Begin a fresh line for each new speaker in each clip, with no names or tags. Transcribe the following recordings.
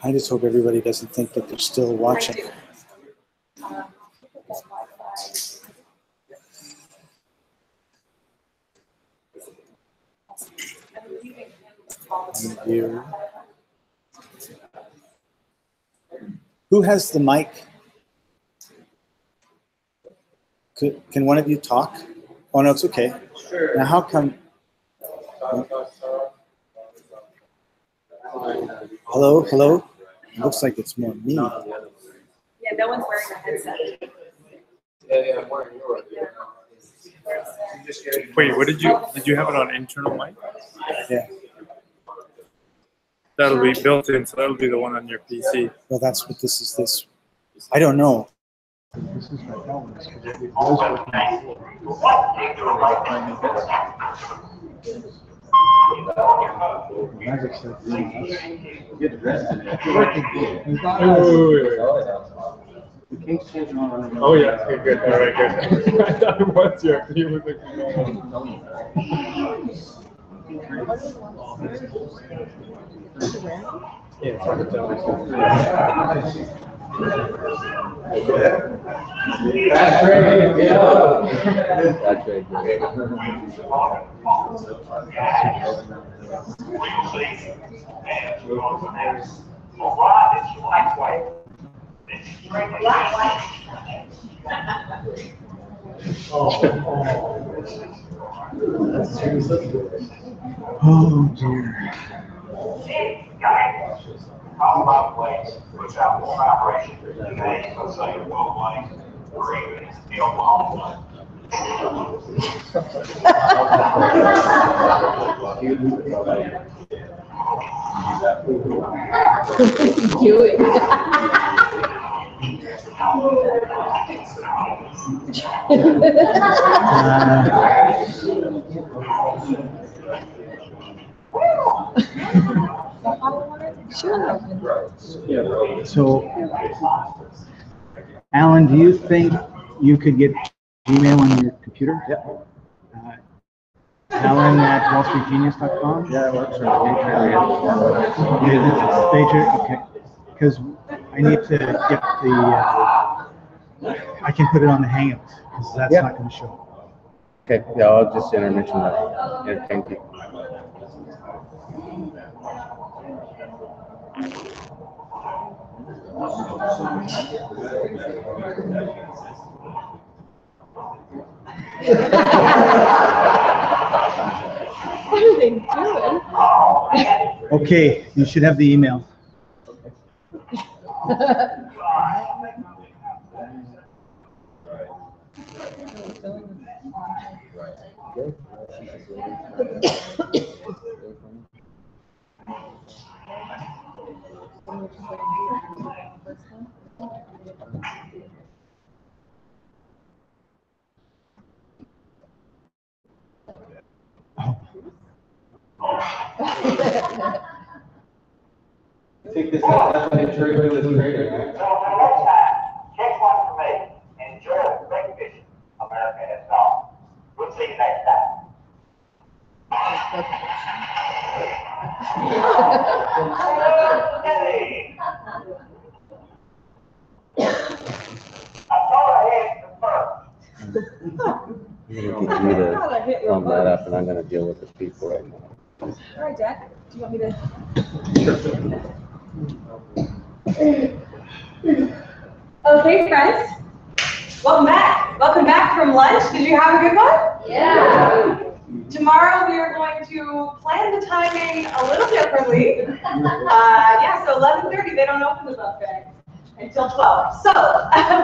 I just hope everybody doesn't think that they're still watching. Here. Who has the mic? Can one of you talk? Oh, no, it's okay. Sure. Now, how come? Hello, hello? It looks like it's more me.
Yeah, no one's wearing a headset.
Yeah, I'm wearing yours.
Wait, what did you have it on internal mic?
Yeah.
That'll be built in, so that'll be the one on your PC.
Well, that's what this is. I don't know.
This is my problem. It was
Oh yeah, okay, good. All right, good. I thought it was your. He was like, yeah, it's hard to tell.
That's great. Yeah.
That's great.
Oh dear.
How about ways without more operation today, let's say worldwide, or even the Oklahoma?
So, Alan, do you think you could get Gmail on your computer?
Yep.
Alan at wallstreetgenius.com?
Yeah, it works.
Okay. Because I need to get the, I can put it on the Hangouts, because that's not going to show.
Okay, yeah, I'll just mention that. Entertain people.
What are they doing?
Okay, you should have the email.
Take this out. That's what I'm sure you do this greater.
So until next time, check one for me. Enjoy the great vision America has known. We'll see you next time. Hey. I thought I had the first.
I'm going to get you to thumb that up, and I'm going to deal with the people right now.
All right, Dad. Do you want me to? Okay, friends. Welcome back. Welcome back from lunch. Did you have a good one? Yeah. Tomorrow we are going to plan the timing a little differently. Yeah, so 11:30 they don't open the buffet until 12. So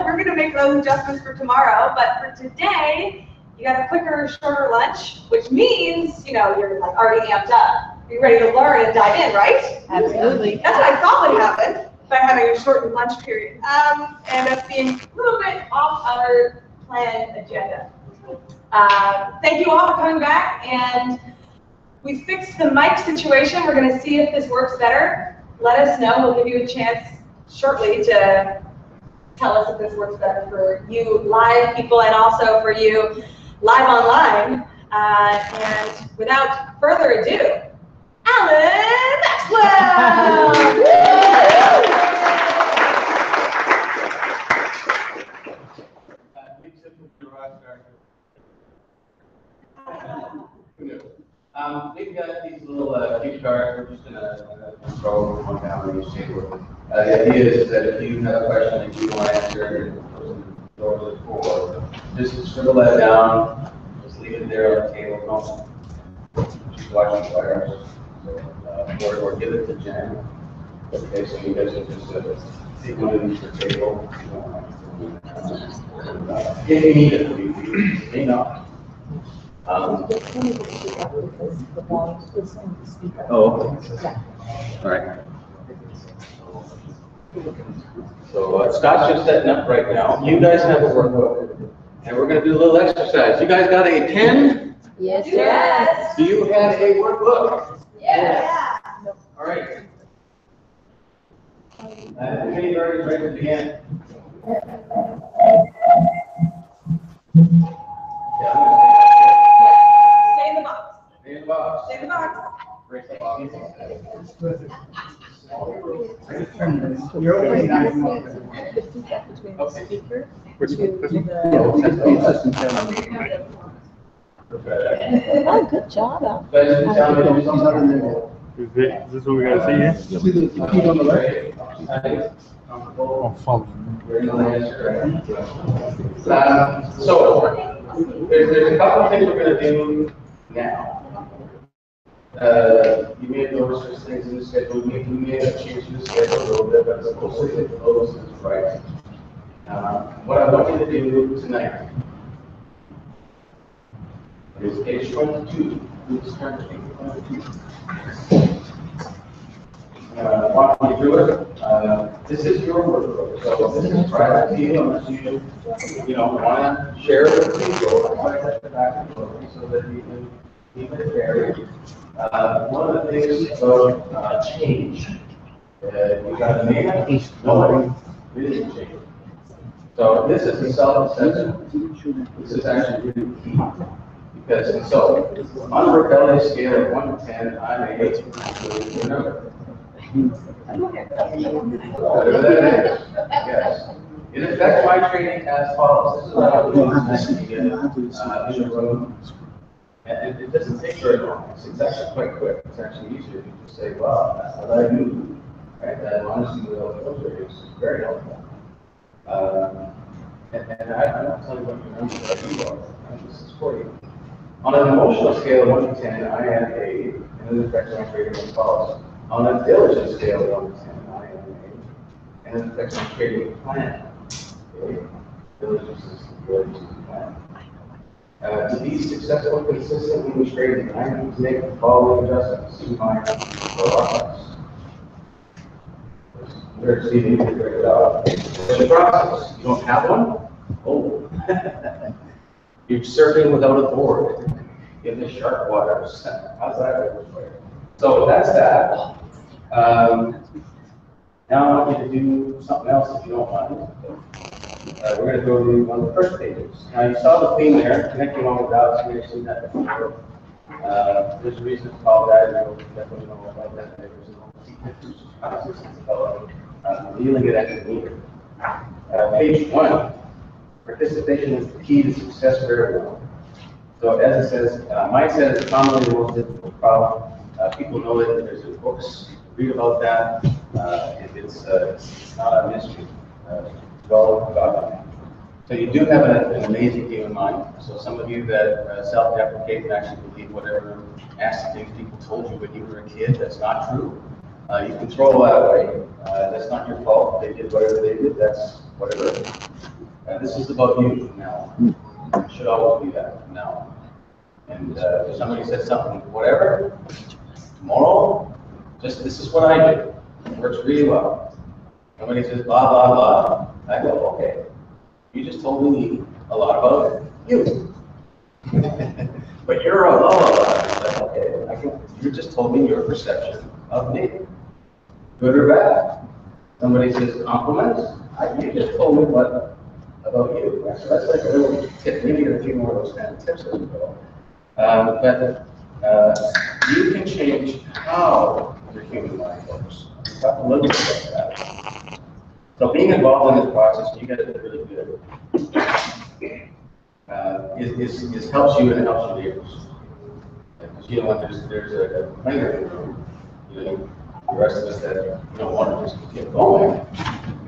we're going to make those adjustments for tomorrow. But for today, you got a quicker, shorter lunch, which means, you know, you're like already amped up. You're ready to learn and dive in, right? Absolutely. That's what I thought would happen by having a shortened lunch period. And us being a little bit off our planned agenda. Thank you all for coming back. And we fixed the mic situation. We're going to see if this works better. Let us know. We'll give you a chance shortly to tell us if this works better for you live people and also for you live online. And without further ado, Alan Maxwell!
start, we're just gonna throw one down on each table. The idea is that if you have a question that you want to answer, doors are for, just scribble that down, just leave it there on the table, don't just watch the wires, or give it to Jen. Okay, so you guys can just take one of these for table. If you need it, you may not. Oh, all right. So Scott's just setting up right now. You guys have a workbook, and we're going to do a little exercise. You guys got a pen?
Yes, sir. Yes.
Do you have a workbook?
Yes.
All right. Any already ready to begin?
Stay in the box.
Stay in the box.
Stay in the box.
Break the box.
You're okay.
Oh, good job, Al.
Is this what we gotta see here?
See the key on the left?
Oh, follow.
So, there's a couple of things we're going to do now. You may have noticed there's things in the schedule. We may have changed the schedule a little bit, but it's mostly the close is right. What I want you to do tonight is page 22. Please turn to page 22. Walk you through it. This is your workbook, so this is right to you unless you don't want to share it with people. I want to touch it back and forth so that you can keep it carried. One of the things about change, you got a name, no, it isn't change. So this is a self-assessment. This is actually really key. Because so, on a rebellious scale of 1 to 10, I'm a 8. Remember. Whatever that is, yes. It affects my training as follows. This is what I would do in the room. And it doesn't take very long. It's actually quite quick. It's actually easier to just say, wow, that's what I do. Right? That honesty with all the filter is very helpful. And I'm not telling you what you remember that you are. This is for you. On an emotional scale of 1 to 10, I am a, and it affects my training as follows. On a diligence scale of 1 to 10, I am a, and it affects my trading plan. Okay? Diligence is the ability to plan. To be successful consistently in trading, I need to make the following adjustments to my process. We're exceeding a great job. What's the process? You don't have one? Oh. You're surfing without a board in the sharp waters. How's that work for you? So that's that. Now I want you to do something else if you don't mind. We're going to go to one of the first pages. Now you saw the theme there, connecting all the dots. We've seen that before. There's a reason to call that, and I will definitely know about that. There's no revealing it at the meter. Page 1. Participation is the key to success for everyone. So as it says, mindset is commonly the most difficult problem. People know it. There's books. Read about that. It's not a mystery. Well documented. So you do have an amazing human mind. So some of you that self-deprecate and actually believe whatever nasty things people told you when you were a kid, that's not true. You control that way. That's not your fault. They did whatever they did. That's whatever. This is about you from now on. It should always be that from now on. And if somebody says something, whatever, tomorrow, just this is what I do. It works really well. Somebody says blah, blah, blah. I go, okay. You just told me a lot about you. But you're a blah, blah, blah. Like, okay, you just told me your perception of me. Good or bad. Somebody says compliments. You just told me what about you. So that's like a little tip. Maybe a few more of those kind of tips as we go. But you can change how your human mind works. We've got a little bit of that. So being involved in this process, you get it really good. It helps you and it helps your neighbors. Because you know what, there's a player in the room. you know, the rest of us that, you know, want to just get going,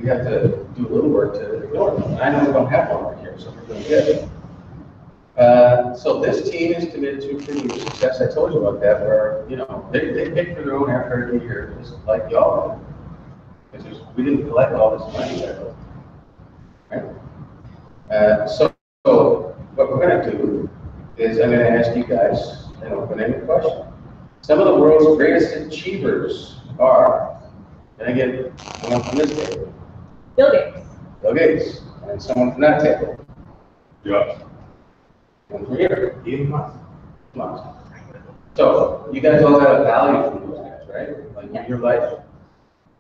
we have to do a little work to ignore them. And I know we don't have one right here, so we're doing good. So this team is committed to improving your success. I told you about that, where, you know, they pay for their own airfare every year, just like y'all did. Because we didn't collect all this money there. Right? So what we're going to do is I'm going to ask you guys an open-ended question. Some of the world's greatest achievers are, and again, someone from this table.
Bill Gates.
Bill Gates. And someone from that table.
Yeah.
And from here. Elon Musk. So you guys all got a value from those guys, right? Like in your life.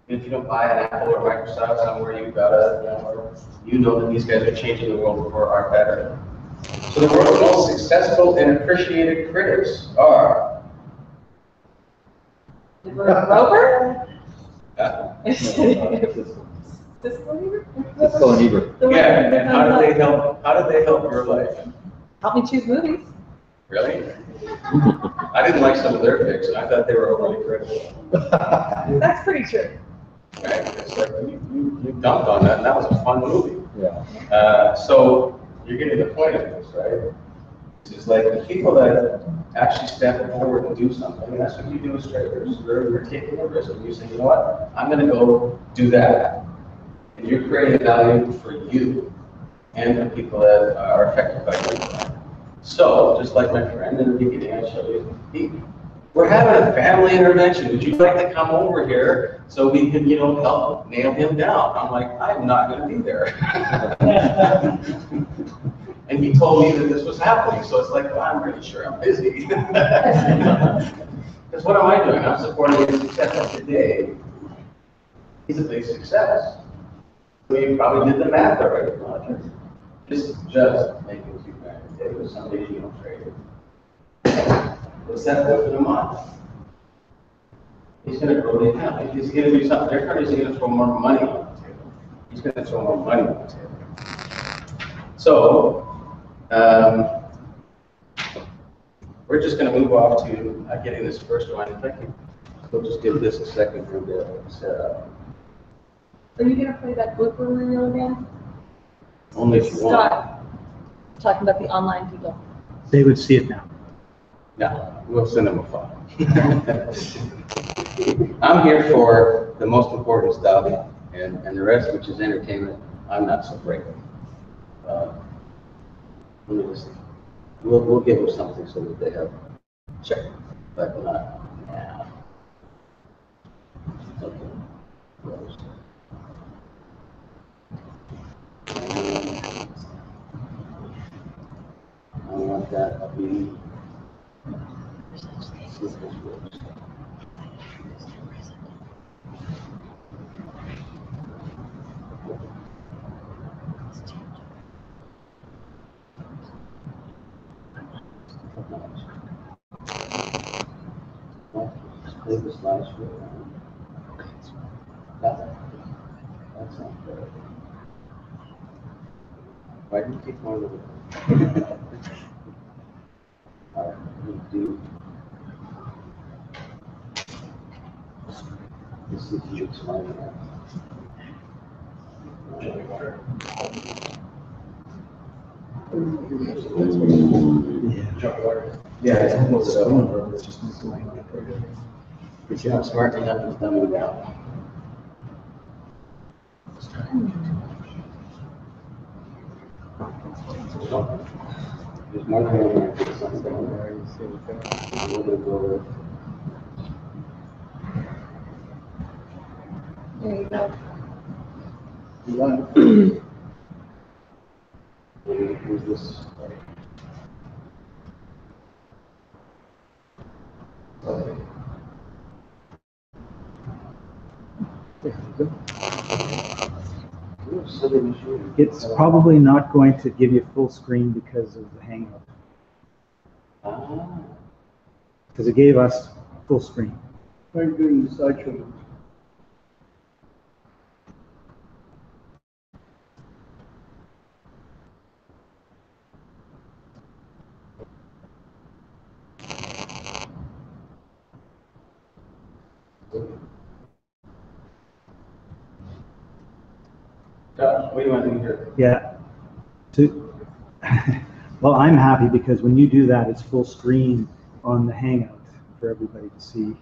If you don't buy an Apple or Microsoft somewhere, you've got you know that these guys are changing the world for our better. So the world's most successful and appreciated critics are.
Rover?
Yeah, and how did they help your life?
Help me choose movies.
Really? I didn't like some of their picks, and I thought they were overly critical.
That's pretty true.
Right? It's like you dumped on that, and that was a fun movie.
Yeah.
So you're getting the point of this, right? It's like the people that actually step forward and do something, and that's what you do as traders. You're taking a risk, and you say, you know what, I'm going to go do that. And you're creating value for you and the people that are affected by you. So, just like my friend in the beginning, I showed you, we're having a family intervention. Would you like to come over here so we can, you know, help nail him down? I'm like, I'm not going to be there. And he told me that this was happening, so it's like, well, I'm pretty sure I'm busy. Because what am I doing? I'm supporting his success today. He's a big success. So you probably did the math already. This is just making $2,000 a day with somebody you don't trade. What's that worth in a month? He's going to grow the account. He's going to do something different. He's going to throw more money on the table. He's going to throw more money on the table. So, we're just going to move off to getting this first one. If I can, we'll just give this a second for the setup.
Are you going to play that blooper reel again?
Only if you want.
Stop. Talking about the online people.
They would see it now.
No, we'll send them a file. I'm here for the most important stuff, and the rest, which is entertainment, I'm not so great. We'll give them something so that they have. Sure. But not. Yeah. Okay. Close. I want that to be. See if this works. Play this last one. That's not good. Why do you keep one of them? All right, we do. This is you explaining that. Yeah, it's almost so. But you're not smart enough to dumb it down. There's more than one way to something there. You see what a little bit over.
There you go.
Who's this? Okay.
It's probably not going to give you full screen because of the Hangout. Because it gave us full screen.
I'm doing the slideshow.
What do you want to do here?
Yeah. Well, I'm happy because when you do that, it's full screen on the Hangout for everybody to see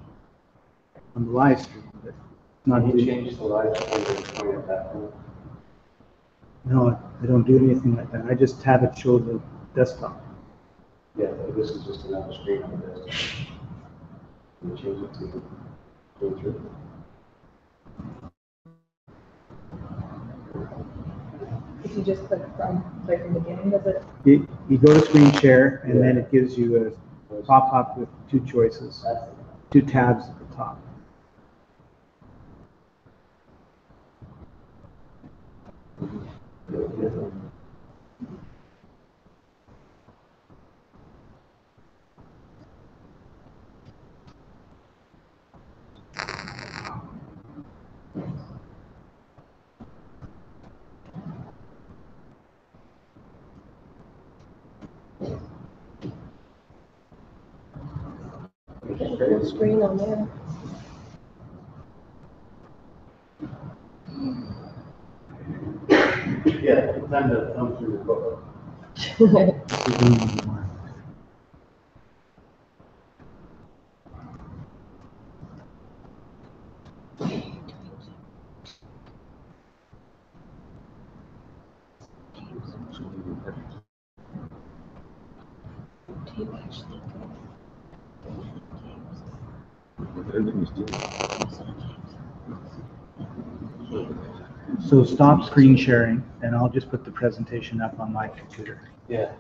on the live stream. But not
Can you
do-
change the live stream at that point?
No, I don't do anything like that. I just have it show the desktop.
Yeah, but this is just another screen on the desktop. Can you change it to go through?
If you just click from the beginning, does it?
You go to screen share, and then it gives you a pop-up with two choices, two tabs at the top.
Full screen on there.
Yeah, it's time to thumb through the book.
This is the one you want. So stop screen sharing, and I'll just put the presentation up on my computer.
Yeah.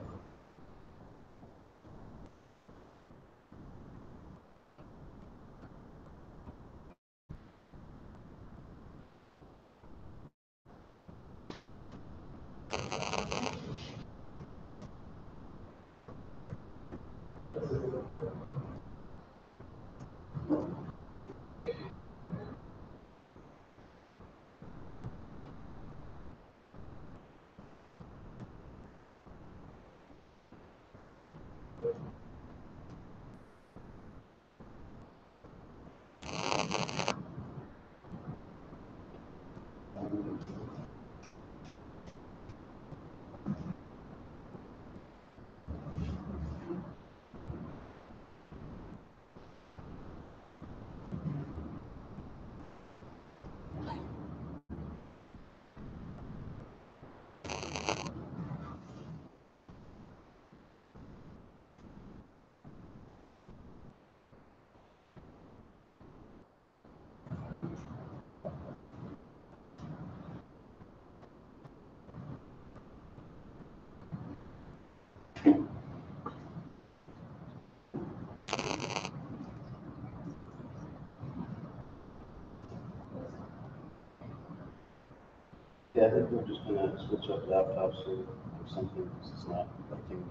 Yeah, I think we're just gonna switch up laptops or something, because it's not affecting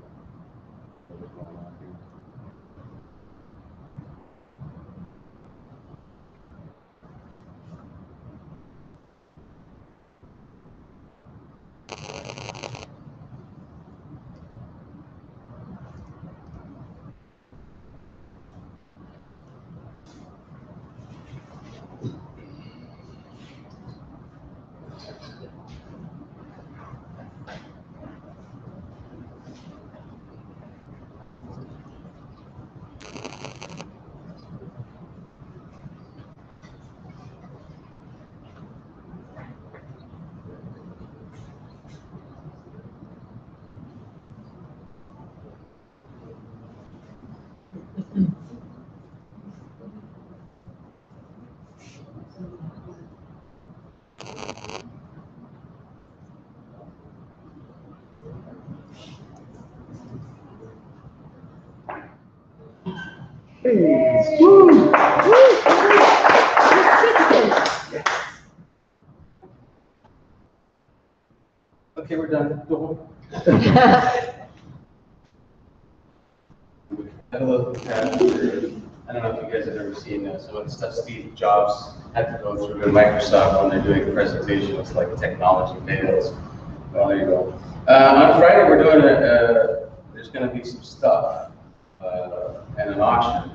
what is going on here. Okay, we're done. Go home. Hello, I don't know if you guys have ever seen some of the stuff Steve Jobs had to go through in Microsoft when they're doing a presentation. It's like technology fails. Well, there you go. On Friday, we're doing there's going to be some stuff and an auction.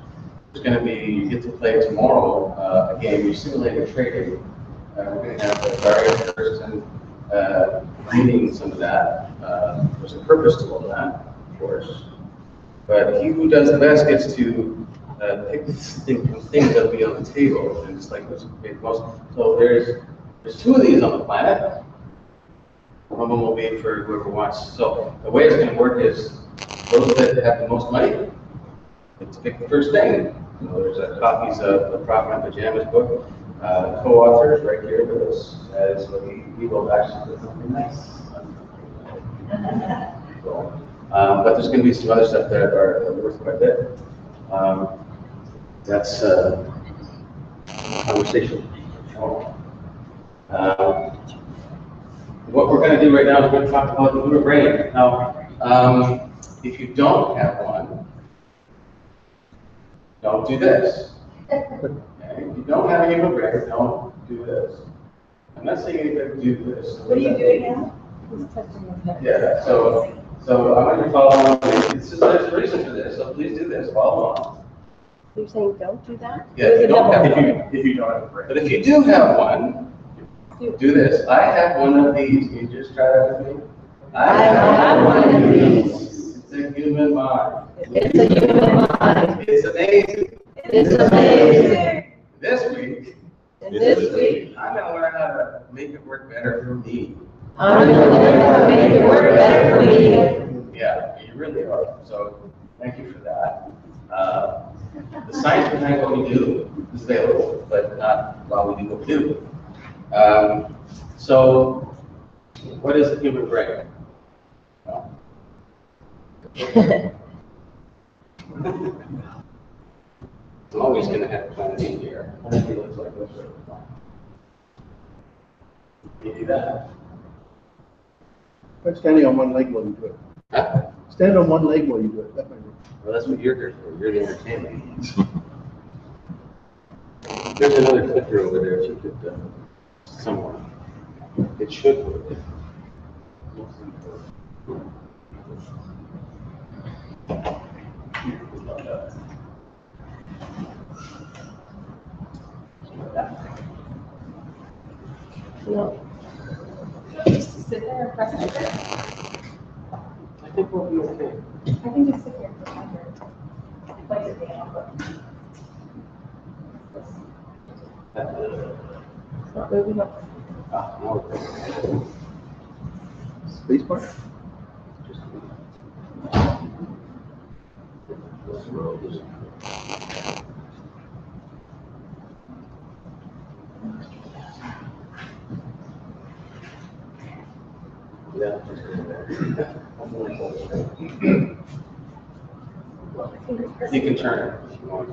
There's going to be, you get to play tomorrow, a game, you're simulating trading. We're going to have a various person reading some of that. There's a purpose to all that, of course. But he who does the best gets to pick things that'll be on the table, and it's like what's most. So there's 2 of these on the planet. One of them will be for whoever wants. So the way it's going to work is those that have the most money get to pick the first thing. You know, there's copies of the Profit on Pajamas book. Co-authors right here with us, so we will actually do something nice. So, but there's going to be some other stuff that are worth quite a bit. That's conversation. What we're going to do right now is we're going to talk about the Buddha brain. Now, if you don't have one, don't do this. Okay? If you don't have a human brain, don't do this. I'm not saying anybody do this.
What are you doing now?
Yeah, so I want you to follow along. There's a reason for this, so please do this. Follow along.
You're saying don't do that?
Yeah, if you don't have
If you don't have a brain.
But if you do have one, do this. I have one of these. Can you just try that with me?
I have one of these.
It's a human mind.
It's a human mind.
It's amazing.
It's amazing.
This week, I'm going to learn how to make it work better for me.
I'm going to learn how to make it work better for me.
Yeah, you really are. So thank you for that. The science behind what we do is available, but not while we do what we do. So what is the human brain? Well, I'm always going to have planet in here. It looks like this. You do that.
Try standing on one leg while you do it.
Huh?
Stand on one leg while you do it. That might work.
Well, that's what you're here for. You're the entertainment. There's another clicker over there if you could, somewhere. It should work.
No.
Just sit there and press enter.
I think we'll be okay.
I can just sit here and press enter. Like it's the output.
It's not moving up.
Space bar?
Yeah. You can turn it if you want.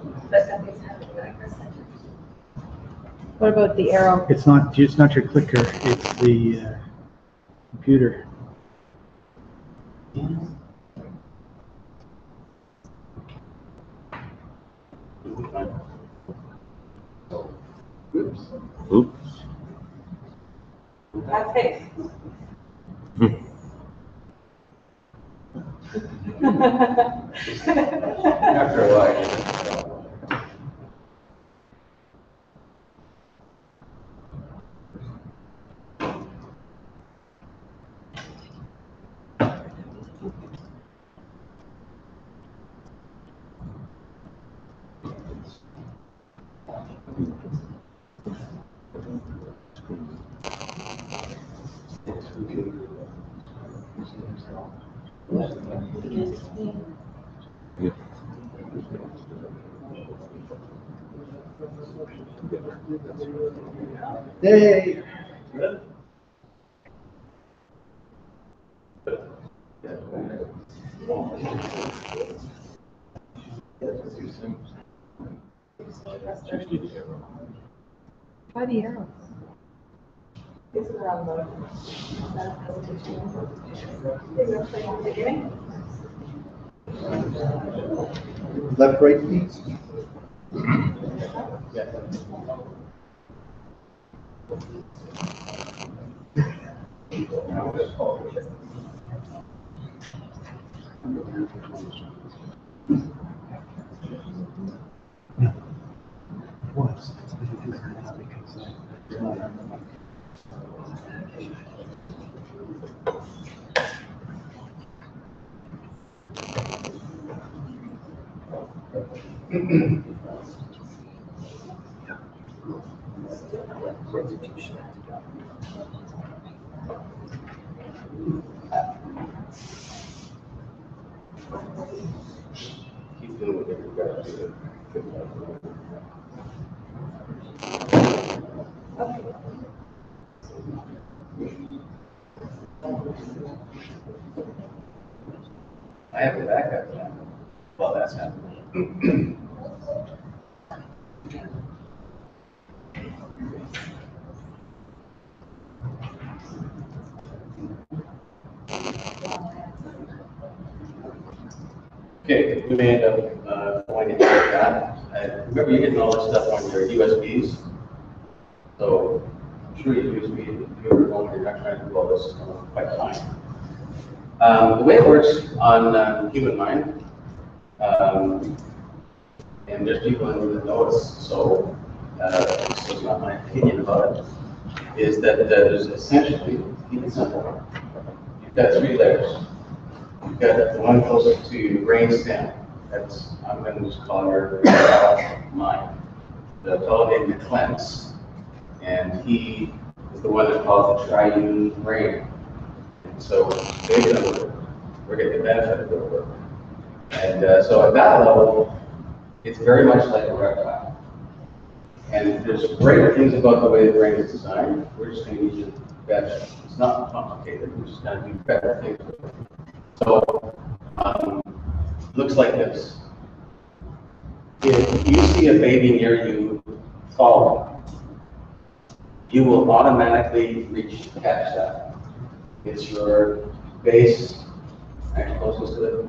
What about the arrow?
It's not your clicker, it's the computer.
Oops.
Oops.
That's face.
After a while.
Yay!
Why the arrows?
This is around the beginning.
Left, right, please.
Was.
Keep doing whatever you gotta do. I have a backup plan while that's happening. Okay, we may end up going into that. Remember, you're getting all this stuff on your USBs. So I'm sure your USB, if you're going, you're not trying to do all this quite fine. The way it works on human mind, and there's people that know it's so it's not my opinion about it, is that there's essentially, keep it simple, you've got three layers. You've got the one closest to your brain stem. That's, I'm going to just call her mind. The fellow named Clements, and he is the one that calls the triune brain. And so we're getting the benefit of their work. And so at that level, it's very much like a reptile. And there's great things about the way the brain is designed. We're just going to use it better. It's not complicated. We're just going to do better things with it. So, looks like this. If you see a baby near you falling, you will automatically reach to catch that. It's your base, actually closest to the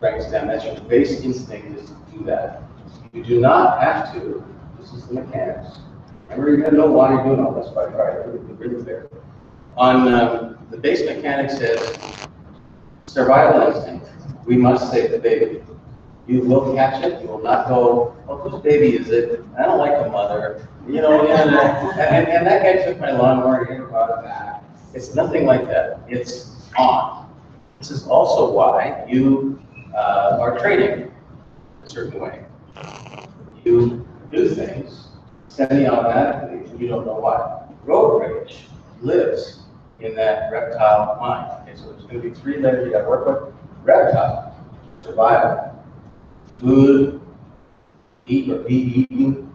brainstem, that's your base instinct is to do that. You do not have to. This is the mechanics. Remember, you're going to know why you're doing all this by Friday. It's really clear. On the base mechanics says survival instinct. We must save the baby. You will catch it. You will not go, oh, whose baby is it? I don't like the mother. You know, and that guy took my lawnmower and brought it back. It's nothing like that. It's on. This is also why you are training a certain way. You do things semi-automatically, and you don't know why. Road rage lives in that reptile mind. Okay, so there's going to be three layers you got to work with. Reptile, survival, food, eat or be eaten.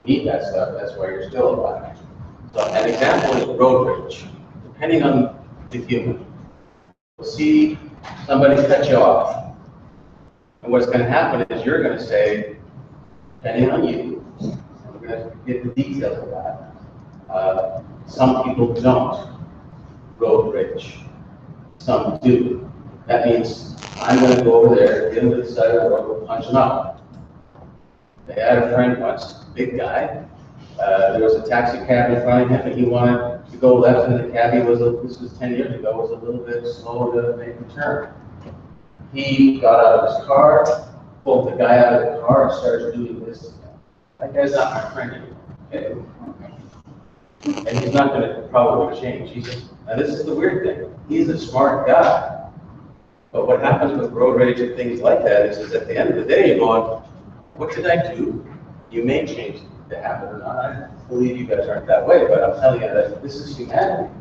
Eat that stuff, that's why you're still alive. So an example is road rage. Depending on the human, you'll see somebody cut you off. And what's going to happen is you're going to say, depending on you, and we're going to get the details of that. Some people don't road rage. Some do. That means I'm going to go over there, get him to the side of the road, punch him out. I had a friend once, big guy. There was a taxi cab in front of him, and he wanted to go left, and the cabbie was, this was 10 years ago, was a little bit slow to make a turn. He got out of his car, pulled the guy out of the car, and started doing this. That guy's not my friend anymore. Okay? And he's not going to probably change. Now this is the weird thing. He's a smart guy. But what happens with road rage and things like that is at the end of the day, you're going, what did I do? You may change the habit or not. I believe you guys aren't that way, but I'm telling you that this is humanity.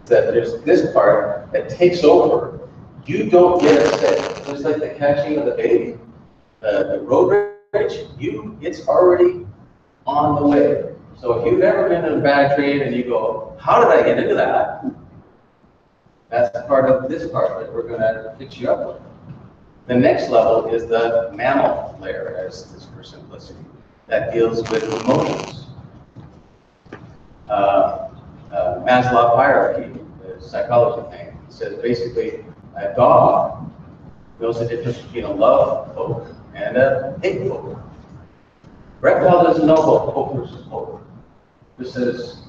That there's this part that takes over. You don't get a say. Just like the catching of the baby, the road rage, it's already on the way. So if you've ever been in a bad trade and you go, how did I get into that? That's part of this part that we're going to fix you up with. The next level is the mammal layer, as this for simplicity, that deals with emotions. Maslow hierarchy, the psychology thing, says basically a dog knows the difference between a love poke and a hate poke. Reptile doesn't know about poke versus poke. This is,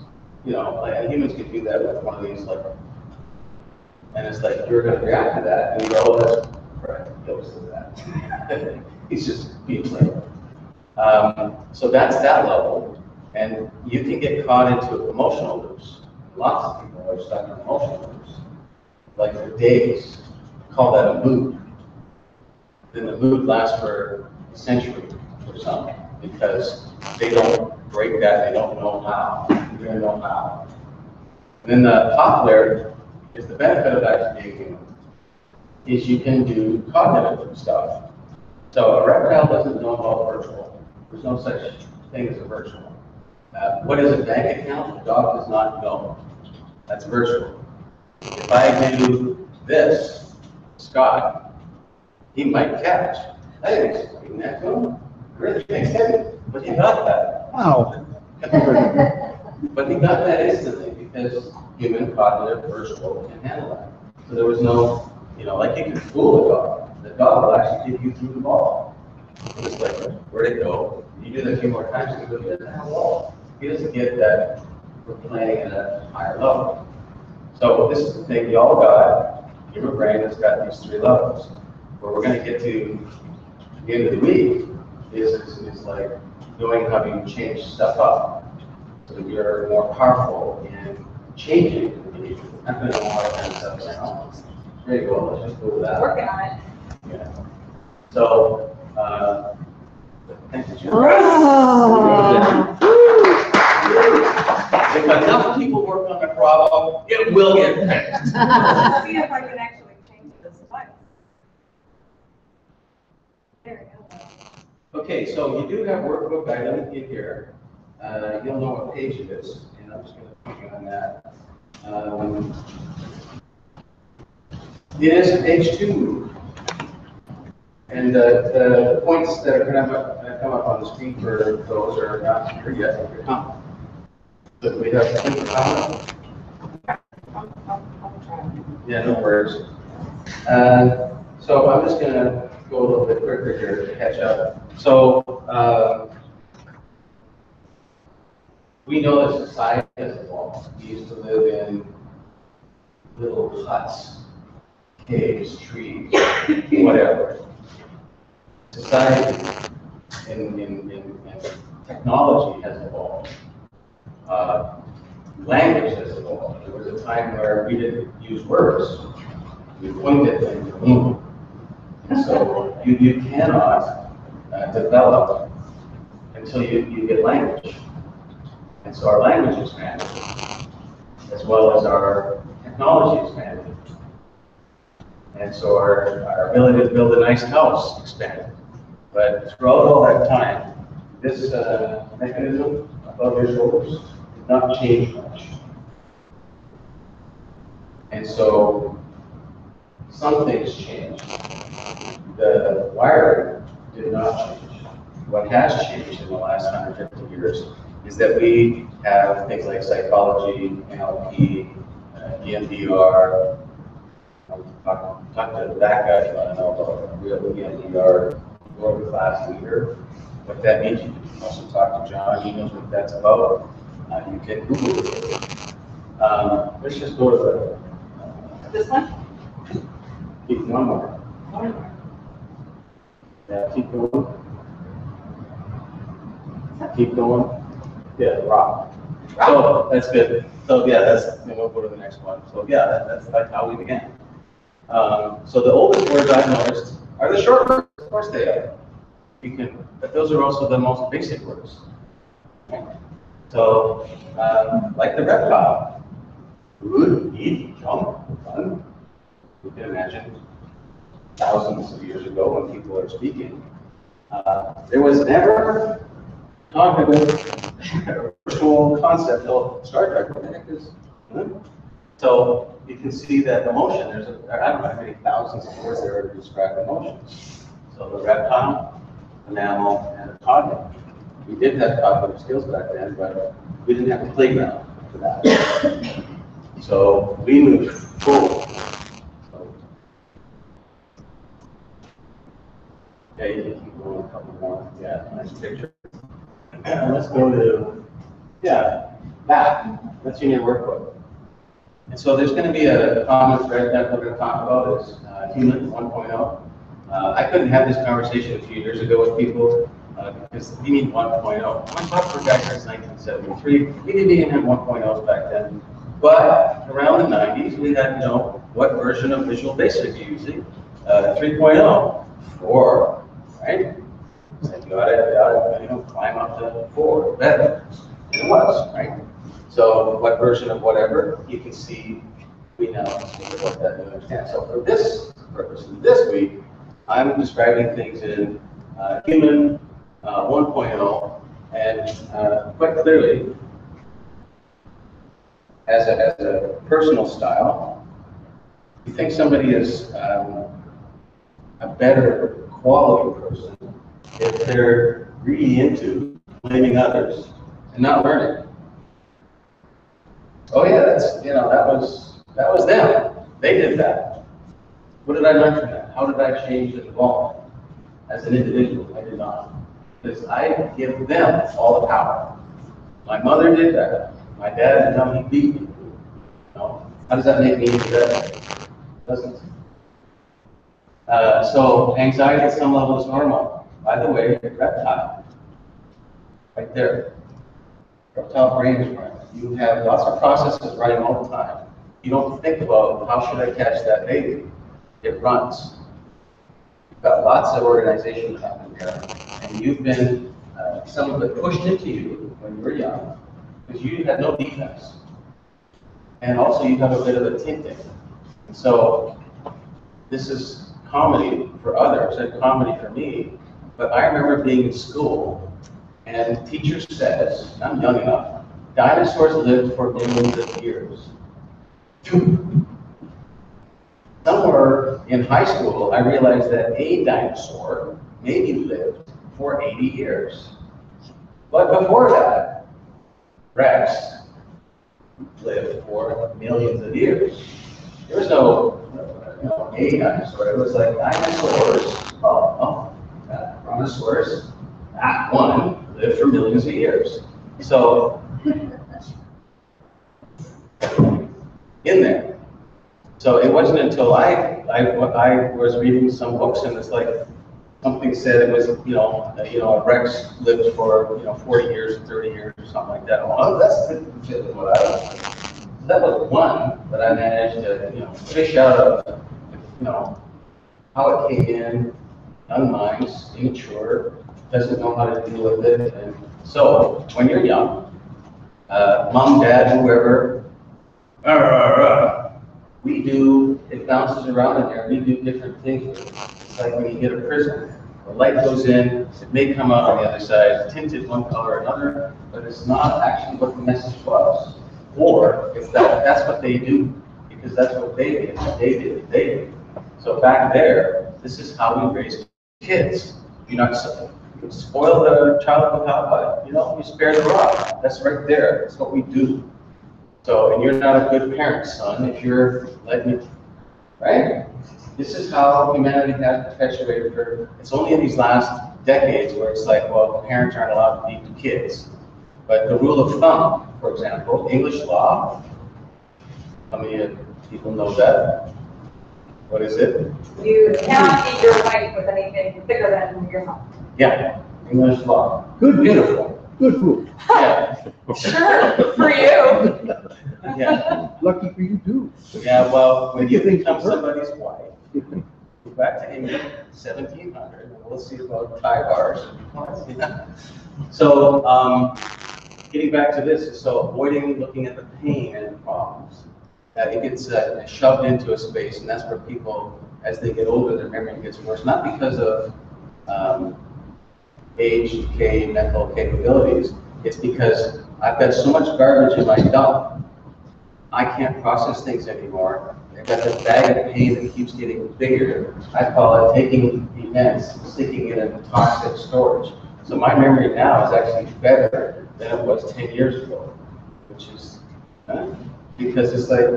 you know, like, humans can do that with one of these, like, and it's like you're going to react to that, and you go, oh, that's right, he goes to that. He's just being played. So that's that level. And you can get caught into emotional loops. Lots of people are stuck in emotional loops, like for days. Call that a mood. Then the mood lasts for a century or something because they don't break that, they don't know how. They don't know how. And then the top layer is the benefit of actually being human, is you can do cognitive stuff. So a reptile doesn't know about virtual. There's no such thing as a virtual. What is a bank account? The dog does not know. That's virtual. If I do this, Scott, he might catch. I didn't explain that to him. I really didn't, but he got that.
Wow.
But he got that instantly because human cognitive virtual can handle that. So there was no, like you can fool a dog. The dog will actually take you through the ball. It's like, where'd it go? You do that a few more times, he goes, he doesn't have a ball. He doesn't get that we're playing at a higher level. So this is the thing y'all got, human brain has got these 3 levels. Where we're going to get to the end of the week is like knowing how to change stuff up so that you're more powerful in changing the behavior. I'm going to know how to kind of stuff now. There you go, let's just go with that.
Working on it.
Yeah. So, thank you, Jim. If enough people work on the problem, it will get fixed.
Let's see if I can actually change this slide. There we go.
Okay, so you do have workbook item in here. You'll know what page it is, and I'm just going to put you on that. It is page 2. And the points that are going to come up on the screen for those are not here yet, but they're coming. So we have things for comment? Yeah, no worries. So I'm just going to go a little bit quicker here to catch up. So we know that society has evolved. We used to live in little huts, caves, trees, whatever. Society and technology has evolved. Language has evolved. There was a time where we didn't use words. We pointed things and moved. And so you cannot develop until you get language. And so our language expanded, as well as our technology expanded. And so our ability to build a nice house expanded. But throughout all that time, this mechanism above your shoulders did not change much. And so some things changed. The wiring did not change. What has changed in the last 150 years is that we have things like psychology, NLP, EMDR. Talk to that guy if you want to know about real EMDR, world-class leader. What that means, you can also talk to John. He knows what that's about. You can Google it. Let's just go to
This one?
keep one more.
One more.
Yeah, keep going. Keep going. Yeah, rock. So that's good. So yeah, then we'll go to the next one. So yeah, that's like how we began. So the oldest words I've noticed are the short words. Of course they are. But those are also the most basic words. So, like the reptile, good, eat, jump, run. You can imagine thousands of years ago when people are speaking, there was never cognitive virtual concept of Star Trek. What the heck is? So you can see that emotion. I don't know how many thousands of words there are to describe emotions. So the reptile, the mammal, and the cognitive. We did have cognitive skills back then, but we didn't have a playground for that. So we moved forward. So, yeah, you can keep going a couple more. Yeah, nice picture. Let's go to, that's in your workbook. And so there's going to be a common thread that we're going to talk about is human 1.0. I couldn't have this conversation a few years ago with people because we need 1.0. My software guy since 1973, we didn't even have 1.0s back then. But around the 90s, we had, what version of Visual Basic are you using? 3.0, 4, right? So you gotta climb up to 4, better. And it was, right? So what version of whatever, you can see, we now see what that understands. So for this purpose, this week, I'm describing things in Human 1.0, and quite clearly, as a personal style, you think somebody is a better quality person if they're really into blaming others and not learning. Oh yeah, that was them. They did that. What did I learn from that? How did I change and evolve as an individual? I did not. Because I give them all the power. My mother did that. My dad did not. He beat me. How does that make me any better? It doesn't. So anxiety at some level is normal. By the way, reptile. Right there. Reptile brain is running. You have lots of processes running all the time. You don't think about how should I catch that baby. It runs. You've got lots of organization happening there, and you've been some of it pushed into you when you were young because you had no defense, and also you have a bit of a tinting. So this is comedy for others and comedy for me. But I remember being in school, and the teacher says, I'm young enough, dinosaurs lived for millions of years. Somewhere in high school, I realized that a dinosaur maybe lived for 80 years. But before that, Rex lived for millions of years. There was no a dinosaur. It was like dinosaurs. Brontosaurus, that one lived for millions of years. So, in there. So it wasn't until I was reading some books and it's like something said it was a Rex lived for 40 years, 30 years, or something like that. Oh, that's what I was. So that was one that I managed to fish out of how it came in, young minds, immature, doesn't know how to deal with it. And so when you're young, mom, dad, whoever, it bounces around in there, we do different things. It's like when you get a prism, the light goes in, it may come out on the other side, tinted one color or another, but it's not actually what the message was. Or if that's what they do, because that's what they did, they did. So back there, this is how we raise kids. You spoil the child without what? You spare the rod. That's right there. That's what we do. So, and you're not a good parent, son, if you're letting it, right? This is how humanity has perpetuated for, it's only in these last decades where it's like, well, parents aren't allowed to beat the kids. But the rule of thumb, for example, English law, how many people know that? What is it?
You cannot beat your wife with anything thicker than your mouth.
Yeah, English law.
Good,
Beautiful.
good rule.
Yeah.
Sure, for you.
Yeah.
Lucky for you too.
Yeah, well, when you become somebody's wife, go back to England, 1700, and we'll see about tie bars. So, getting back to this, so avoiding looking at the pain and the problems. It gets shoved into a space, and that's where people, as they get older, their memory gets worse. Not because of age, decay, mental capabilities. It's because I've got so much garbage in my dump, I can't process things anymore. I've got this bag of pain that keeps getting bigger. I call it taking events, sticking it in toxic storage. So my memory now is actually better than it was 10 years ago, which is because it's like,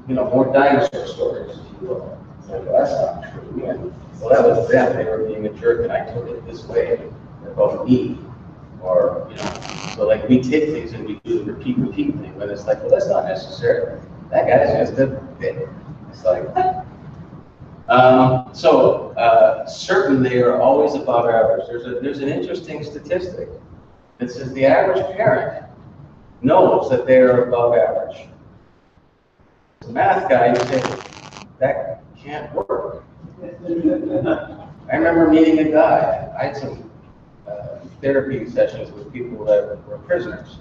more dinosaur stories, if you will. Like, well, that's not true. And, well, that was them. They were being a jerk, and I took it this way about me. Or, so like we take things and we do the repeat thing, but it's like, well, that's not necessary. That guy's just a bit. It's like, so certain they are always above average. There's an interesting statistic that says the average parent knows that they are above average. As a math guy, you say, that can't work. I remember meeting a guy. I had some therapy sessions with people that were prisoners.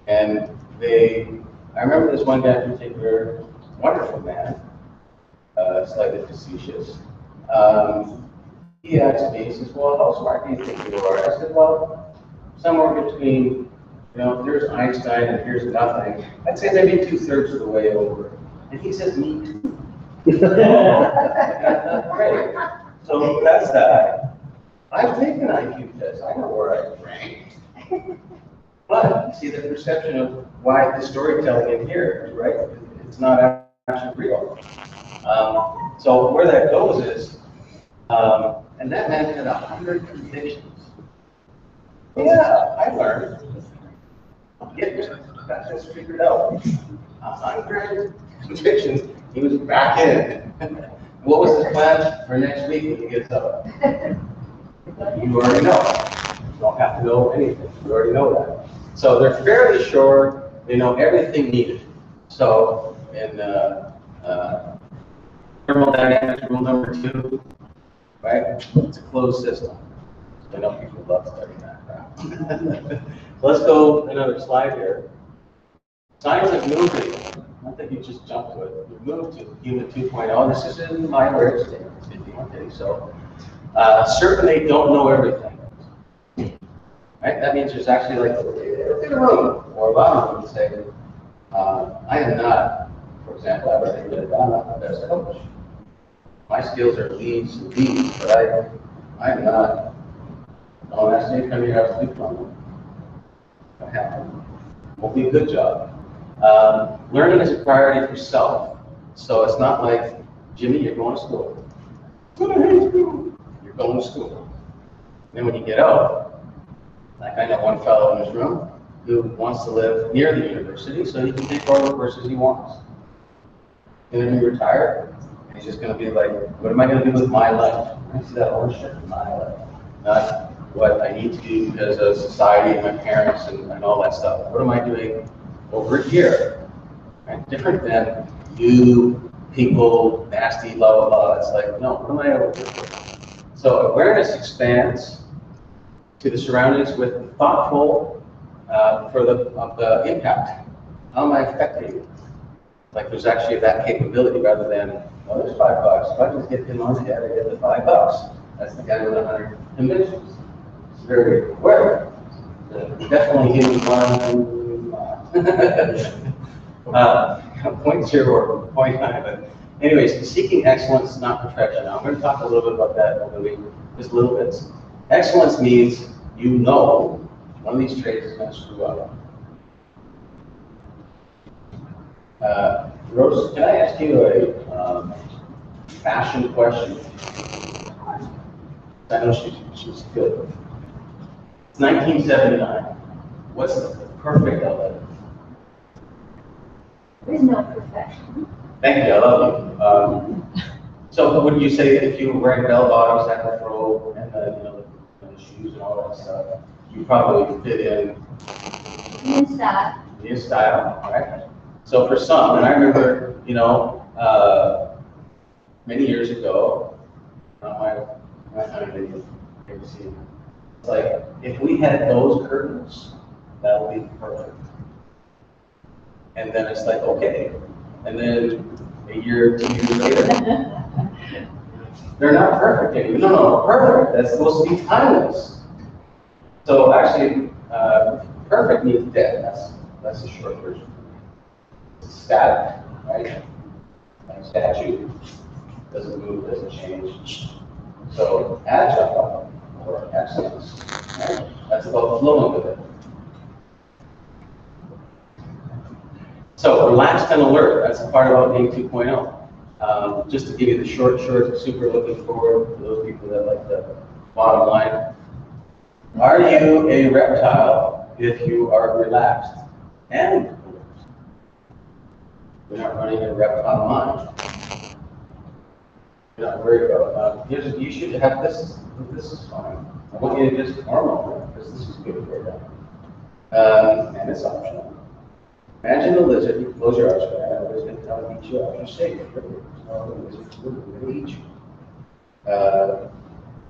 And I remember this one guy in particular, wonderful man, slightly facetious. He asked me, he says, well, how smart do you think you are? I said, well, somewhere between, here's Einstein and here's nothing. I'd say maybe 2/3 of the way over. And he says, me too. And I thought, great. So that's that. I've taken IQ tests. I know where I rank. But you see the perception of why the storytelling in here, right? It's not actually real. So where that goes is, and that man had 100 convictions. Yeah, I learned. Got this figured out. 100 convictions. He was back in. What was his plan for next week when he gets up? You already know. You don't have to know anything. You already know that. So they're fairly sure they know everything needed. So in thermodynamics, rule number 2, right? It's a closed system. I know people love studying that crap. Let's go another slide here. Science of moving. Not that you just jump to it. You move to human 2.0. This is in my rare state. Okay, so certainly don't know everything. Right? That means there's actually like in a room or a lot of them say, I am not, for example, I'm not the best coach. My skills are leads and leads, but I am not. Don't ask me to come here to sleep on them. I have. Won't be a good job. Learning is a priority for self. So it's not like, Jimmy, you're going to school. What I hate school. You're going to school. Then when you get out, like I know one fellow in this room who wants to live near the university so he can take all the courses he wants. And then he retired, and he's just going to be like, what am I going to do with my life? I see that ownership in my life. Not what I need to do because of society and my parents and all that stuff. What am I doing over here? Right? Different than you, people, nasty, blah, blah, blah. It's like, no, what am I over here for? So awareness expands to the surroundings with thoughtful of the impact. How am I affecting it? Like there's actually that capability rather than, oh, there's $5. If I just get him on the head, I get the $5. That's the guy with 100 convictions. It's very aware. Definitely human one. 0.0 or 0.9. But anyways, seeking excellence, not perfection. Now I'm going to talk a little bit about that over the week, just little bits. Excellence means you know one of these traits is going to screw up. Rose, can I ask you a fashion question? I know she's good. It's 1979. What's the perfect outfit?
There's no perfection.
Thank you, I love you. So would you say that if you were wearing bell-bottoms, that afro, and the shoes and all that stuff, you probably fit in your style, right? So for some, and I remember, many years ago, my time didn't see it. It's like, if we had those curtains, that would be perfect. And then it's like, okay. And then a year, 2 years later, they're not perfect anymore. No, perfect. That's supposed to be timeless. So actually, perfect means dead. That's the short version. It's static, right? Like a statue doesn't move, doesn't change. So agile or excellence, right? That's about flowing with it. So relaxed and alert, that's the part about being 2.0. Just to give you the short, super looking forward for those people that like the bottom line. Are you a reptile if you are relaxed and alert? You're not running a reptile mind. You're not worried about. You should have this. This is fine. I want you to just hormone because this is good for you. And it's optional. Imagine the lizard. You close your eyes for that. The lizard's going to eat you up. You're safe. The lizard's going to eat you.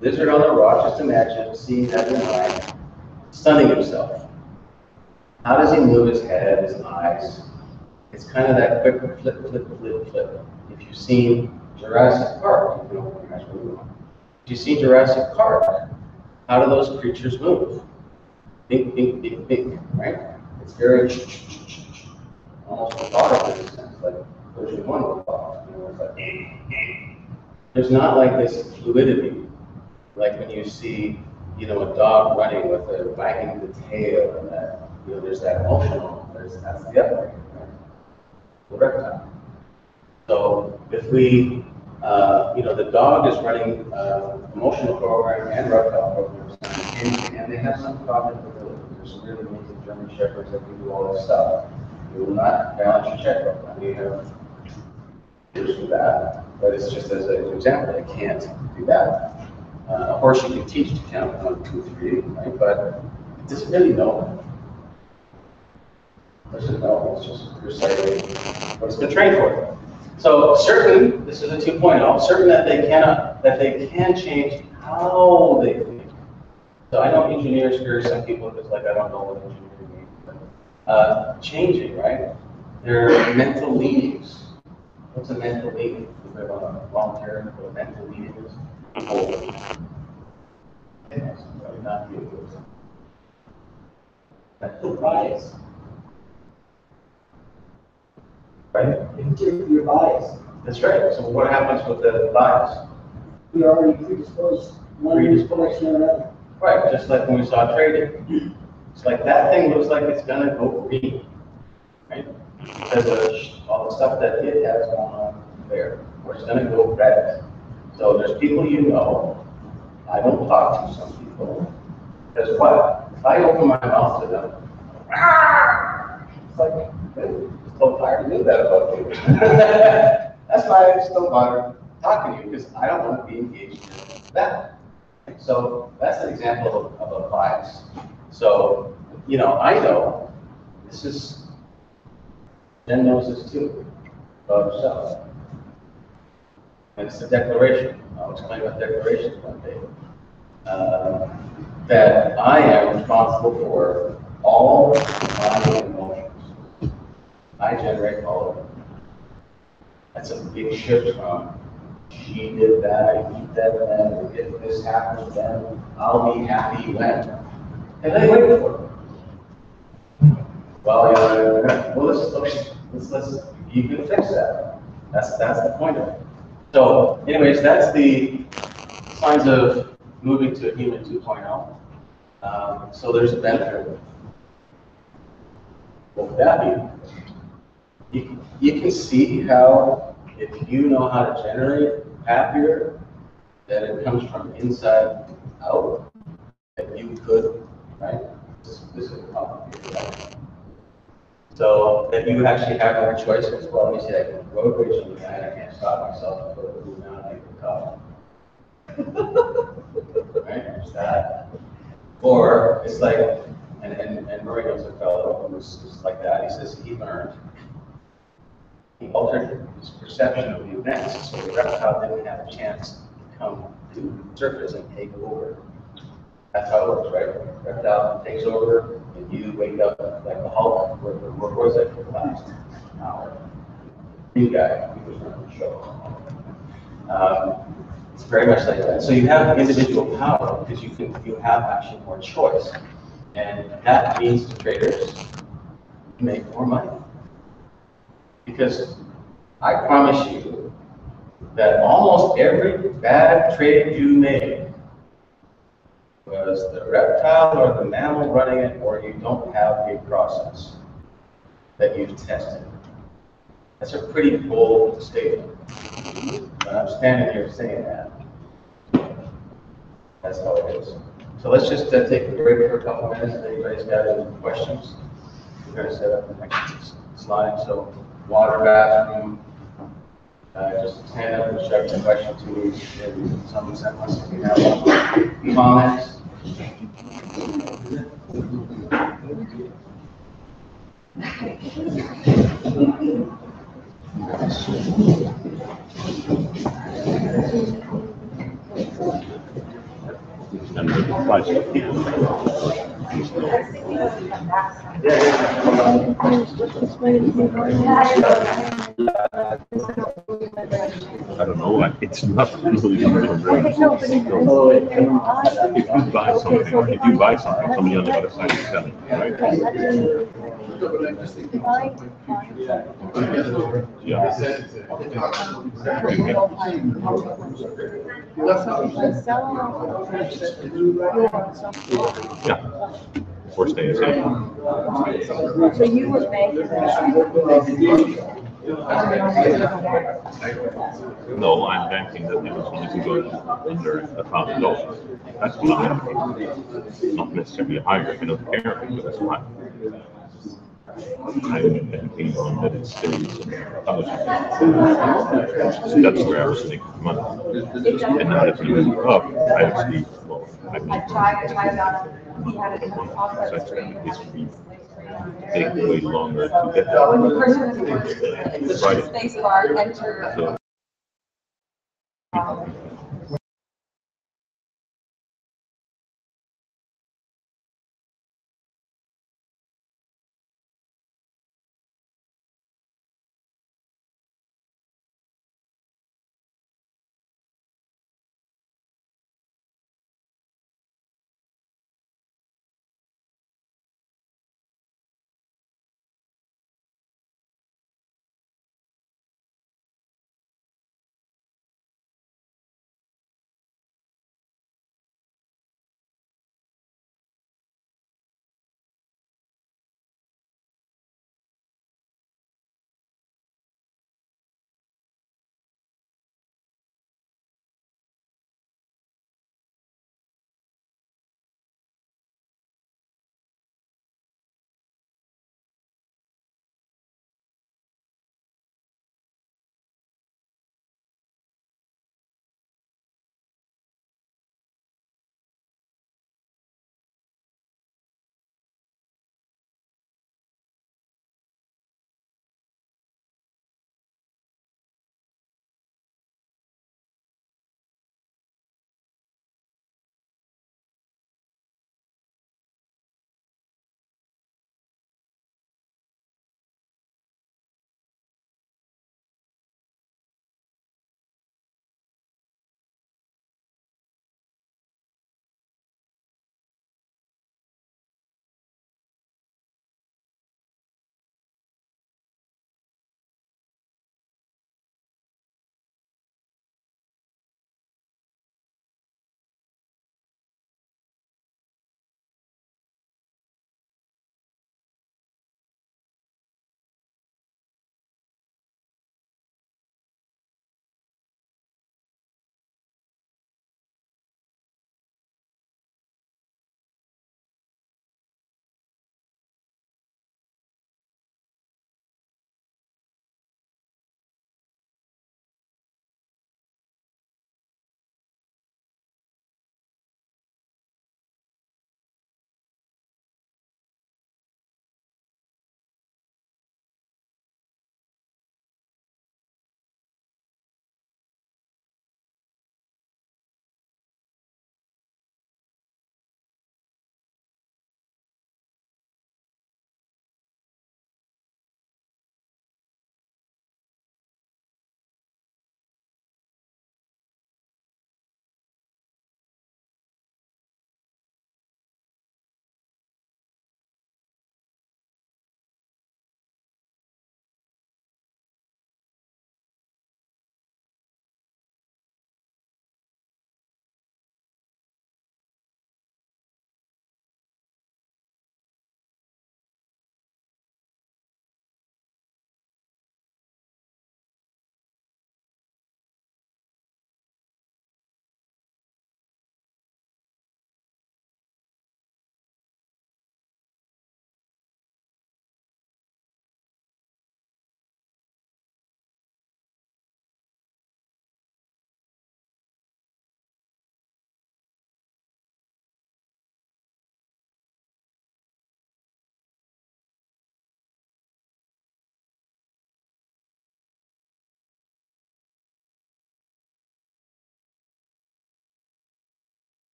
Lizard on the rock. Just imagine seeing that in mind, stunning himself. How does he move his head, his eyes? It's kind of that quick flip, flip, flip, flip. If you've seen Jurassic Park, you know, if you've seen Jurassic Park, how do those creatures move? Bink, bink, bink, bink, right? It's very almost methodical in a sense, like version 1 of the thought. You know, it's like there's not like this fluidity, like when you see, you know, a dog running with a wagging the tail, and that, you know, there's that emotional. That's the other thing, right? The reptile. So if we, you know, the dog is running emotional program and reptile programs, and they have some cognitive ability. There's some really amazing German shepherds that can do all this stuff. You will not balance your checkbook. I mean, you have years for that, but it's just as an example, they can't do that. Of course, you can teach to count 1, 2, 3, right? But it doesn't really know. It doesn't know. It's just reciting what it's been trained for. So certain, this is a 2.0, certain that they can change how they think. So I know engineers hear some people just like, I don't know what engineering means, but changing, right? They're mental leanings. What's a mental leaning? Is there a volunteer for a mental leaning is? Not you. Mental bias. Right?
Your bias.
That's right. So what happens with the bias?
We are already predisposed. One direction or another.
Right, just like when we saw trading. It's like that thing looks like it's gonna go green, right? Because of all the stuff that it has going on there, or it's gonna go red. So there's people you know. I don't talk to some people. Because what? If I open my mouth to them, it's like, it's so tired to do that about you. That's why I just don't bother talking to you, because I don't want to be engaged in that. So that's an example of a bias. So, you know, I know this is, Jen knows this too, about herself. And it's a declaration. I'll explain what declaration is one day. That I am responsible for all my emotions. I generate all of them. That's a big shift from she did that, I eat that then, if this happens then, I'll be happy when. And they wait for it. Well, let's you can fix that. That's the point of it. So, anyways, that's the signs of moving to a human 2.0. So there's a benefit. What would that be? You can see how, if you know how to generate happier, that it comes from inside out, that you could, right? This is complicated, right? So that you actually have more choices. Well, let me say, I can road rage on the guy, I can't stop myself and put a food down and make a cup. Right? There's that. Or it's like, and Murray knows a fellow who was just like that. He says he learned. He altered his perception of the events, so the reptile didn't have a chance to come to the surface and take over. That's how it works, right? Reptile takes over, and you wake up like the Hulk. Where was it for the last hour? New guy, he was running the show. It's very much like that. So you have individual power because you have actually more choice, and that means to traders, you make more money. Because I promise you that almost every bad trade you made was the reptile or the mammal running it, or you don't have a process that you've tested. That's a pretty bold statement. But I'm standing here saying that. That's how it is. So let's just take a break for a couple minutes. If anybody's got any questions, we're going to set up the next slide. So water, bathroom, Just stand up and shout your question to me if someone sent us. If you have any comments.
And the price of I don't know, it's not really if you buy something, somebody on the other side is selling, right? Yeah. Yeah. Or stay the same.
So you would make
No, I'm banking that it was only to go under $1,000. That's what I'm banking. Not necessarily higher, I don't care because it's high. I'm banking on that it stays in 1,000. So that's where I was making money. And now that you move up, I actually, well, I make take way longer to get that.
When the person is
Right.
space bar, enter.
So,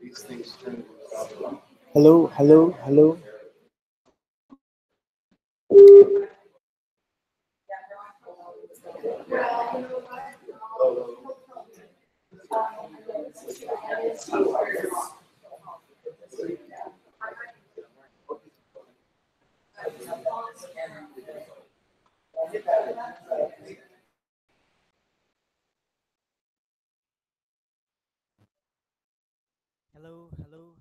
these things turn into stuff.
Hello, hello, hello.
Hello, hello.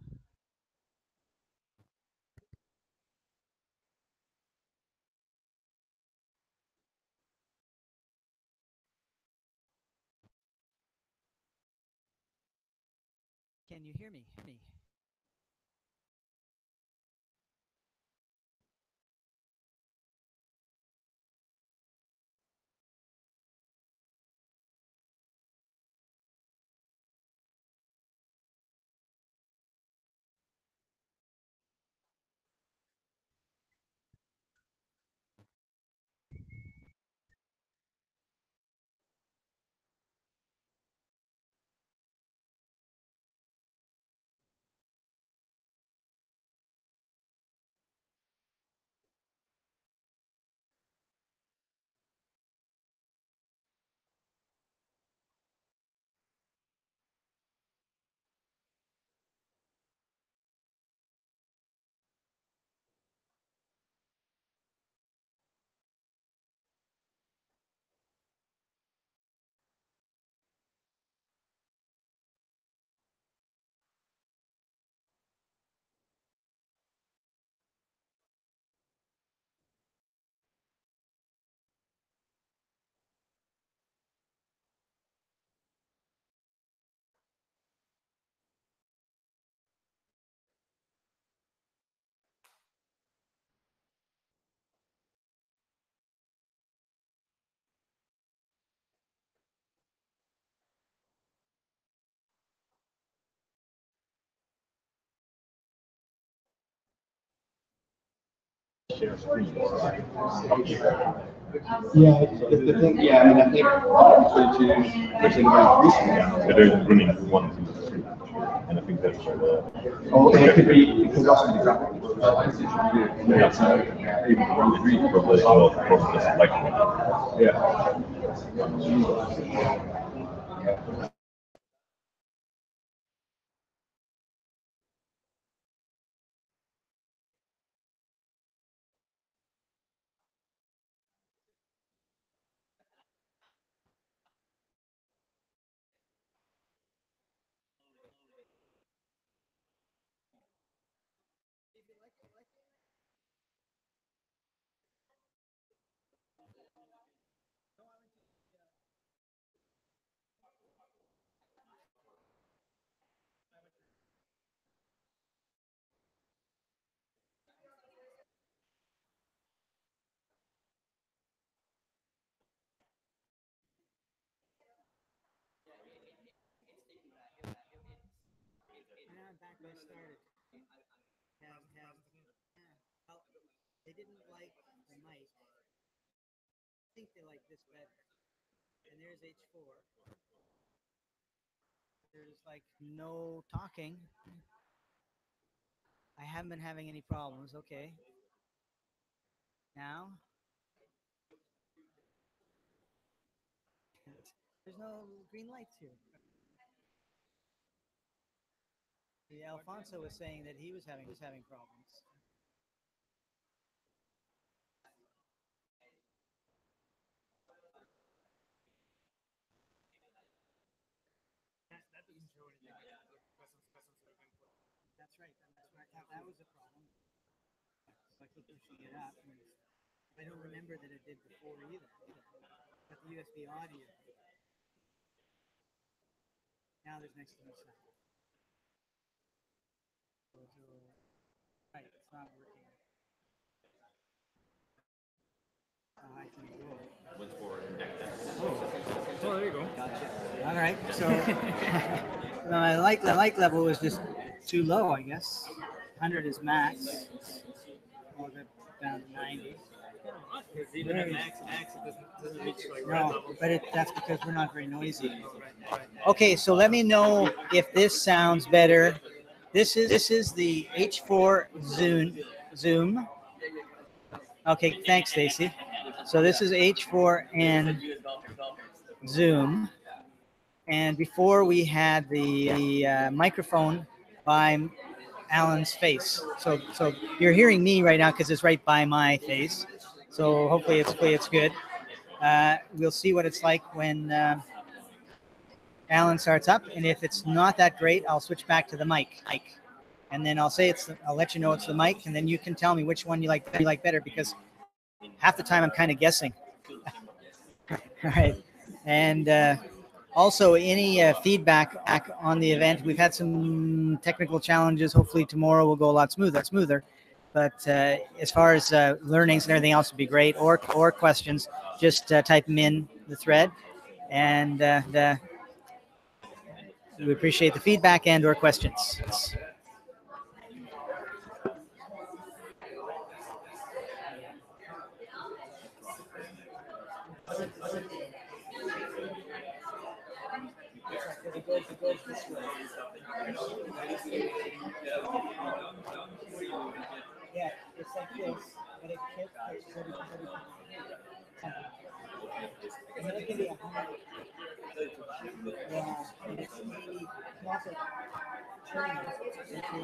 Can you hear me?
Share screen.
Yeah, the thing, yeah, I mean, I think we're thinking about
Yeah, they're running 1, 2, 3, and I think that's
oh, and it could also be dropping.
yeah, so even 3 probably well process like
Yeah.
Back when I started, well, they didn't like the mic. I think they like this better. And there's H4. There's like no talking. I haven't been having any problems. Okay. Now, there's no green lights here. Yeah, Alfonso was saying that he was having problems. That doesn't show anything. That's right. That's why I thought that was a problem. So I keep pushing it up. I don't remember that it did before either. But the USB audio. Now there's next to no sound. Right, it's not working. I can go. Oh, there you go. Gotcha. All right. So the light level was just too low, I guess. 100 is max. I'll go down to 90.
Even at max, it doesn't reach like red
No,
level.
but that's because we're not very noisy. Okay, so let me know if this sounds better This is the H4 Zoom. Okay, thanks, Stacy. So this is H4 and Zoom. And before we had the microphone by Alan's face. So you're hearing me right now because it's right by my face. So hopefully it's good. We'll see what it's like when Alan starts up, and if it's not that great, I'll switch back to the mic, and then I'll let you know it's the mic, and then you can tell me which one you like better, because half the time I'm kind of guessing. All right, and also any feedback on the event. We've had some technical challenges. Hopefully tomorrow will go a lot smoother. But as far as learnings and everything else would be great, or questions, just type them in the thread, and we appreciate the feedback and/or questions. Yeah, it's like this, but it can't touch and then it can be 100. Yeah, and it's maybe also turning into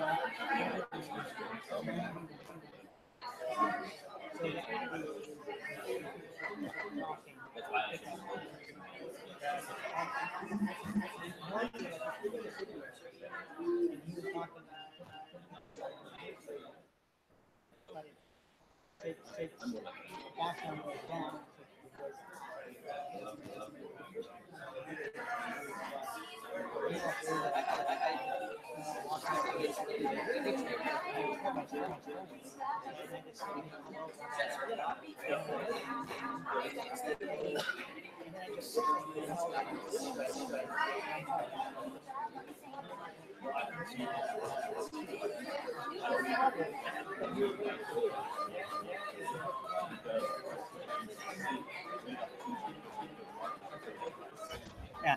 Yeah.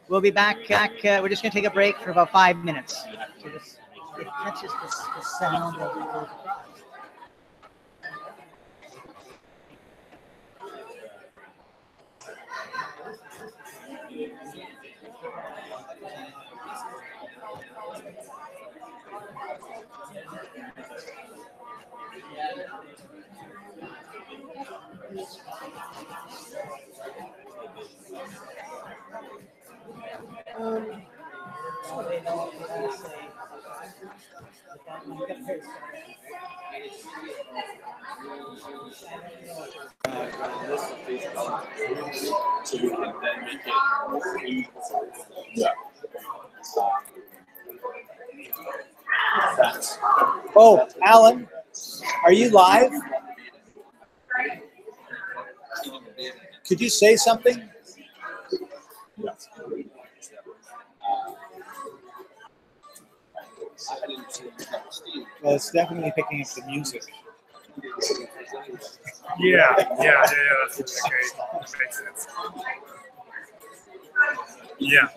We'll be back. We're just going to take a break for about 5 minutes. So it catches the sound of the
So we can then make it. Yeah.
Oh, Alan, are you live? Could you say something?
Yeah.
Well, it's definitely picking up the music.
Yeah, that's okay. That makes sense. Yeah.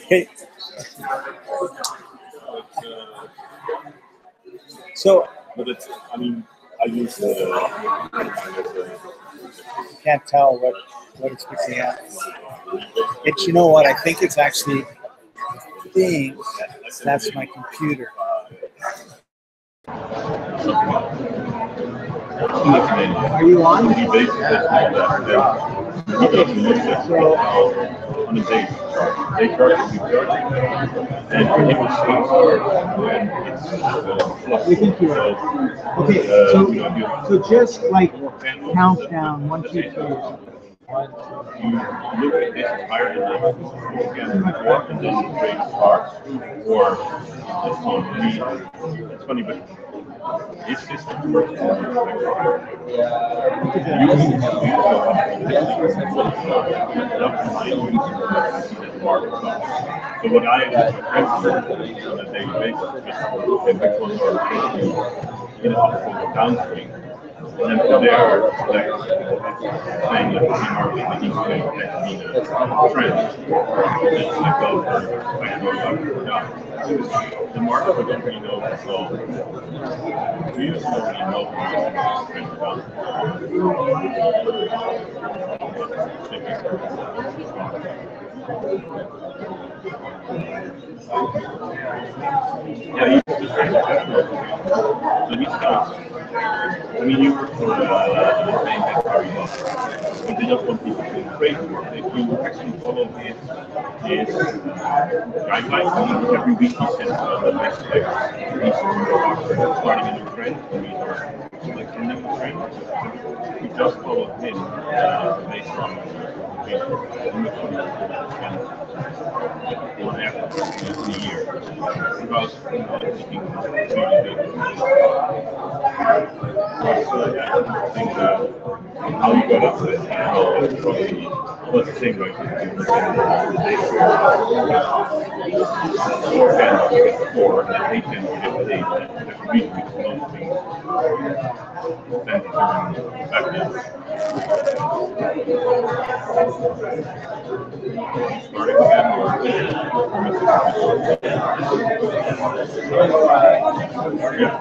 Okay. So,
But it's, I mean, I use the.
You can't tell what it's picking up. It's, you know what? I think it's actually being. That's my computer.
Are you on?
He basically so on his day chart, and it was so
We think you're okay. So just like count down 1, 2, 3.
You look at this higher than this, again, before, and then you create sparks, or it's on me. It's funny, but This system works on so what I recommend on a daily basis is every color in a downstream. And then from there, like saying like the market, the trend. The market we don't really know, so we usually don't really know what yeah, you just so these guys, I mean, you work for the same factory, but they just want people to trade more. If you actually follow his guidelines, every week he sends the next text. He's starting a new trend, or he's selecting a new trend. You just follow him based on one after the year. Because it's really big. I think how you got up to it, it's probably what's the same right or that they can get paid every week with those things. Then effective. Starting again yeah.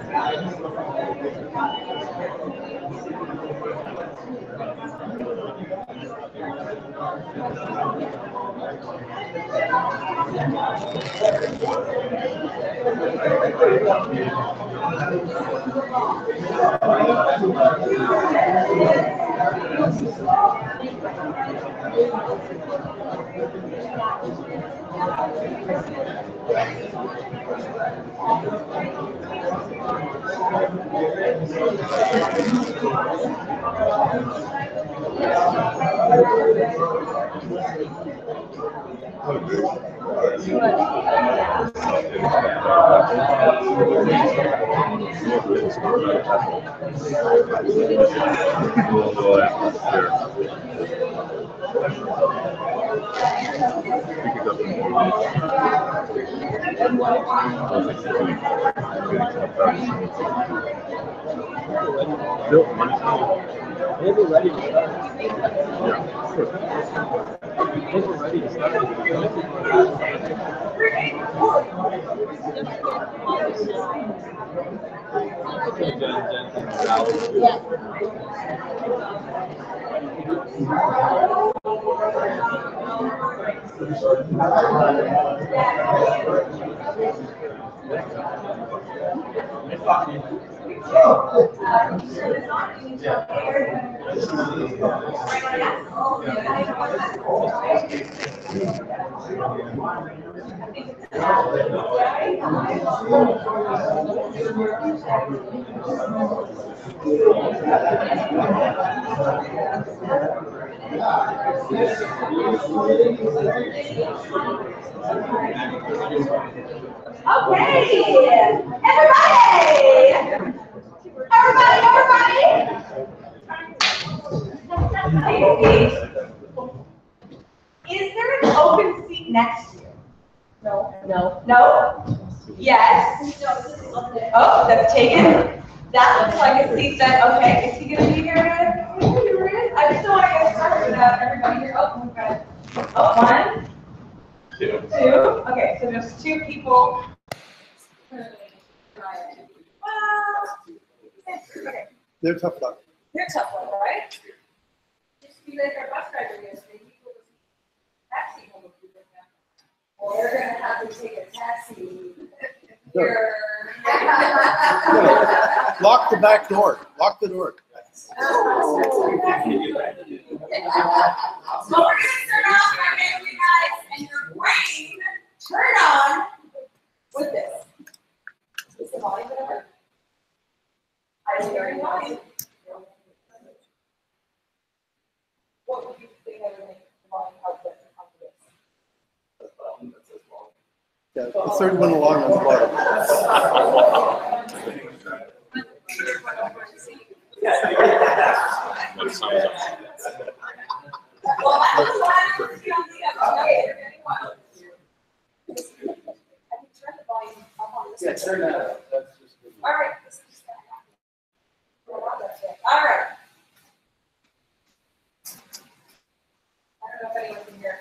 We're ready to start. Yeah, sure. We're ready to start.
Is there an open seat next to you?
No. No.
No? Yes? Oh, that's taken. That looks like a seat that, okay, is he going to be here? I just don't want to get started without everybody here. Oh, okay. Oh, 1, 2. Okay, so there's 2 people.
They're tough luck.
They're tough one, right? Just be like our bus driver yesterday. Taxi home with you with them. Or they're going to have to take a taxi. Here.
Lock the back door. Lock the door.
So we're going to start off our you guys, and your brain turn on with this. Is the volume going to work? I see your volume. What would you think I would make the volume output of this?
Yeah, the third one along on the bottom.
What sounds up.
Yeah, turn that up. That's just good.
All right. All right. I don't know if anyone can hear.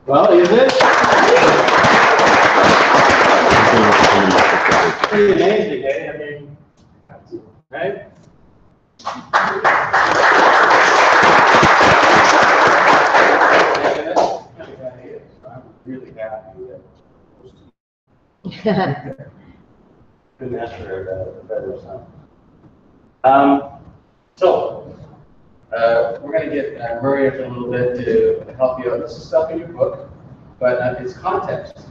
Well, is it? Pretty amazing, eh? I mean, right? I'm really happy with it. Couldn't ask for a better son. We're going to get Murray up in a little bit to help you out. This is stuff in your book, but it's context.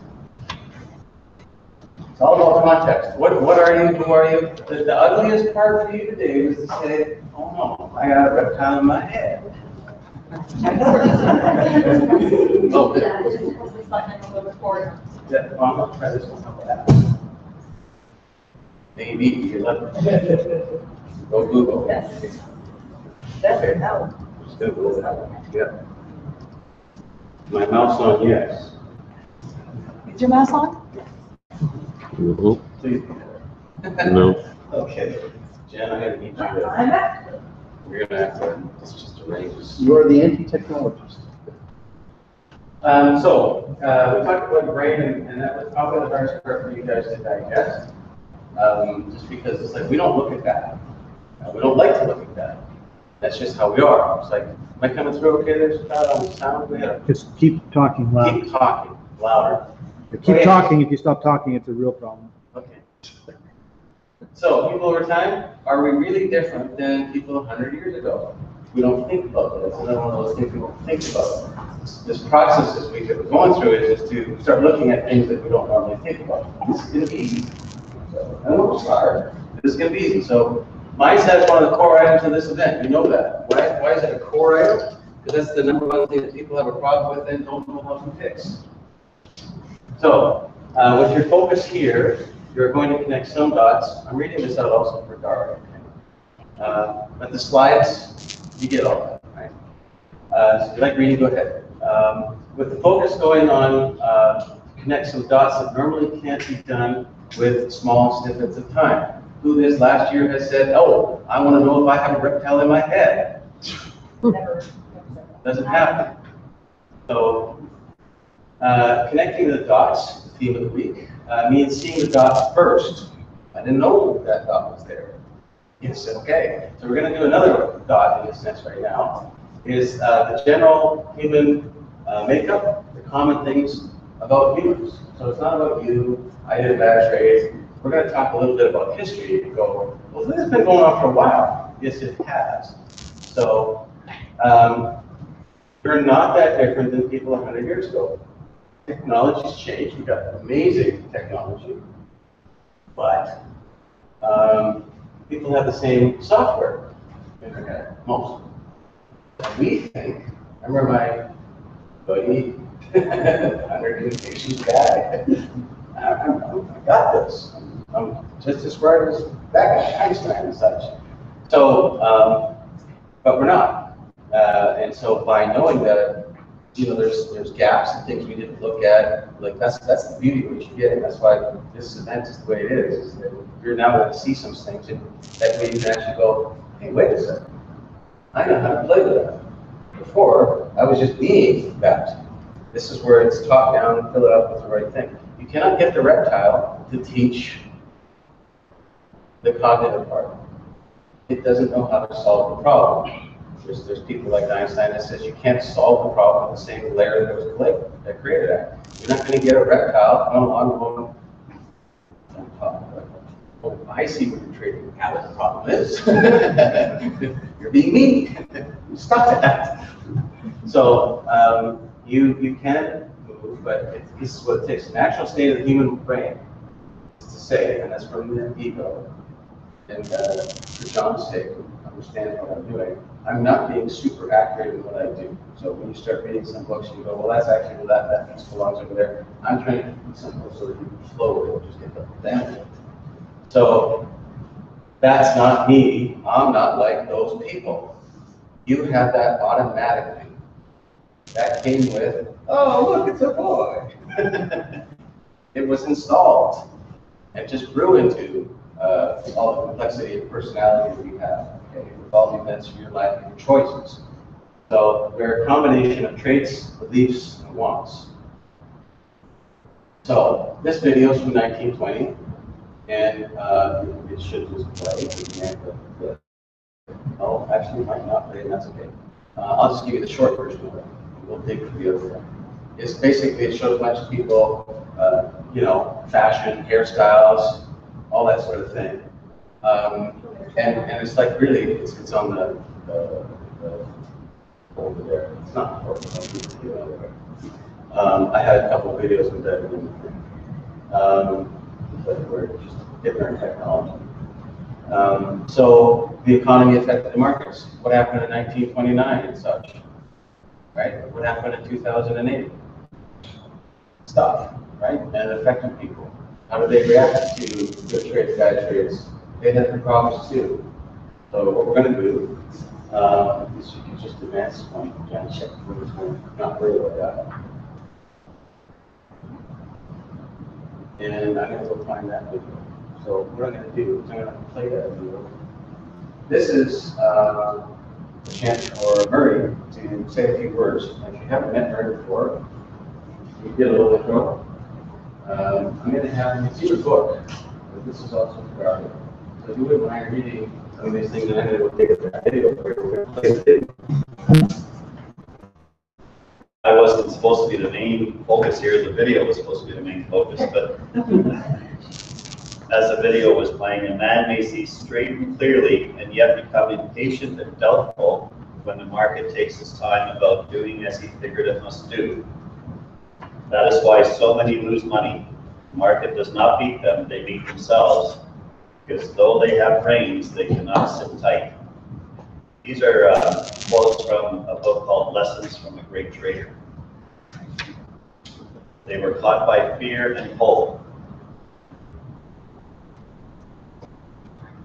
It's all about context. What are you? Who are you? The ugliest part for you to do is to say, oh no, I got a reptile in my head. Oh, yeah, I'm going to try this one. Maybe you love it. Go Google. Yes. That's it. No. Just Google it. Yeah. My mouse on yes.
Is your mouse on?
Mm-hmm.
Please.
No.
Okay. Jen, I gotta need you to We're gonna have to, it's just arrange this.
You are the anti-technologist.
We talked about brain, and that was probably the hardest part for you guys to digest. Just because it's like, we don't look at that. We don't like to look at that. That's just how we are. It's like, am I coming through okay? There's a sound. We have
Just keep talking loud.
keep talking louder.
Keep talking. If you stop talking, it's a real problem.
Okay. So, people over time, are we really different than people 100 years ago? We don't think about it. It's another one of those things we don't think about. This process that we're going through is to start looking at things that we don't normally think about. This is going to be easy. So, I know it's hard. This is going to be easy. So, mindset is one of the core items of this event. You know that. Why is it a core item? Because that's the number one thing that people have a problem with and don't know how to fix. So, with your focus here, you're going to connect some dots. I'm reading this out also for Dara. But the slides, you get all that, right? So if you like reading, go ahead. With the focus going on, connect some dots that normally can't be done with small snippets of time. Who this last year has said, oh, I want to know if I have a reptile in my head. Doesn't happen. So, connecting the dots, the theme of the week, means seeing the dots first. I didn't know that dot was there. Yes, okay. So we're going to do another dot in this sense right now. Is the general human makeup, the common things about humans. So it's not about you, I did a bad trade. We're going to talk a little bit about history and go, well, this has been going on for a while. Yes, it has. So you're not that different than people 100 years ago. Technology's changed. We've got amazing technology. But people have the same software, internet, most. And we think, I remember my buddy, 100 communications guy, I got this. I'm just as smart as that guy, Einstein and such. So, but we're not. And so by knowing that, there's gaps and things we didn't look at, like that's the beauty of what you get, and that's why this event is the way it is that you're now going to see some things, and that way you can actually go, hey, wait a second, I know how to play with that. Before, I was just being that. This is where it's top down and fill it up with the right thing. You cannot get the reptile to teach the cognitive part. It doesn't know how to solve the problem. There's people like Einstein that says you can't solve the problem with the same layer that was created at. You're not going to get a reptile come along going, oh, I see what you're trading. Now what the problem is. You're being mean. Stop that. So you can move, but this is what it takes. The natural state of the human brain is to say, and that's from the ego. And for John's sake, understand what I'm doing. I'm not being super accurate in what I do. So when you start reading some books, you go, well, that's actually that piece belongs over there. I'm trying to keep it simple so that you flow with it, just get the benefit. So that's not me. I'm not like those people. You have that automatically. That came with, oh, look, it's a boy. It was installed and just grew into all the complexity of personality that you have, okay, with all the events of your life and your choices. So we're a combination of traits, beliefs, and wants. So this video is from 1920, and it should just play. Oh, actually, it might not play, and that's okay. I'll just give you the short version of it. We'll dig for the other one. It's basically, it shows a bunch of people, fashion, hairstyles, all that sort of thing. And it's like really, it's on the over there. It's not important. I had a couple of videos with that. But we're just different technology. So the economy affected the markets. What happened in 1929 and such? Right? What happened in 2008? Stuff, right? And it affected people. How did they react to good trades, bad trades? They had their problems too. So what we're going to do is you can just advance this point. Again, check where it's going. Not really like that. And I'm going to go find that video. So what I'm going to do is I'm going to play that video. this is a chance for Murray to say a few words. If you haven't met Murray before, you get a little intro. I'm going to have you see the book, but this is also for you. So if you wouldn't mind reading some of these things, and I'm going to go take a video for you. We're going to play the video. I wasn't supposed to be the main focus here. The video was supposed to be the main focus, but as the video was playing, a man may see straight and clearly and yet become impatient and doubtful when the market takes its time about doing as he figured it must do. That is why so many lose money. The market does not beat them, they beat themselves, because though they have brains, they cannot sit tight. These are quotes from a book called Lessons from a Great Trader. They were caught by fear and hope.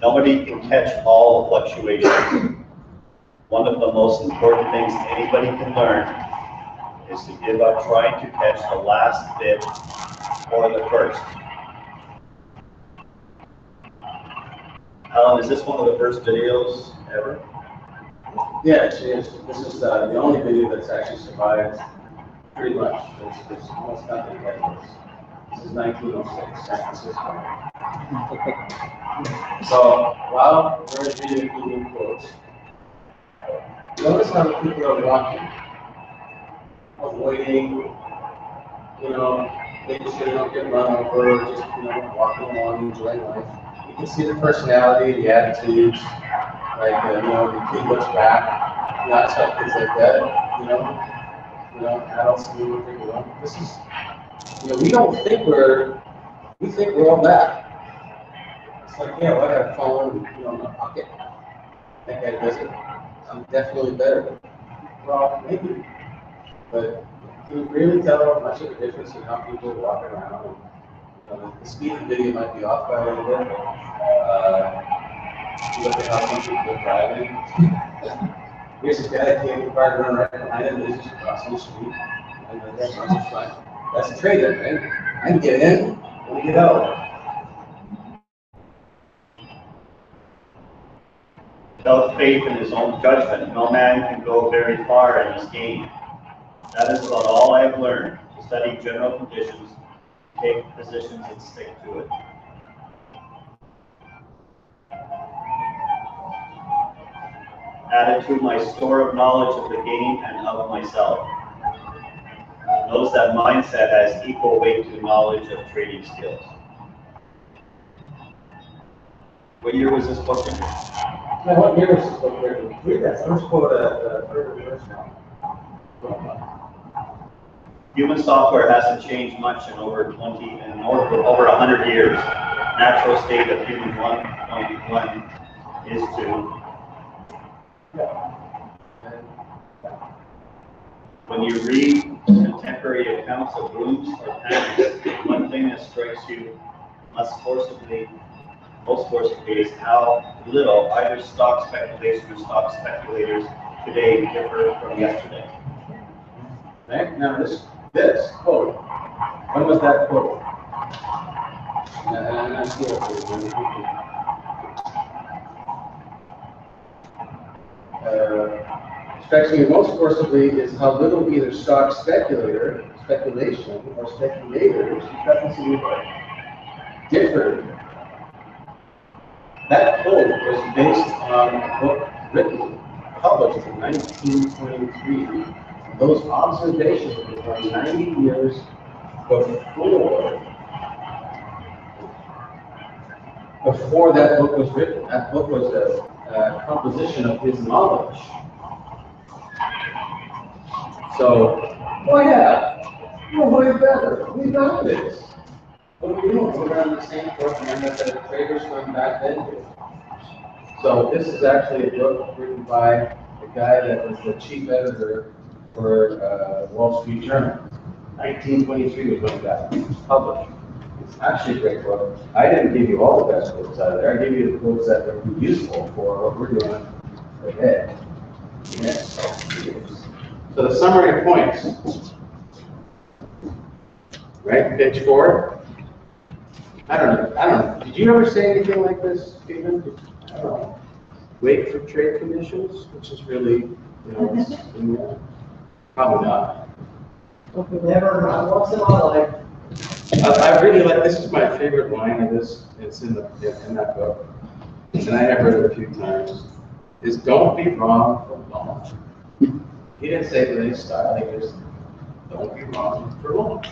Nobody can catch all the fluctuations. One of the most important things anybody can learn is to give up trying to catch the last bit or the first. Alan, is this one of the first videos ever? Yeah, it is. This is the only video that's actually survived pretty much. There's almost nothing like this. This is 1906, San Francisco. So while we're reading quotes, notice how the people are walking, avoiding, making sure they don't get run over, just walking along, enjoying life. You can see the personality, the attitudes, like the kid looks back. I saw kids like that. Adults do what they're doing. This is, we think we're all bad. It's like, yeah, well, I got a phone, in my pocket. That guy doesn't. I'm definitely better. Well, maybe. But can you really tell much of a difference in how people walk around? The speed of the video might be off by a little bit. You look at how some people are driving. Here's a guy that came car to run right behind him, and he's just crossing the street. And that's fine. That's a trader, right? I can get in, I want to get out.
Without faith in his own judgment, no man can go very far in this game. That is about all I have learned, to study general conditions, take positions, and stick to it. Added to my store of knowledge of the game and of myself. Notice that mindset has equal weight to knowledge of trading skills. What year was this book in?
Now, what year was this book written? Read that first quote at third verse now.
Human software hasn't changed much in over 100 years. Natural state of human 1.1 is to. When you read contemporary accounts of booms or panics, one thing that strikes you most forcibly is how little either stock speculation or stock speculators today differ from yesterday.
Okay, now this quote, when was that quote? And I see strikes me most forcibly is how little either stock speculation or speculators differed. That quote was based on a book published in 1923. Those observations were 90 years before that book was written. That book was a composition of his knowledge. So, well, yeah, we're way better. We know this. What are we doing? We're on the same program that the traders from back then did. So, this is actually a book written by a guy that was the chief editor for Wall Street Journal. 1923 was when it got published. It's actually a great book. I didn't give you all the best quotes out of there. I gave you the quotes that would be useful for what we're doing today. Yes. So the summary of points. Right, page 4. I don't know. Did you ever say anything like this, Stephen? I don't know. wait for trade conditions, which is really, you know, it's, probably not.
Never, once in my life.
I really like, this is my favorite line of this, it's in that book, and I have read it a few times, is don't be wrong for long. He didn't say it with any style, he just, don't be wrong for long.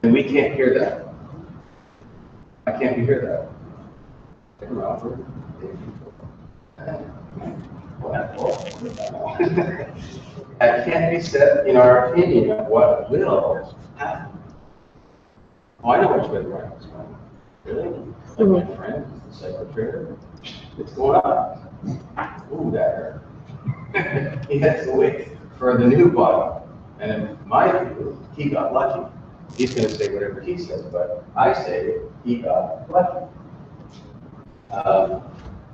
And we can't hear that. I can't hear that. Take them out for that can't be said in our opinion of what will happen. Oh, I know which way the market's going. Really? My friend, the secretary, it's going up. Ooh, that hurt. He has to wait for the new bottom. And in my view, he got lucky. He's going to say whatever he says, but I say he got lucky.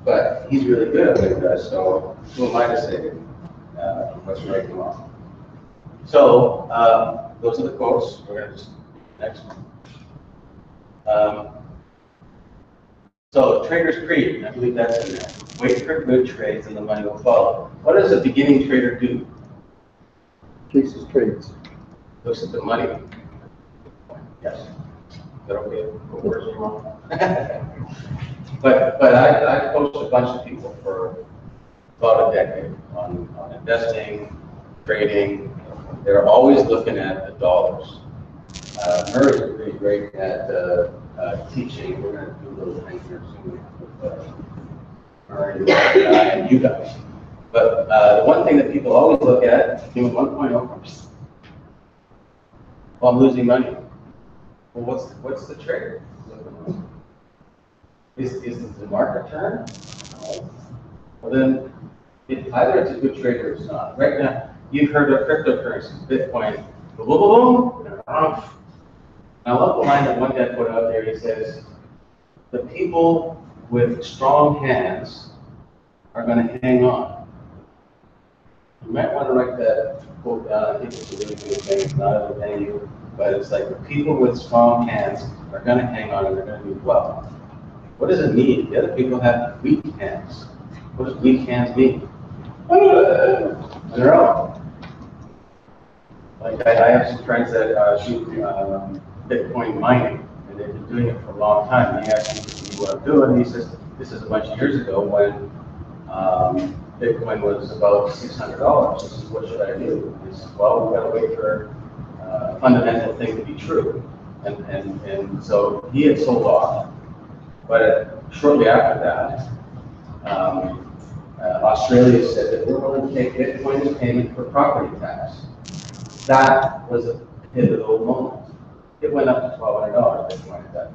But he's really good at what he does, so who am I to say what's right and wrong? So those are the quotes. We're going to just next one. So Trader's Creed, I believe that's in there. Wait for good trades and the money will follow. What does a beginning trader do?
Chases trades.
Looks at the money. Yes. Is that okay? Or words are wrong? But I coached a bunch of people for about a decade on investing, trading. They're always looking at the dollars. Murray's pretty great at teaching. We're going to do a little thing here soon with Murray and you guys. But the one thing that people always look at, doing 1.0, well, I'm losing money. Well, what's the trade? Is the market turn? No. Well, then either it's a good trade or it's not. Right now, you've heard of cryptocurrencies, Bitcoin, boom, boom, boom. I love the line that one guy put out there. He says, the people with strong hands are going to hang on. You might want to write that quote down. I think it's a really good thing. It's not a venue, but it's like the people with strong hands are going to hang on and they're going to do well. What does it mean? The other people have weak hands. What does weak hands mean? On their own. Like I have some friends that do Bitcoin mining, and they've been doing it for a long time. And he asked me what I'm doing, and he says, this is a bunch of years ago when Bitcoin was about $600. He says, what should I do? He says, well, we've got to wait for a fundamental thing to be true. And so he had sold off. But shortly after that, Australia said that we're going to take Bitcoin as payment for property tax. That was a pivotal moment. It went up to $1,200 Bitcoin at that,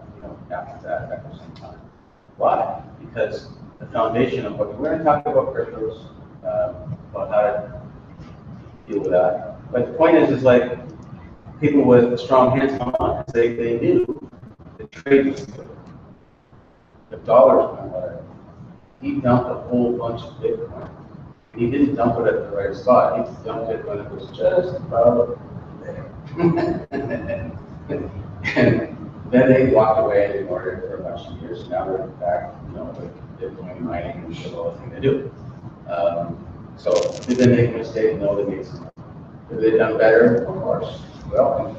after that, after some time. Why? Because the foundation of what we're going to talk about cryptos, about how to deal with that. But the point is like people with strong hands come on and say they knew the trade was good. The dollars went higher. He dumped a whole bunch of Bitcoin. He didn't dump it at the right spot. He dumped it when it was just about there. And then they walked away and ignored it for a bunch of years. Now they're back, with Bitcoin mining and shit, all the thing they do. So did they make a mistake? No, they made some. Have they done better? Of course. Well,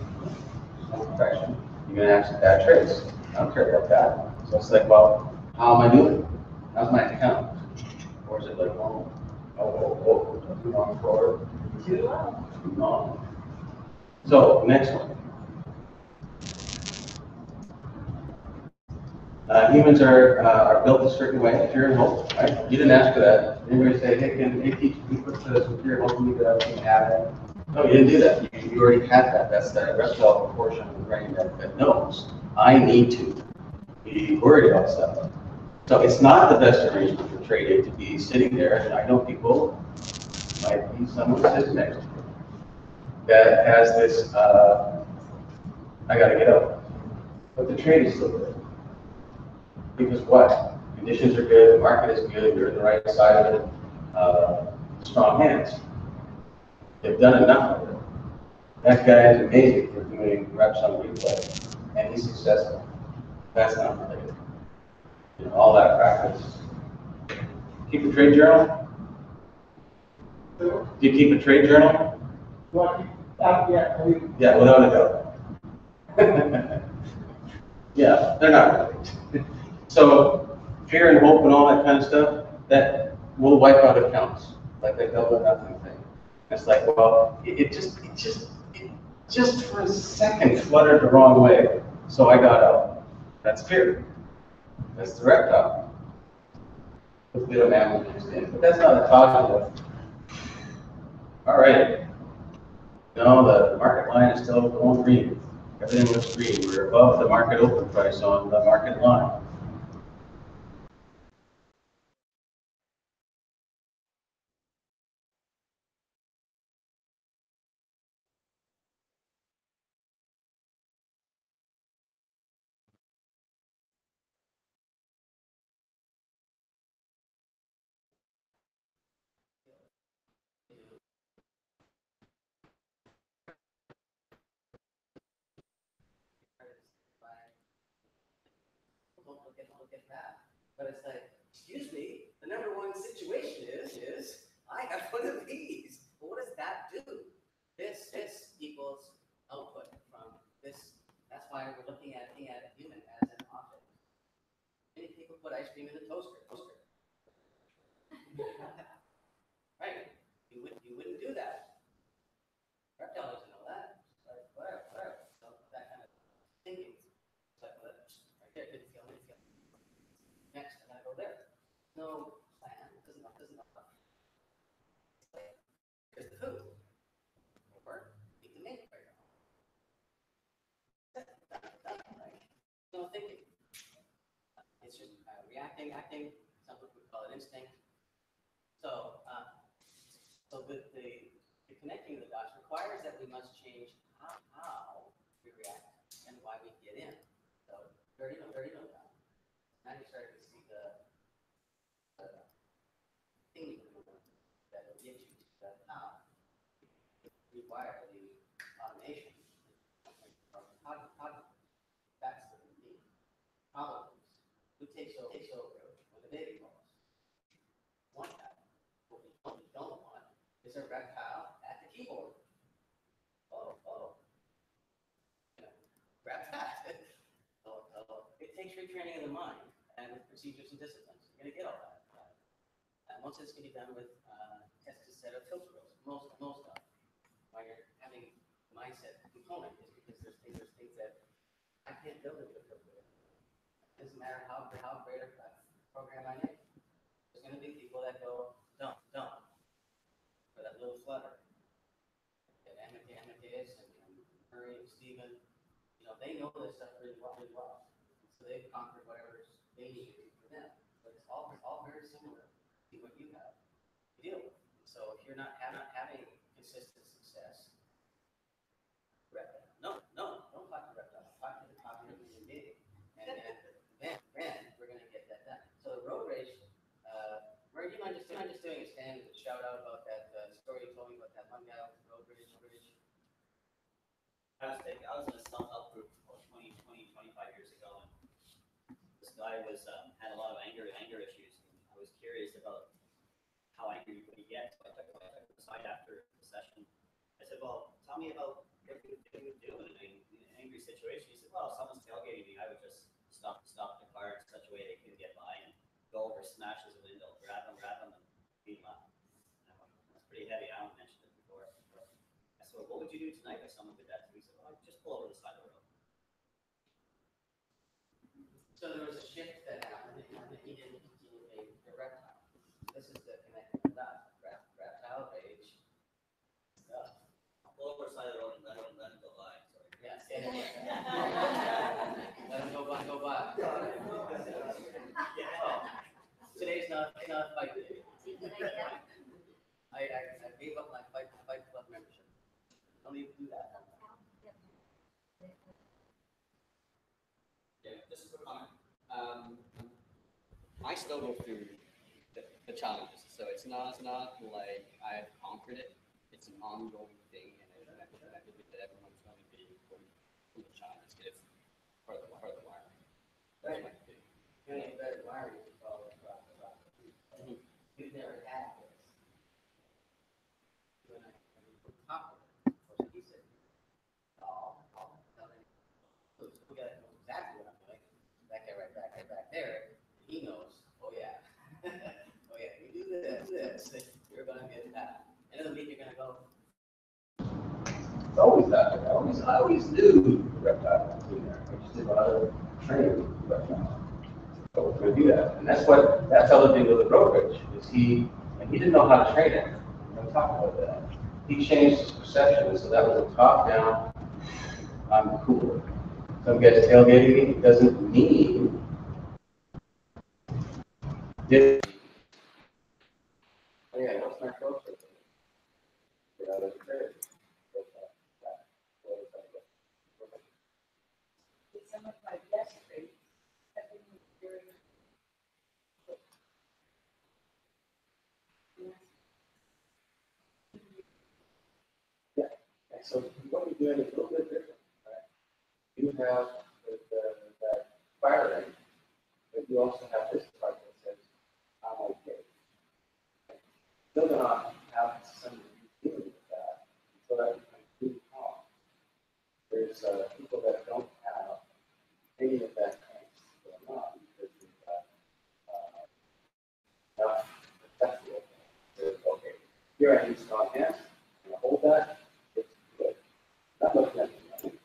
no perfection. You're going to have some bad trades. I don't care about that. So it's like, well, how am I doing? How's my account? Or is it like, too long forward? Too long. So, next one. Humans are built a certain way, fear and hope, right? You didn't ask for that. Anybody say, hey, can you put some fear and hope in you that I can have that? No, you didn't do that. You already had that. That's that reptile portion of the brain that knows, I need to be worried about stuff. So it's not the best arrangement for trading to be sitting there, and I know people, might be someone sitting next to you, that has this, I gotta get up. But the trade is still good. Because what? Conditions are good, the market is good, you're in the right side of it, strong hands. They've done enough of it. That guy is amazing for doing reps on replay, and he's successful. That's not related. All that practice Keep a trade journal? Do you keep a trade journal?
What?
Yeah, without a doubt. Yeah, they're not really. So fear and hope and all that kind of stuff, that will wipe out accounts, like that double or nothing thing. It's like, well, it just for a second fluttered the wrong way, so I got out. That's fear. That's the reptile. With a bit of mammal mixed in, but that's not a cognitive. All right. No, the market line is still going green. Everything looks green. We're above the market open price on the market line.
Look at that. But it's like, excuse me, the number one situation is I have one of these. Well, what does that do? This equals output from this. That's why we're looking at a human as an object. Many people put ice cream in the toaster. Right? You wouldn't do that. Reptile doesn't know that. Like, whatever. So that kind of thinking. It's like, well, right there, good feel. Next, I'm gonna go there. No plan, doesn't know. Here's the food. Or eat the meat right now. No thinking. It's just reacting, acting. Some people would call it instinct. So, the connecting the dots requires that we must change how we react and why we get in. So, very know that. Now you start to see the thing that will get you to the how. Require the automation. That's the thing. Problems. Who takes over when the baby falls? Want that. What we don't want is a reptile at the keyboard. Grab that. It takes retraining of the mind and with procedures and disciplines. You're going to get all that. And most of this can be done with tested set of filter rules. Most of them. Why you're having the mindset component is because there's things that I can't build it with a filter. It doesn't matter how great a program I make. There's going to be people that go dump for that little flutter. And Amadeus and Murray and Stephen, they know this stuff really well. So they've conquered whatever they need to do for them. But it's all very similar to what you have to deal with. So if you're not having consistent success, reptile. No, don't talk to reptile. Talk to the cognitive human being. And then we're going to get that done. So the road rage, Murray, do you mind just doing a stand and shout out about that story you told me about that one guy with the road rage? I was in a self-help group 25 years ago, and this guy had a lot of anger issues. And I was curious about how angry would he get. So I took him aside after the session. I said, "Well, tell me about everything you would do in an angry situation." He said, "Well, if someone's tailgating me, I would just stop the car in such a way they couldn't get by and go over, smash his window, grab him, and beat him up." That's pretty heavy. I haven't mentioned it before. I said, "Well, what would you do tonight if someone did that to you?" He said, "Well, I'd just pull over the side of the road." So there was a shift that happened, and he didn't continue a reptile. This is the connecting the dots. Reptile rage. Pull over the side of the road and let him go by. Sorry. Yeah. Let him go by. Today's not fight day. I gave up my fight club membership. Don't even do that. Yeah, just a quick comment. I still go through the challenges, so it's not like I've conquered it. It's an ongoing thing, and I believe that everyone's going to be going through the challenges. It's part of the wiring. That's my opinion. Wiring is all about. there, he knows, oh yeah, oh yeah, you do this, you're gonna get that. And in the meet, you're gonna go,
It's always that way. I always knew reptile was in there. I just didn't know how to train with reptile. So we're going to do that. And that's the other thing with the brokerage, is he didn't know how to train it. I'm going to talk about that. He changed his perception, so that was a top-down, I'm cooler. Some guy's tailgating me, it doesn't mean this. Oh yeah, what's my coach? Get out of the trade.
Some of my best traits have been very.
Yeah. And so what you're doing is a little bit different, right? You have that firing, but you also have this part that says, I'm okay. Still gonna have some dealing with that, so that you can do calm. There's people that don't have any of that going on because they've got enough perceptual things. Okay, here I need strong hands, I'm gonna hold that, it's good. Not looking at the money.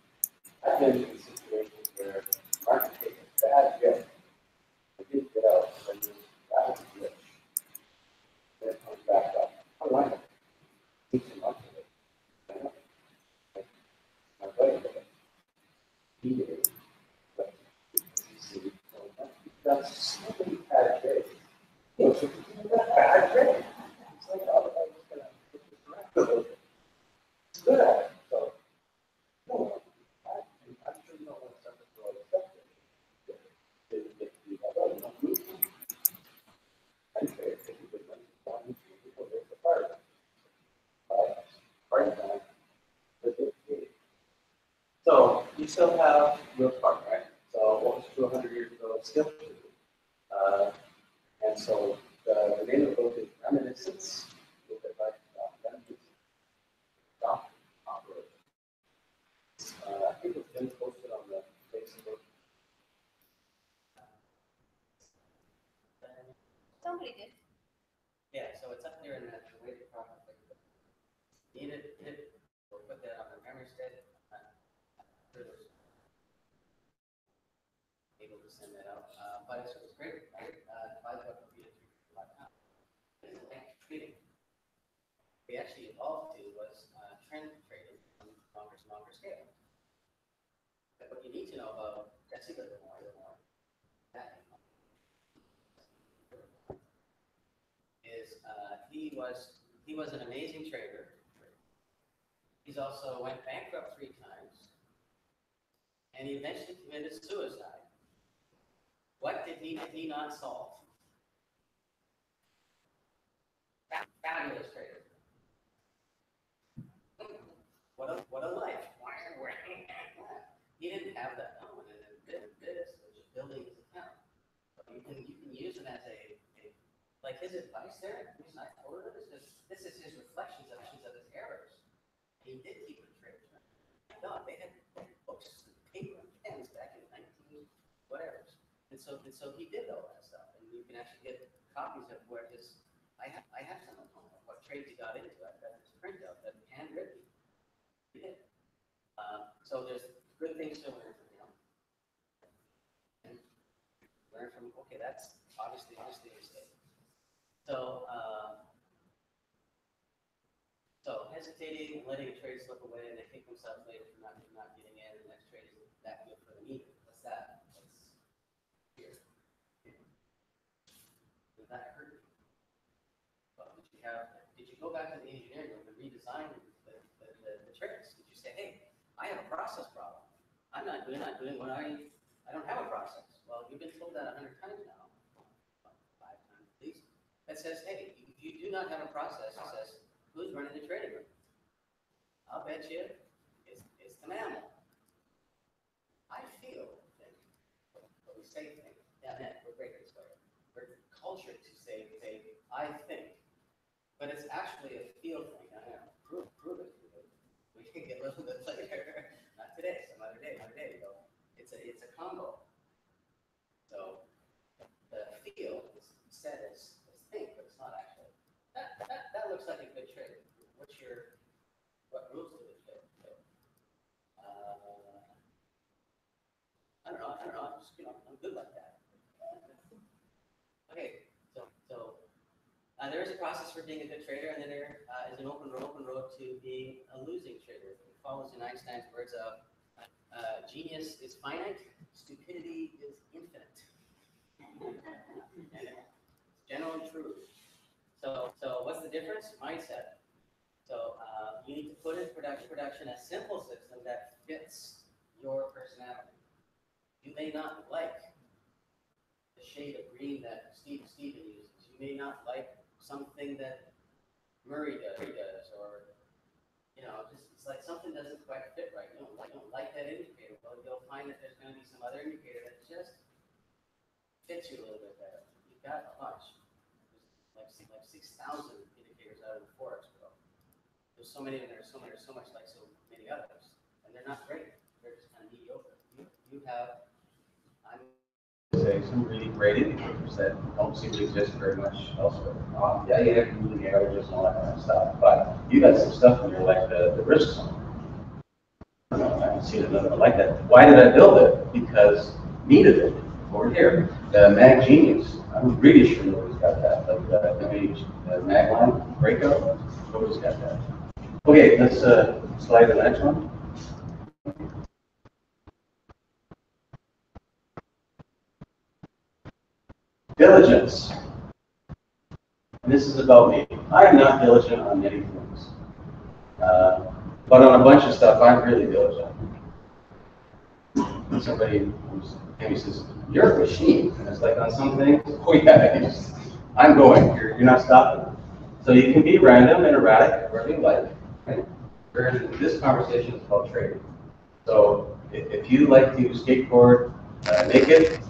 I've been in situations where market takes a bad hit. I didn't get out, so I knew that was a glitch. Then it comes back up. How do I know? Need some money with it. I know. My buddy did it. He did it. But you see, that's so many bad trades. You know, so bad trade. It's like, oh, I'm just gonna get this around. It's good at it. So, no, I'm sure you don't want something to really accept it. Didn't get to do that. Oh, no, me. I trade it. If you put money on people, there's the part. Party time. So you still have your part, right? So what was true 100 years ago is still true. And so the name of the book is Reminiscence, with the like stop operating. I think it's been posted on the Facebook.
somebody did. Yeah, so it's up there in that the way the product. Need it, we'll put that on the memory stick. Able to send that out, but it's great, right? Trading. We actually evolved to was trend trading on longer scale. But what you need to know about Jesse Livermore is he was an amazing trader. He's also went bankrupt 3 times, and he eventually committed suicide. What did he not solve? Fabulous trader. What a life. He didn't have that. No, and this was just building his account. You can use it as a like his advice there. The reason I quoted it is this is his reflections of his errors. He did keep a trade. God, they had books, paper, and pens back in 19 whatever. And so he did all that stuff, and you can actually get copies of where his. I have some of what trades he got into. I've got his printout that handwritten. He did. So there's good things to learn from him. And learn from that's obviously a mistake. So hesitating and letting a trade slip away, and they kick themselves later for not getting in, and the next trade is that good for them either. What's that? That's here. Did that hurt you? Well, did you go back to the engineering room and redesign the trades? Did you say, hey, I have a process problem. I'm not doing what I don't have a process. Well, you've been told that 100 times now, 5 times at least. That says, hey, if you do not have a process, who's running the trading room? I'll bet you it's the mammal. I feel that we say things down there, we're great this way. We're cultured to say I think, but it's actually a feel thing. I know. Prove it. We can get a little bit later. Not today, some other day. It's a combo. So looks like a good trade. What rules do it fit? I don't know. I'm just, I'm good like that. Okay, so there is a process for being a good trader, and then there is an open road to being a losing trader. It follows in Einstein's words of genius is finite, stupidity is infinite. It's general truth. So what's the difference? Mindset. So you need to put in production a simple system that fits your personality. You may not like the shade of green that Stephen uses. You may not like something that Murray does, or just it's like something doesn't quite fit right. You don't like that indicator. Well, you'll find that there's going to be some other indicator that just fits you a little bit better. You've got a bunch. There's like 6,000 indicators out of the Forex world. There's so many, and there's so much like so many others, and they're not great. They're just kind of mediocre. You have,
say some really great indicators that don't seem to exist very much elsewhere. Yeah, you have moving averages and all that kind of stuff, but you got some stuff in there like the risk zone. I haven't seen another one like that. Why did I build it? Because needed it over here. The Mag Genius. I'm pretty sure nobody's got that. Like the Mag line breakout, nobody's got that. Okay, let's slide to the next one. Diligence. And this is about me. I am not diligent on many things. But on a bunch of stuff, I'm really diligent. And somebody maybe says, "You're a machine." And it's like on some things, oh yeah, I'm going. You're not stopping. So you can be random and erratic, whatever you like. Right? This conversation is about trading. So if you like to skateboard naked,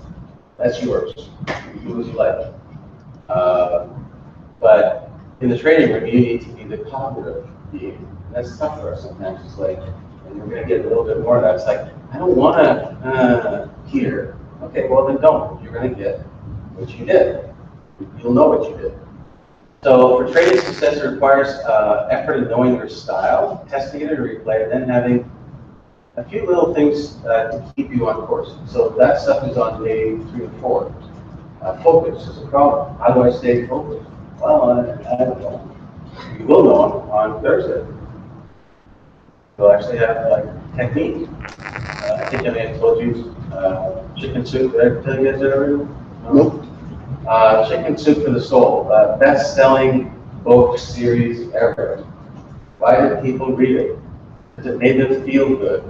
that's yours. You do what you like. But in the trading room, you need to be the cognitive being. That's tough for us sometimes. It's like, and we're going to get a little bit more of that. It's like, I don't want to hear. Okay, well then don't. You're going to get what you did. You'll know what you did. So for trading success, it requires effort in knowing your style, testing it and replay, and then having a few little things to keep you on course. So that stuff is on day 3 and 4. Focus is a problem. How do I stay focused? Well, I don't know. You will know on Thursday. We'll actually have like technique. I think I may have told you chicken soup. Did I ever tell you guys that already? Nope. Chicken Soup for the Soul. Best-selling book series ever. Why did people read it? Because it made them feel good.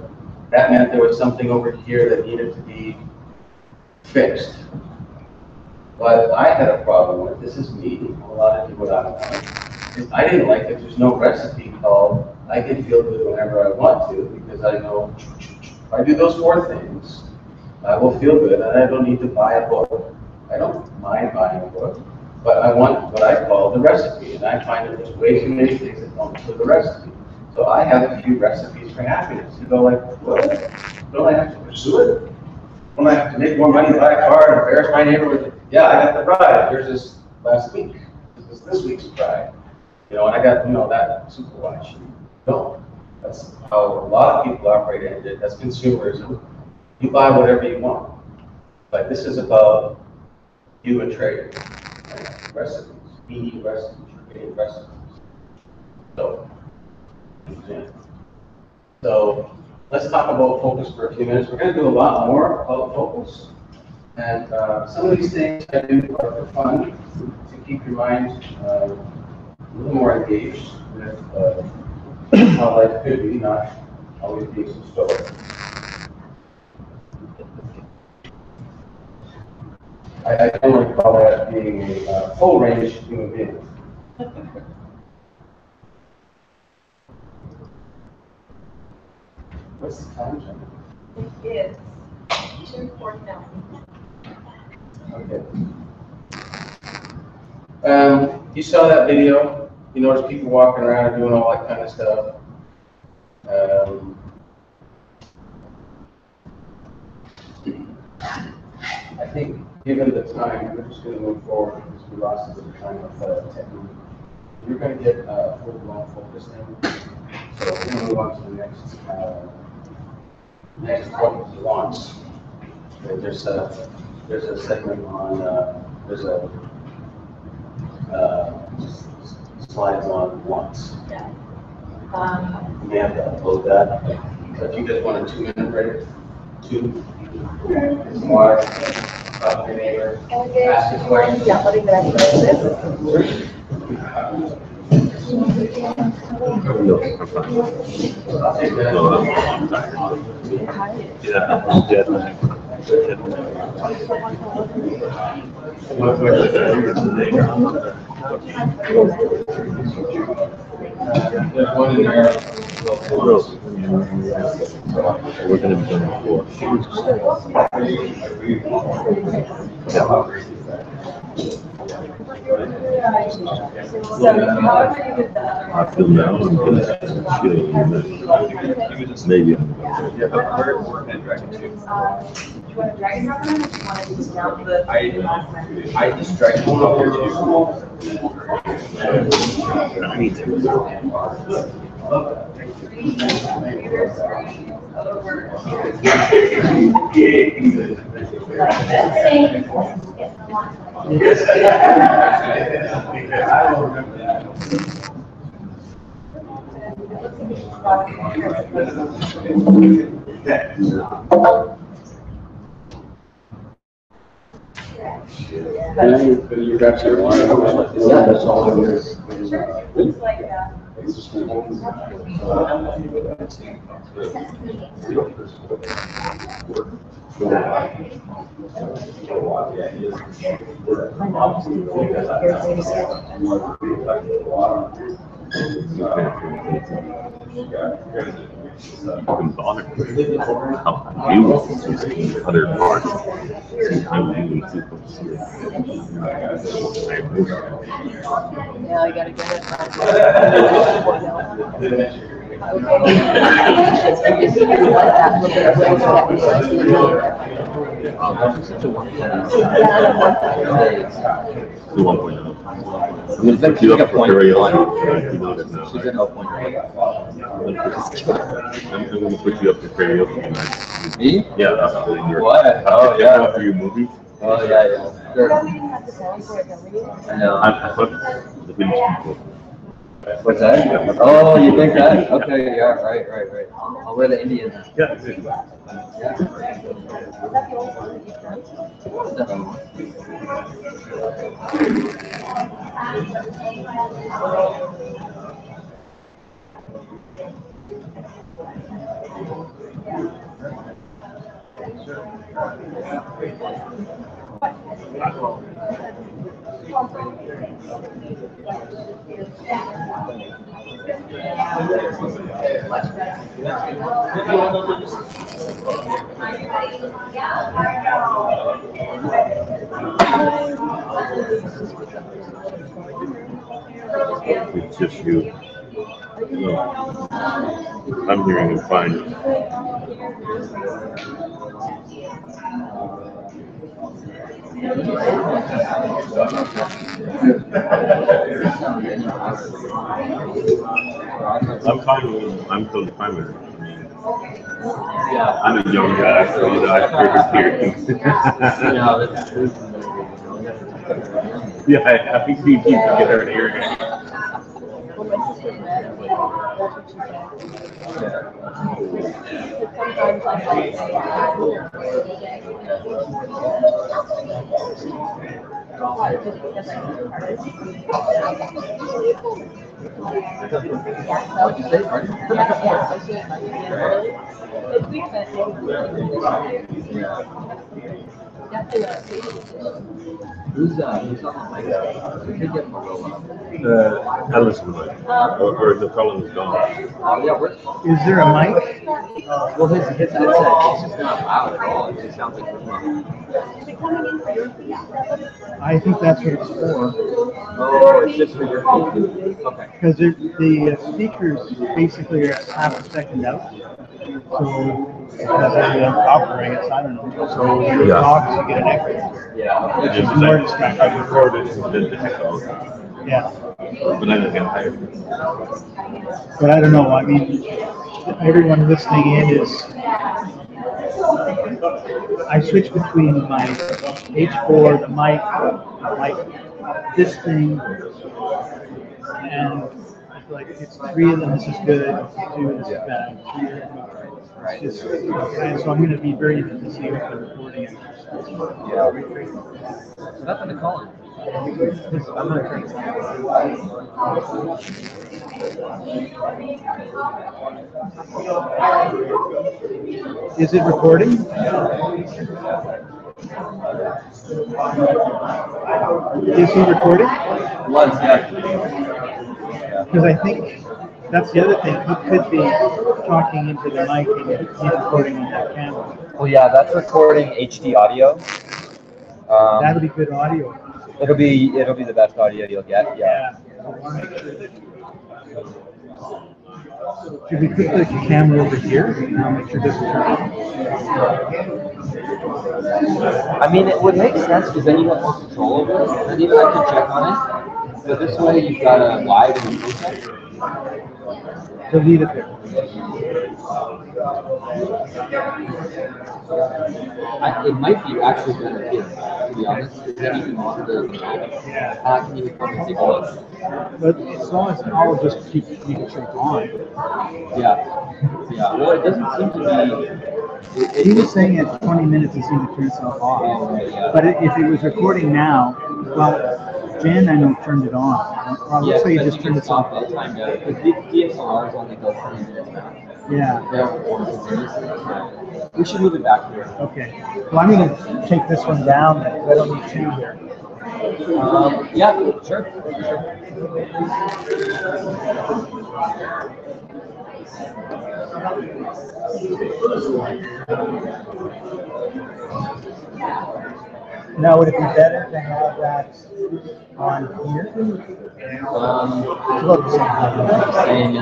That meant there was something over here that needed to be fixed. What I had a problem with, this is me, a lot of people don't know, is I didn't like that there's no recipe called I can feel good whenever I want to, because I know if I do those 4 things, I will feel good and I don't need to buy a book. I don't mind buying a book, but I want what I call the recipe, and I find that there's way too many things that don't include the recipe. So I have a few recipes for happiness. You go like, what? Don't I have to pursue it? Don't I have to make more money to buy a car and embarrass my neighbor with it? Yeah, I got the bride. Here's this last week. This is this week's bride. And I got, that super watch. No. That's how a lot of people operate in it. That's consumerism. You buy whatever you want. But this is about you and trading. Right? Recipes. Eating recipes. Creating recipes. So, yeah. So let's talk about focus for a few minutes. We're going to do a lot more about focus. And some of these things I do are for fun, to keep your mind a little more engaged with how life could be, not always being so stoic. I generally call that being a full-range human being. What's the time, Jen?
It is 2:49.
Okay. You saw that video. You noticed people walking around and doing all that kind of stuff. I think, given the time, we're just going to move forward because we lost a bit of time with technique. You're going to get a full-blown focus now. So we're going to move on to the next what he wants. Okay, there's a segment on there's a slides on wants.
Yeah.
You may have to upload that. So if you just want a 2-minute break, 2. Water, your neighbor, ask a question.
Yeah, what exactly is
No, I'm fine. No, I'm tired. Yeah,
There's one in there.
We're going to be done before. I feel now I'm going to chill. Maybe I'm
I distract you.
I need
You got your one. Yeah, that's all it is.
Looks like that.
I'm bothered. How you other parts. I'm really super serious.
Yeah, I gotta get it.
The 1.0. I'm going to put you up for karaoke. You know that now. She's in 0.0. I'm going to put you up for karaoke tonight. Me? Yeah,
What? Oh, yeah.
After your movie.
Oh, yeah. Sure. I know.
I thought the video's cool.
What's that? Oh, you think that? Okay, yeah, right. I'll wear the Indian.
Yeah, it's just you. No. I'm hearing him fine. I'm fine with it. I'm totally fine with it. I mean, yeah, I'm a young guy, so you know, I prefer things. Yeah, I think we need to get her here again.
Who's on
Ellison, or the fellow is gone.
Is there a mic?
Well, his headset, it's just not loud at all. It just sounds like
I think that's what it's for.
Oh, it's just for your phone. Okay.
Because the speakers basically are half a second out. So that's operating it, I don't know. So when you talk, you get an echo.
Yeah.
Which is more distracting.
I recorded the echo.
Yeah.
But then I get hired.
But I don't know. I mean, everyone listening in is. I switch between my H4, the mic, like this thing, and like it's 3 of them. This is good. 2 this is bad. 3 of them. It's just, and so I'm going to be very interested to see what the recording is.
Yeah. Nothing to call it. I'm not trying
Is it recording? Is he recording?
Was, yeah.
Because I think that's the other thing. He could be talking into the mic and he's recording on that camera.
Well, yeah, that's recording HD audio.
That'll be good audio.
It'll be the best audio you'll get. Yeah.
Should we put the camera over here and I'll make sure this is turning?
I mean, it would make sense because then you have more control over it, and even I could check on it. But this way, you've got a wide and a check.
So leave it there.
It might be actually better here, to be honest. Because then you can monitor the mic. I can even come and take a look.
But as long as I'll just keep making sure it's on.
Yeah. Yeah. Well, it doesn't seem to be.
He was saying at 20 minutes it seemed to turn itself off. But if it was recording now, well, Jan, I know, turned it on. Well, let's say you just turned it off.
Because DSLRs only go 20 minutes now.
Yeah.
We should move it back here.
Okay. Well, I'm going to take this one down then, because I don't need 2 here.
Yeah, sure.
Now, would it be better to have that on here?
Look, saying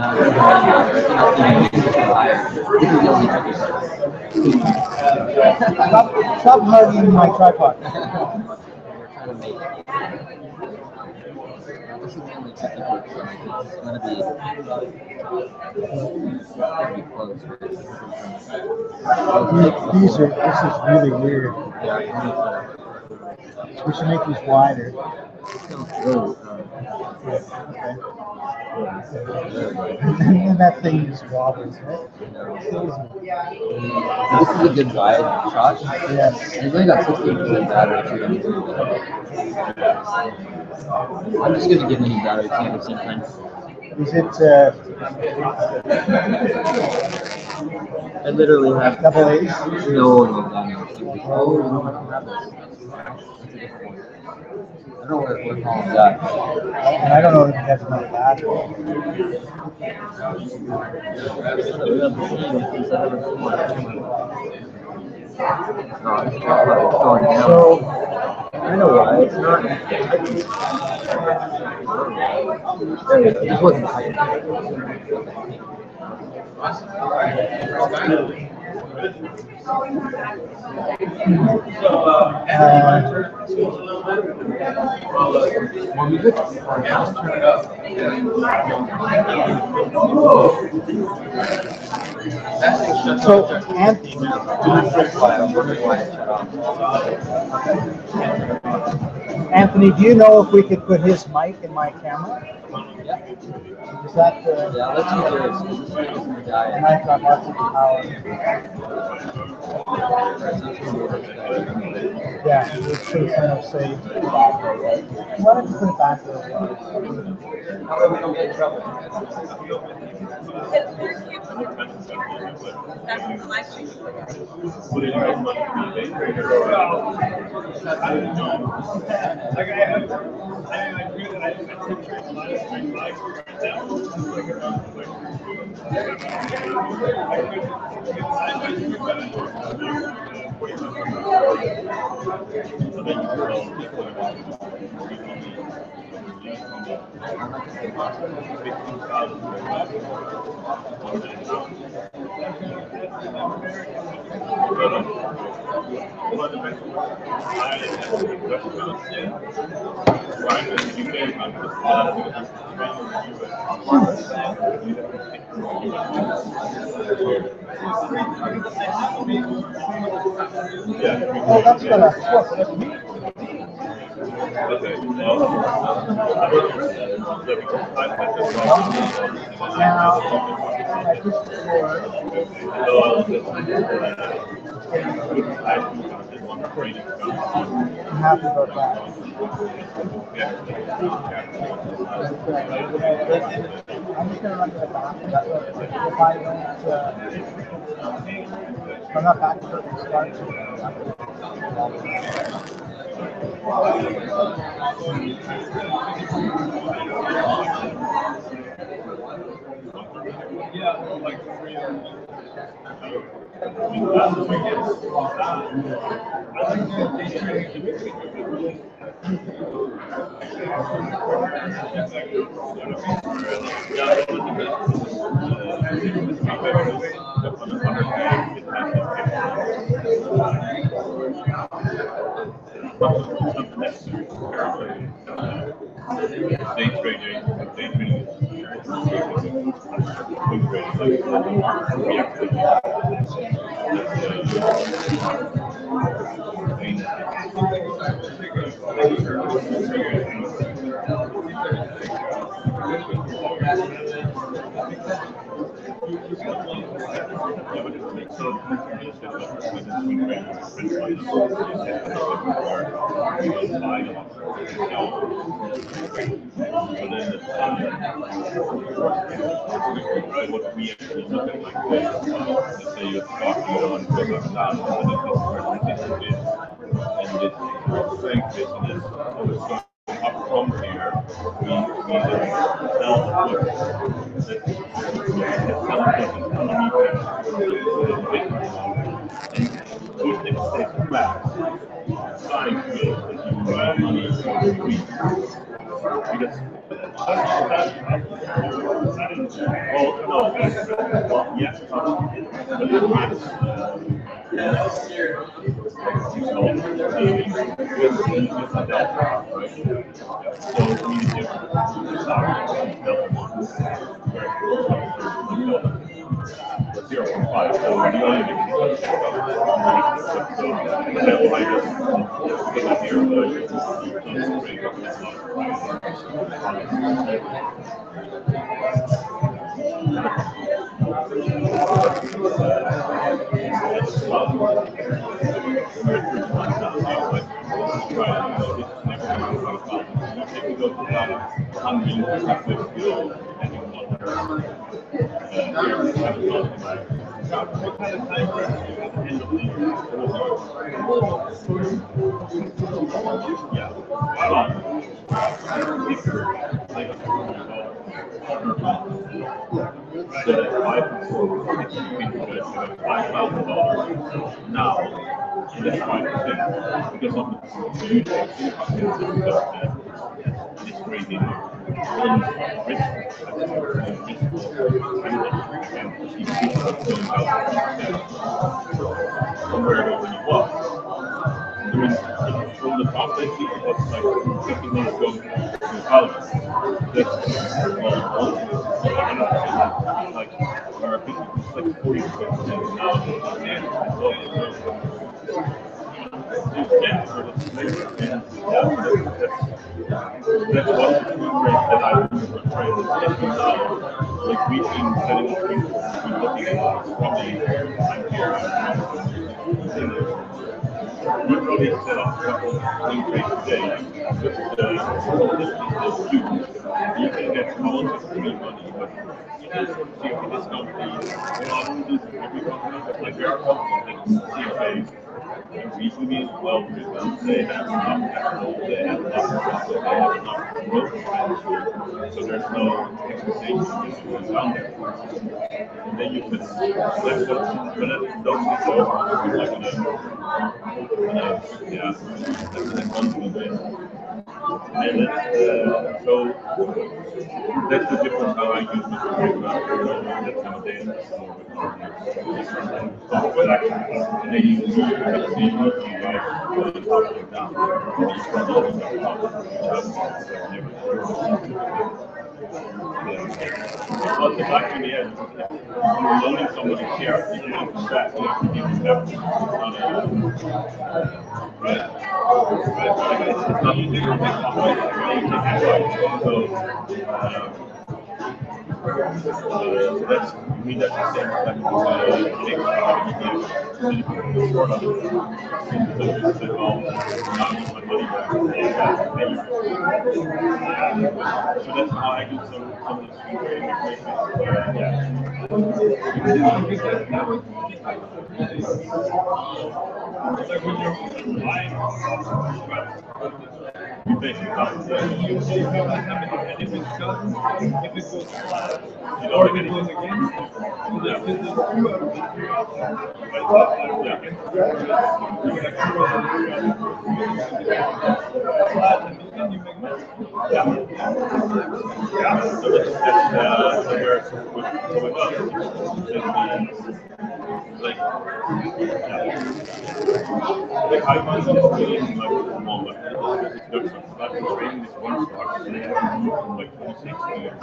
Stop hugging my tripod.
We're trying to make this is the only technical it's going to be close.
This is really weird. We should make these wider. And that thing just wobbles, right?
This is a good ride shot.
Yes.
And it's only got 16% battery too. I'm just going to give any battery to at the same time.
Is it?
I literally have
double A's?
No. Oh, no, I don't have this. I don't know what calling that.
And I don't know if it has another battery. So,
I know why. It's not. It wasn't tight.
So, Anthony, do you know if we could put his mic in my camera? Is that
yeah, let's use yours.
And I've got lots of power. Yeah, it's pretty kind of safe. Why don't you put it back there?
That way we don't get in trouble.
Oh, that's gonna. I'm happy about that. I'm just gonna run to the back. If I if I'm not back for the start.
So that's the difference how I use this that kind of data. So what actually, and they use the same right top and down. But the back in the end, you're loading somebody's share, if you want to track, you have to give them that. Right? It's not easy to make so that's, to me, that's the same effect so that's how I do some of the like I find this really like small, but it's like training this one stock and they have like 26 years.
I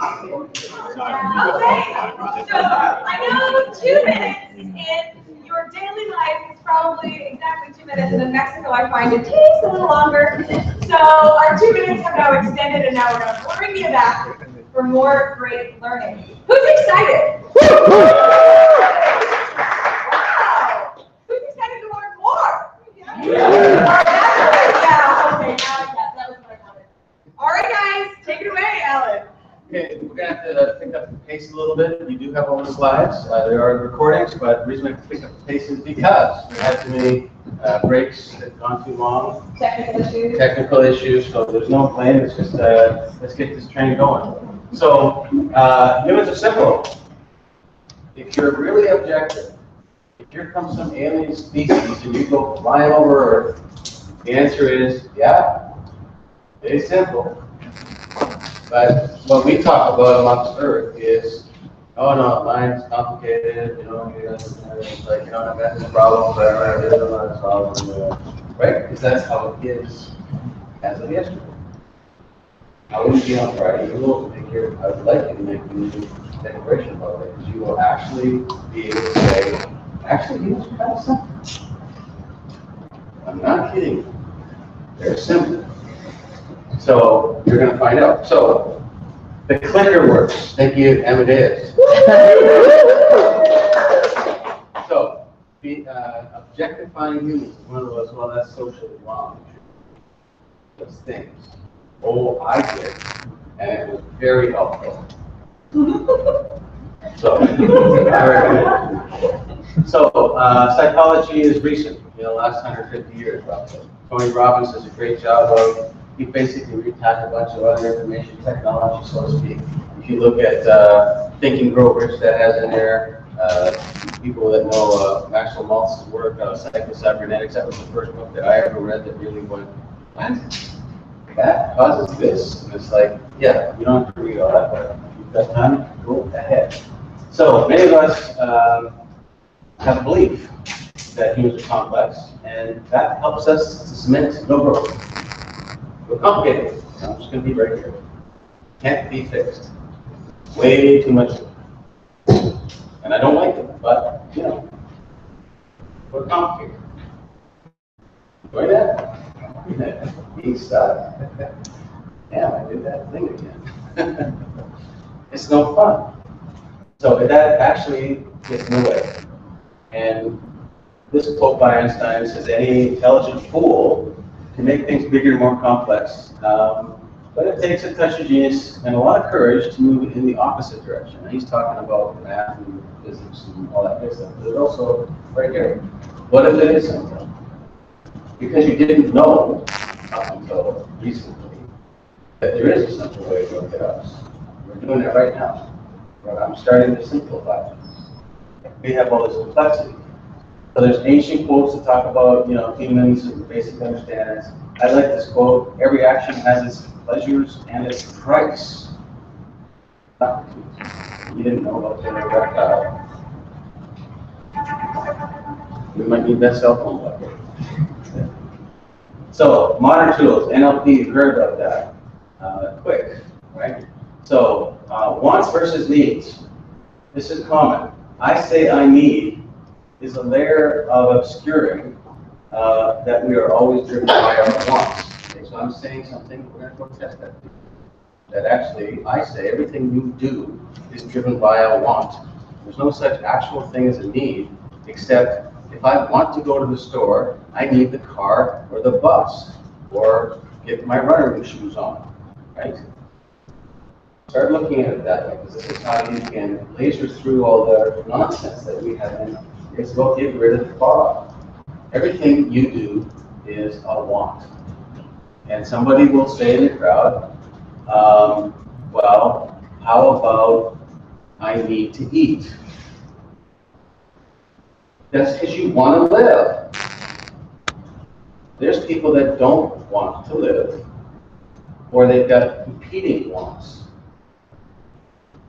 know 2 minutes in your daily life is probably exactly 2 minutes, and in Mexico I find it takes a little longer. So our 2 minutes have now extended, and now we're going to bring you back for more great learning. Who's excited? Wow! Who's excited to learn more? Yeah, okay, now that was what I wanted. All right, guys, take it away, Alan.
Okay, we're going to have to pick up the pace a little bit. We do have all the slides. There are recordings, but the reason we have to pick up the pace is because we had too many breaks that have gone too long. Technical issues, so there's no blame. It's just, let's get this train going. So, humans are simple. If you're really objective, if here comes some alien species and you go flying over Earth, the answer is, yeah, it's simple. But what we talk about amongst Earth is, oh no, mine's complicated, you know, it's like, you know, I've got this problem, but I don't know how to solve it, right? Because that's how it is as of yesterday. I wouldn't be on Friday, you will make your, I would like you to make the declaration about it, because you will actually be able to say, actually, these are kind of simple. I'm not kidding you. They're simple. So you're going to find out. So the clicker works. Thank you, Amadeus. So the objectifying humans is one of those, well, that's socially wrong. Those things. Oh, I did. And it was very helpful. So, psychology is recent, you know, last 150 years roughly. Tony Robbins does a great job of, he basically retapped a bunch of other information technology, so to speak. If you look at Think and Grow Rich, that has in there, people that know Maxwell Maltz's work, Psycho-Cybernetics, that was the first book that I ever read that really went, what? That causes this? And it's like, yeah, you don't have to read all that, but if you've got time, go ahead. So many of us have a belief that humans are complex, and that helps us to cement no growth. We're complicated. I'm just going to be right here. Can't be fixed. Way too much. And I don't like it, but, you know, we're complicated. Enjoy that? Being stuck. Yeah, I did that thing again. It's no fun. So that actually gets in the way. And this quote by Einstein says, any intelligent fool can make things bigger and more complex. But it takes a touch of genius and a lot of courage to move in the opposite direction. And he's talking about math and physics and all that good stuff. But it's also right here. What if it is simple? Because you didn't know up until recently that there is a simple way to look at us. We're doing it right now. I'm starting to simplify things. We have all this complexity. So there's ancient quotes that talk about, you know, humans and basic understandings. I like this quote, every action has its pleasures and its price. You didn't know about the reptile. We might need that cell phone bucket. So, modern tools, NLP, you've heard about that. Quick, right? So, wants versus needs. This is common. I say I need is a layer of obscuring that we are always driven by our wants. Okay, so I'm saying something, we're going to go test that. That actually, I say everything you do is driven by a want. There's no such actual thing as a need, except if I want to go to the store, I need the car or the bus, or get my running shoes on, right? Start looking at it that way, because this is how you can laser through all the nonsense that we have in. It's about getting rid of the fog. Everything you do is a want. And somebody will say in the crowd, well, how about I need to eat? That's because you want to live. There's people that don't want to live, or they've got competing wants.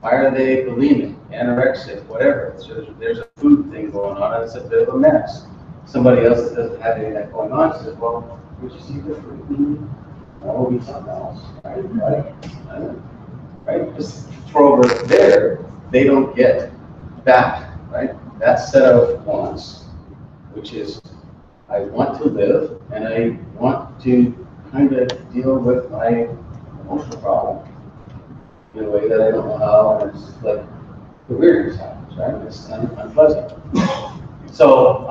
Why are they bulimic, anorexic, whatever? So there's a food thing going on, and it's a bit of a mess. Somebody else that doesn't have any of that going on says, well, would you see the fruit? That will be something else, right? Just throw over there, they don't get that, right? That set of wants, which is, I want to live, and I want to kind of deal with my emotional problem in a way that I don't know how, and it's like the weirdness happens, right? It's unpleasant. So,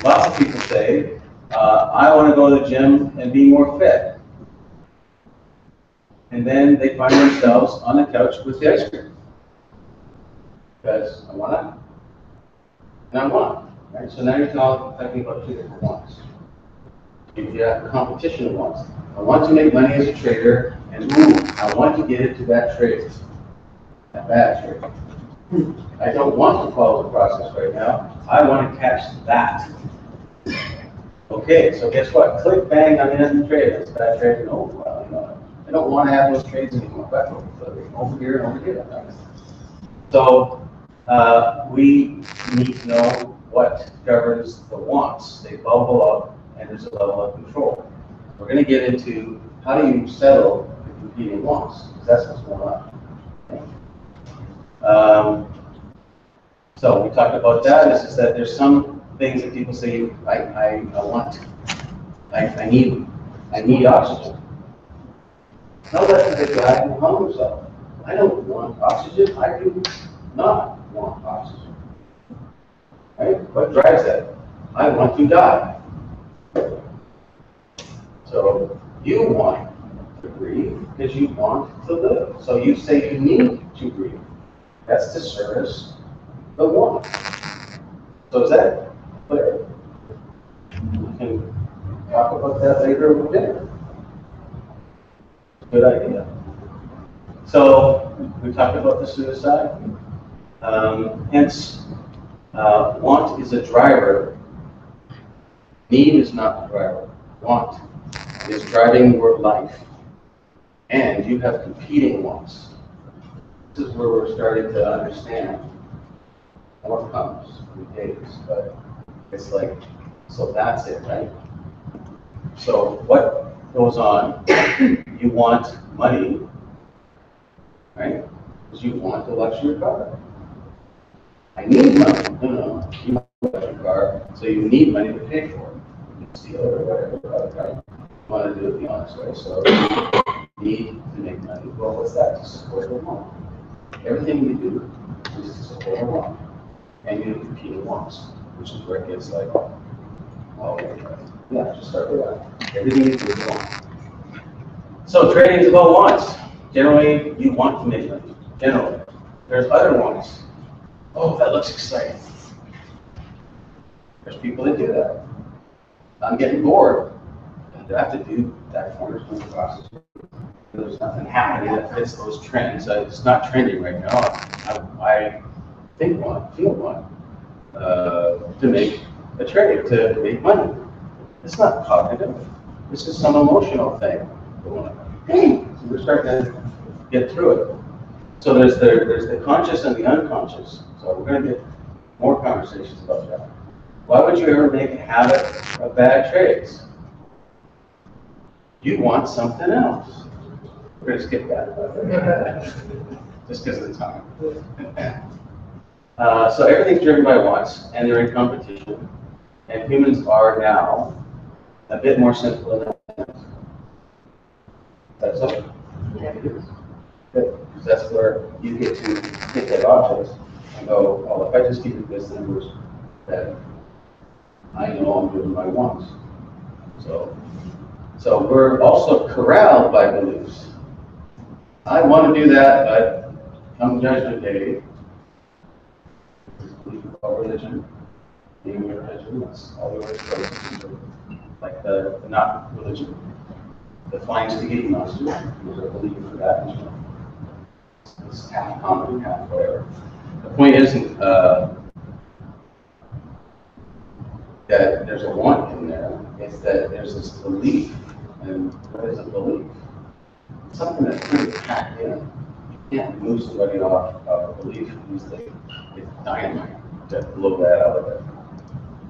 lots of people say, I want to go to the gym and be more fit. And then they find themselves on the couch with the ice cream. Because I want to, and I want, right? So now you're talking about two different wants. You have a competition of wants. I want to make money as a trader, and ooh, I want to get into that trade, that bad trade. I don't want to follow the process right now. I want to catch that. Okay, so guess what? Click, bang, I'm in the trade. It's a bad trade. No, well, I don't want to have those trades anymore. But over here and over here. So we need to know what governs the wants. They bubble up, and there's a level of control. We're going to get into how do you settle the competing wants, because that's what's going on. So we talked about that. This is that there's some things that people say, I need oxygen. No, that's the guy who hung himself. I don't want oxygen. I do not want oxygen. Right? What drives that? I want to die. So you want to breathe because you want to live. So you say you need to breathe. That's to service the want. So is that clear? We can talk about that later with dinner. Good idea. So we talked about the suicide. Hence, want is a driver. Need is not the driver. Want is driving your life. And you have competing wants. This is where we're starting to understand more comes with days, but it's like, so that's it, right? So what goes on? You want money, right? Because you want a luxury car. I need money. No. You want a luxury car, so you need money to pay for it. You can steal it or whatever, right? You want to do it the honest way, so you need to make money. Well, what's that? To support the want. Everything you do is to support the want. And you have competing wants, which is where it gets like, yeah, just start with that. Everything you do is want. So trading is about wants. Generally, you want to make money. Generally. There's other wants. Oh, that looks exciting. There's people that do that. I'm getting bored. I have to do that cornerstone process. There's nothing happening that fits those trends. It's not trending right now. I think one, feel one, to make a trade, to make money. It's not cognitive. This is some emotional thing. So we're starting to get through it. So there's the conscious and the unconscious. So we're going to get more conversations about that. Why would you ever make a habit of bad trades? You want something else. We're going to skip that. Just because of the time. So everything's driven by wants, and they're in competition. And humans are now a bit more simple than that. That's all. Good. Because that's where you get to hit that object and go, well, if I just keep it this numbers, that I know I'm doing my wants. So we're also corralled by beliefs. I want to do that, but come Judgment Day, belief about religion, being a religion, that's all the way to like the not religion. The flying spaghetti monster, there's a belief for that as well. It's half comedy, half whatever. The point isn't that there's a want in there, it's that there's this belief. And what is a belief? It's something that's pretty packed in. You can't move somebody off of a belief because it's dynamite to blow that out of it.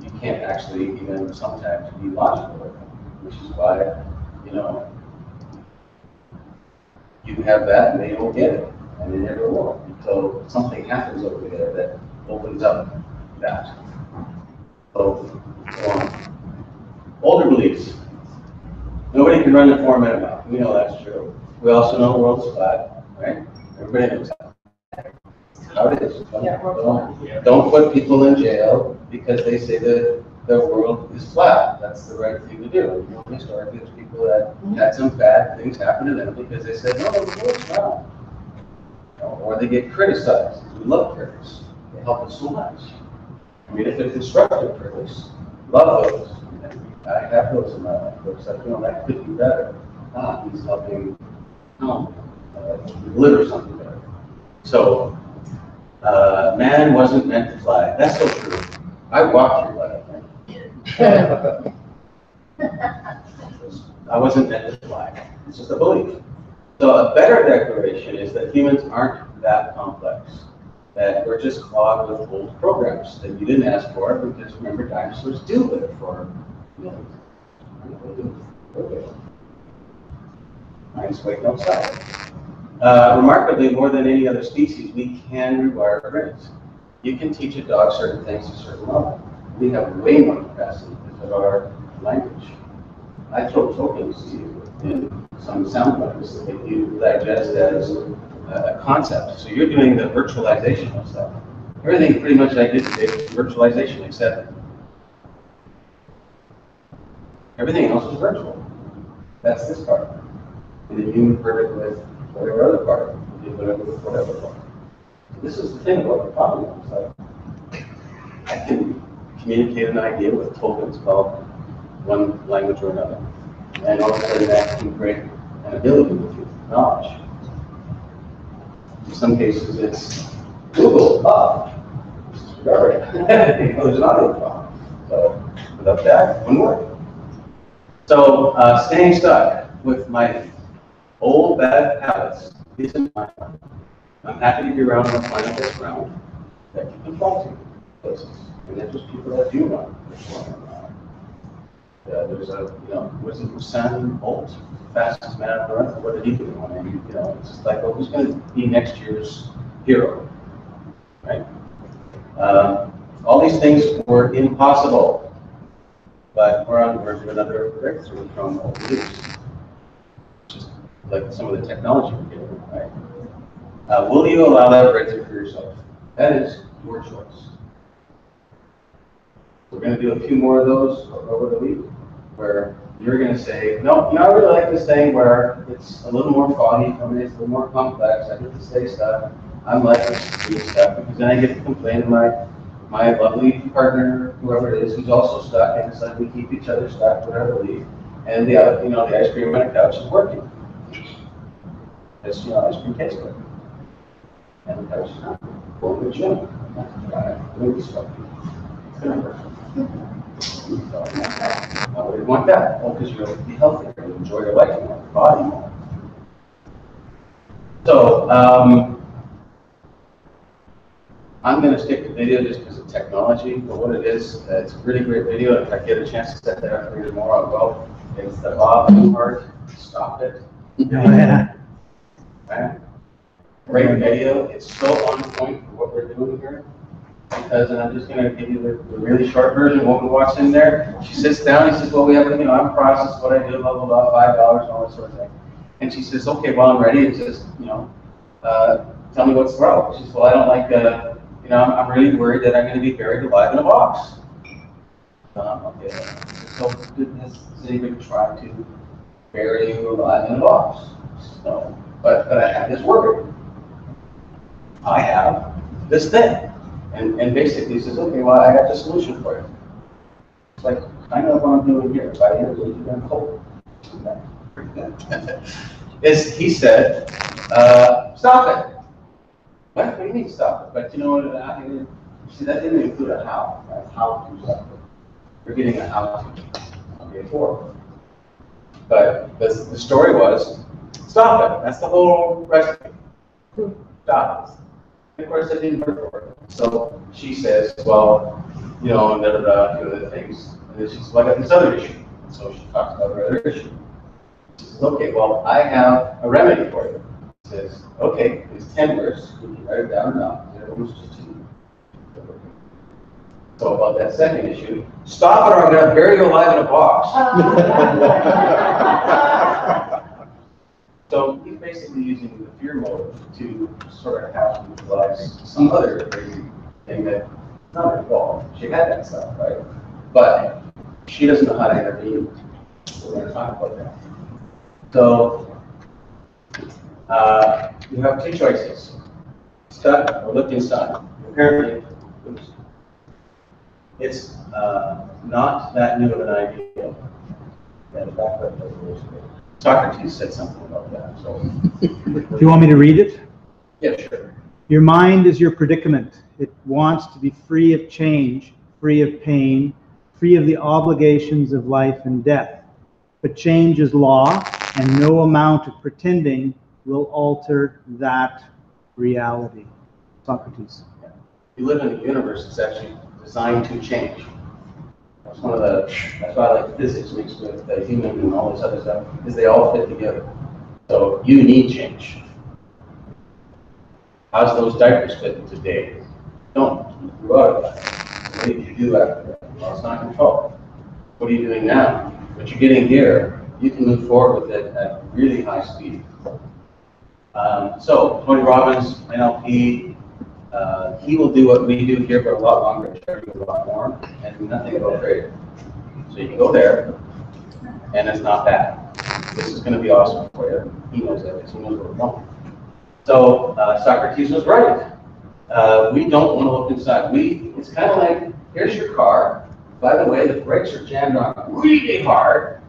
You can't actually even sometimes be logical with it, which is why, you have that and they don't get it. And they never will until something happens over there that opens up that. So, older beliefs. Nobody can run the 4 minute mile. We know that's true. We also know the world's flat, right? Everybody knows that. How it is. Don't put people in jail because they say that the world is flat. That's the right thing to do. Historically, there's people that had some bad things happen to them because they said, no, the world's flat. Or they get criticized. We love critics. They help us so much. I mean, if they're constructive critics, love those. I have those in my life. It's like, that could be better. He's helping deliver something better. So, man wasn't meant to fly. That's so true. I walked through life. I wasn't meant to fly. It's just a belief. So a better declaration is that humans aren't that complex. That we're just clogged with old programs that you didn't ask for, because remember, dinosaurs do live for millions. Mine's waiting outside. Remarkably, more than any other species, we can rewire our brains. You can teach a dog certain things at a certain level. We have way more capacity because of our language. I throw tokens to you in some sound bites that you digest as a concept. So you're doing the virtualization of stuff. Everything pretty much I did today was virtualization, except everything else is virtual. That's this part. And then you invert it with whatever other part. You invert it with whatever part. So this is the thing about the problem. It's like, I can communicate an idea with tokens about one language or another. And all of a sudden that can create an ability with you, knowledge. In some cases it's Google, there's not a problem. So without that, it wouldn't work. So staying stuck with my old bad habits isn't my fun. I'm happy to be around on a planet that's round, that you can fall to places. And there's just people that do run. There's was it Usain Bolt, fastest man on earth? What did he do? I mean, it's just like, well, who's going to be next year's hero, right? All these things were impossible, but we're on the verge of another breakthrough from old beliefs, just like some of the technology we're getting, right? Will you allow that breakthrough for yourself? That is your choice. We're going to do a few more of those over the week, where you're going to say, no, I really like this thing where it's a little more foggy for me, it's a little more complex, I get to say stuff, I'm like this to do stuff, because then I get to complain to my lovely partner, whoever it is, who's also stuck, and it's like we keep each other stuck, whatever we leave, and the ice cream on the couch is working. It's, ice cream tastes good. And the couch is not. Go to the gym. Maybe stuff. It's going to work. Why would you want that? Well, because you'll be healthier and enjoy your life more, your body more. So, I'm going to stick to video just because of technology, but what it is, it's a really great video. If I get a chance to set that up for you tomorrow, I will. It's the Bob part, stop it.
Oh, yeah.
Right? Great video. It's so on point for what we're doing here. Because, and I'm just going to give you the really short version of what we watched in there. She sits down, he says, well, we have, I'm processed what I do, blah, blah, blah, $5 and all that sort of thing. And she says, okay, well, I'm ready. It says, tell me what's wrong. She says, well, I don't like, I'm really worried that I'm going to be buried alive in a box. Okay. So, goodness, has anybody tried to bury you alive in a box? No. But I have this worry. I have this thing. And basically he says, okay, well, I got the solution for you. It's like, I know what I'm doing here. If I hear what you're going to hold. He said, stop it. What do you mean stop it? But you know what, see, that didn't include a how. Right? How to stop it. We're getting a how to. Okay, for. But the story was, stop it. That's the whole recipe. Stop it. And of course, that didn't work for her. So she says, well, and the things. And then she says, well, I got this other issue. And so she talks about her other issue. She says, okay, well, I have a remedy for you. She says, okay, it's 10 words. You can write it down now. It was just 2. So about that second issue, stop it or I'm going to bury you alive in a box. So he's basically using the fear mode to sort of have to utilize some other crazy thing that not her fault. She had that stuff, right? But she doesn't know how to intervene. We're going to talk about that. So you have 2 choices: stuck or look inside. Apparently, it's not that new of an idea. Socrates said something about that. So,
Do you want me to read it?
Yeah, sure.
Your mind is your predicament. It wants to be free of change, free of pain, free of the obligations of life and death. But change is law, and no amount of pretending will alter that reality. Socrates.
You live in a universe that's actually designed to change. That's that's why I like physics mixed with the human and all this other stuff, because they all fit together. So you need change. How's those diapers fitting today? Don't. You grew out of that. What did you do after that? Well, it's not control. What are you doing now? What you're getting here, you can move forward with it at really high speed. So Tony Robbins, NLP, he will do what we do here, but a lot longer, a lot more, and nothing about greater. So you can go there, and it's not bad. This is going to be awesome for you. He knows that because he knows where we're going. So Socrates was right. We don't want to look inside. It's kind of like, here's your car. By the way, the brakes are jammed on really hard,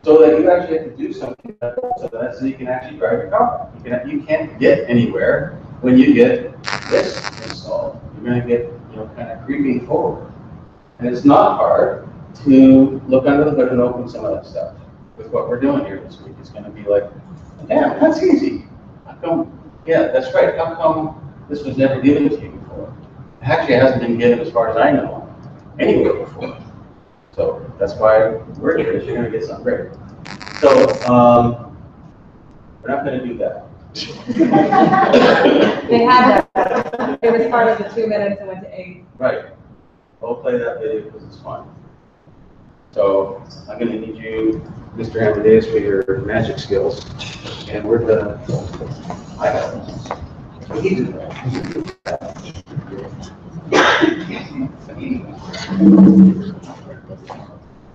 so that you actually have to do something so you can actually drive your car. You can't get anywhere when you get this installed. You're going to get kind of creeping forward. And it's not hard to look under the hood and open some of that stuff. With what we're doing here this week, it's going to be like, damn, that's easy. How come? Yeah, that's right. How come this was never given to you before? Actually, it hasn't been given, as far as I know, anywhere before. So that's why we're here, is you're going to get something great. So we're not going to do that.
They had that. It was part of the 2 minutes and went to 8.
Right. We'll play that video because it's fun. So I'm going to need you, Mr. Amadeus, for your magic skills. And we're going to, I got this. So he did that.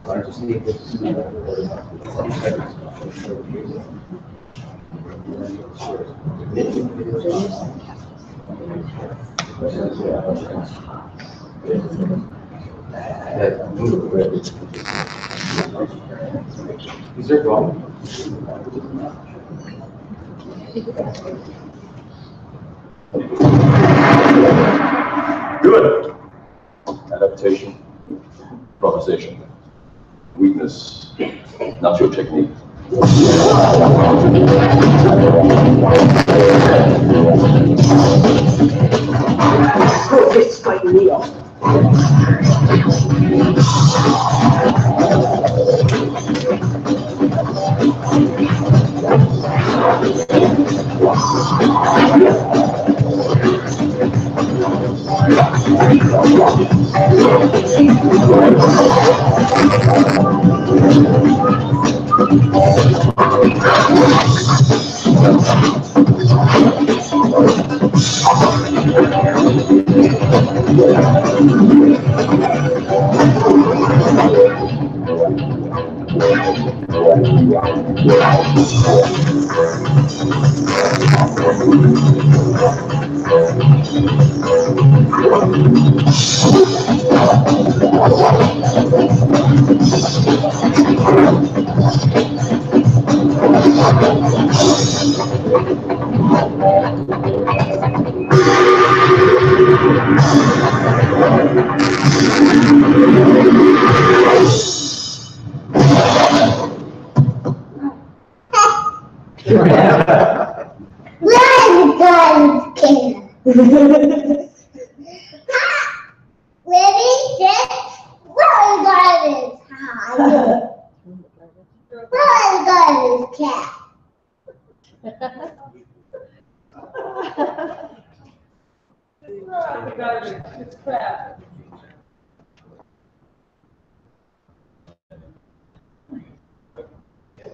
I just need this. Is there going?
Good. Adaptation.
improvisation. Weakness, not your technique.
It's my meal.
It's crap.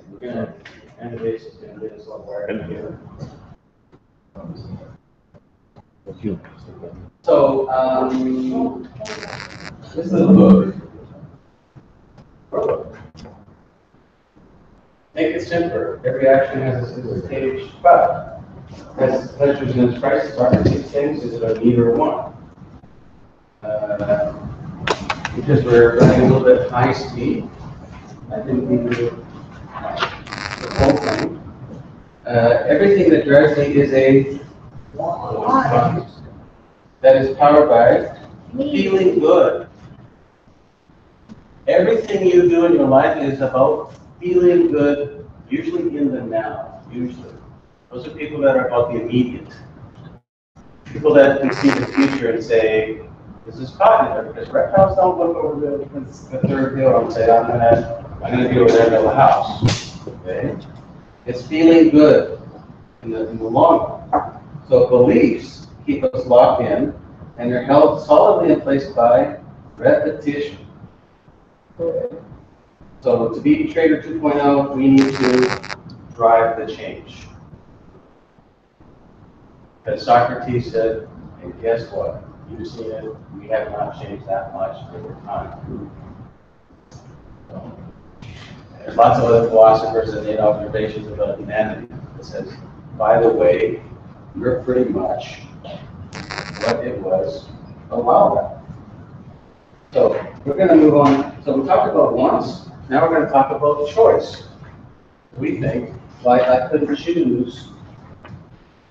We're gonna, and base is gonna get us all wired here. So, this is a book. Make it simpler. Every action has a page 5. Has pleasures and its prices. Are there 6 things? Is it a neither one? Because we're running a little bit high speed, I think we do the whole thing. Everything that drives me is a want that is powered by feeling good. Everything you do in your life is about feeling good, usually in the now, usually. Those are people that are about the immediate. People that can see the future and say, this is cognitive, because reptiles don't look over the third hill and say, I'm gonna be over there and build a house. Okay? It's feeling good in the long run. So beliefs keep us locked in, and they're held solidly in place by repetition. Okay? So to be Trader 2.0, we need to drive the change. As Socrates said, and guess what? You've seen it, we have not changed that much over time. There's lots of other philosophers that made observations about humanity that says, by the way, you're pretty much what it was a while back. So we're going to move on. So we talked about wants. Now we're going to talk about choice. We think, like I couldn't choose,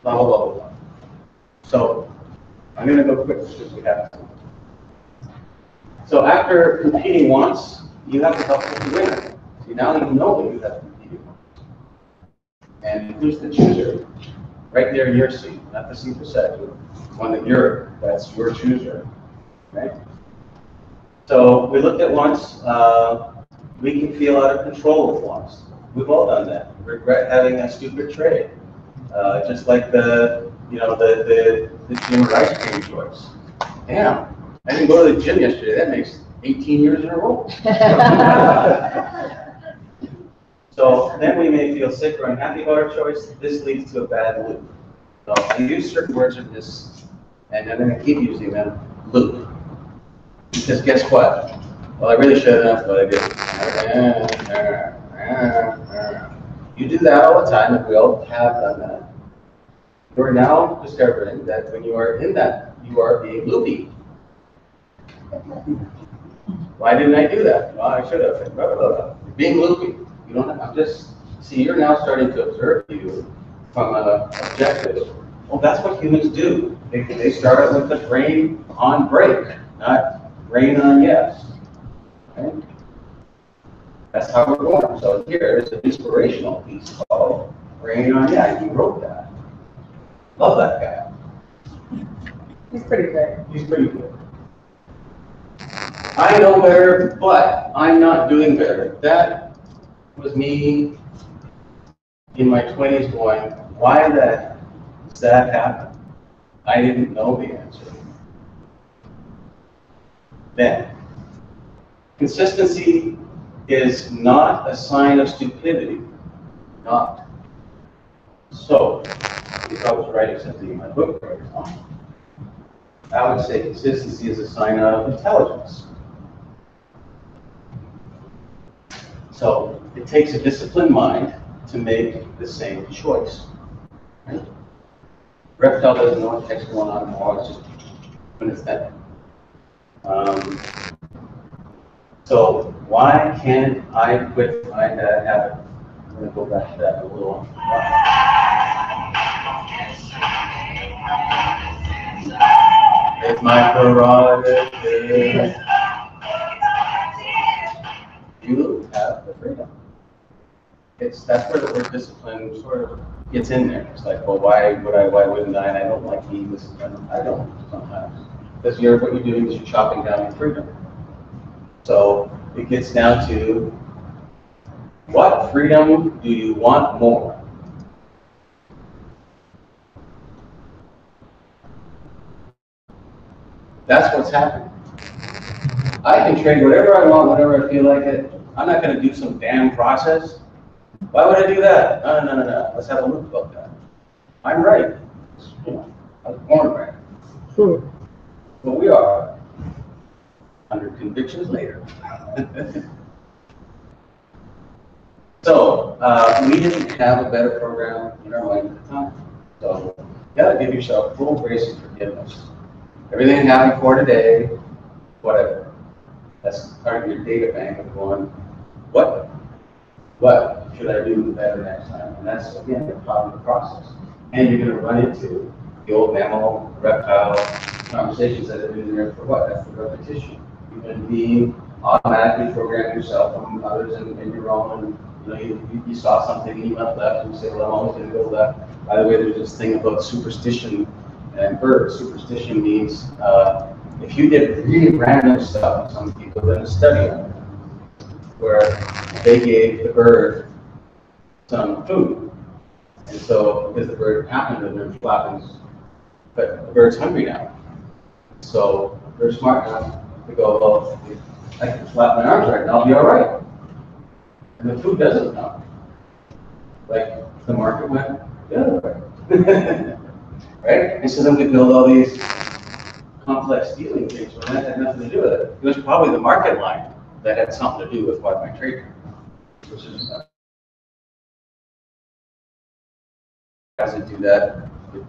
blah, blah, blah, blah. So I'm going to go quick because we have to. So after competing once, you have to help with the winner. See, now you know that you have competed once. And who's the chooser? Right there in your seat, not the seat beside you. One that that's your chooser, right? So we looked at once. We can feel out of control with once. We've all done that. Regret having a stupid trade, just like the gym or ice cream choice. Damn, I didn't go to the gym yesterday. That makes 18 years in a row. So then we may feel sick or unhappy about our choice. This leads to a bad loop. So I use certain words of this, and I'm going to keep using them, loop. Because guess what? Well, I really shouldn't have, but I did. You do that all the time, and we all have done that. You're now discovering that when you are in that, you are being loopy. Why didn't I do that? Well, I should have. You're being loopy. You don't have, you're now starting to observe you from an objective. Well, that's what humans do. They start with the brain on break, not brain on yes. That's how we're going. So here's an inspirational piece called Rain on. Yeah, he wrote that. Love that guy.
He's pretty good.
He's pretty good. I know better, but I'm not doing better. That was me in my 20s going, why does that happen? I didn't know the answer. Then, consistency is not a sign of stupidity. Not. So, if I was writing something in my book right now, I would say consistency is a sign of intelligence. So, it takes a disciplined mind to make the same choice. Right? Reptile doesn't know what the heck's going on tomorrow, it's just when it's done. So why can't I quit my bad habit? I'm going to go back to that in a little while. It's my prerogative. You have the freedom. That's where the word discipline sort of gets in there. It's like, well, why wouldn't I? And I don't like being disciplined. I don't sometimes. Because what you're doing is you're chopping down your freedom. So it gets down to, what freedom do you want more? That's what's happening. I can trade whatever I want, whenever I feel like it. I'm not going to do some damn process. Why would I do that? No. Let's have a look about that. I'm right. You know, I was born right.
Sure.
But we are 100 convictions later. So, we didn't have a better program in our mind at the time. So, you gotta give yourself full grace and forgiveness. Everything that happened for today, whatever. That's part of your data bank of going, what should I do better next time? And that's, again, the part of the process. And you're gonna run into the old mammal, reptile conversations that have been there for what? That's the repetition. You're going to be automatically programming yourself from others and your own. And you saw something and you went left, and you say, well, I'm always going to go left. By the way, there's this thing about superstition and birds. Superstition means if you did really random stuff, some people did a study on it, where they gave the bird some food. And so, because the bird happened to their flapping, but the bird's hungry now. So they're smart enough to go, well, if I can flap my arms right now, I'll be all right. And the food doesn't come. Like the market went the other way. Right? And so then we build all these complex dealing things when that had nothing to do with it. It was probably the market line that had something to do with what my trade which is doesn't do that with,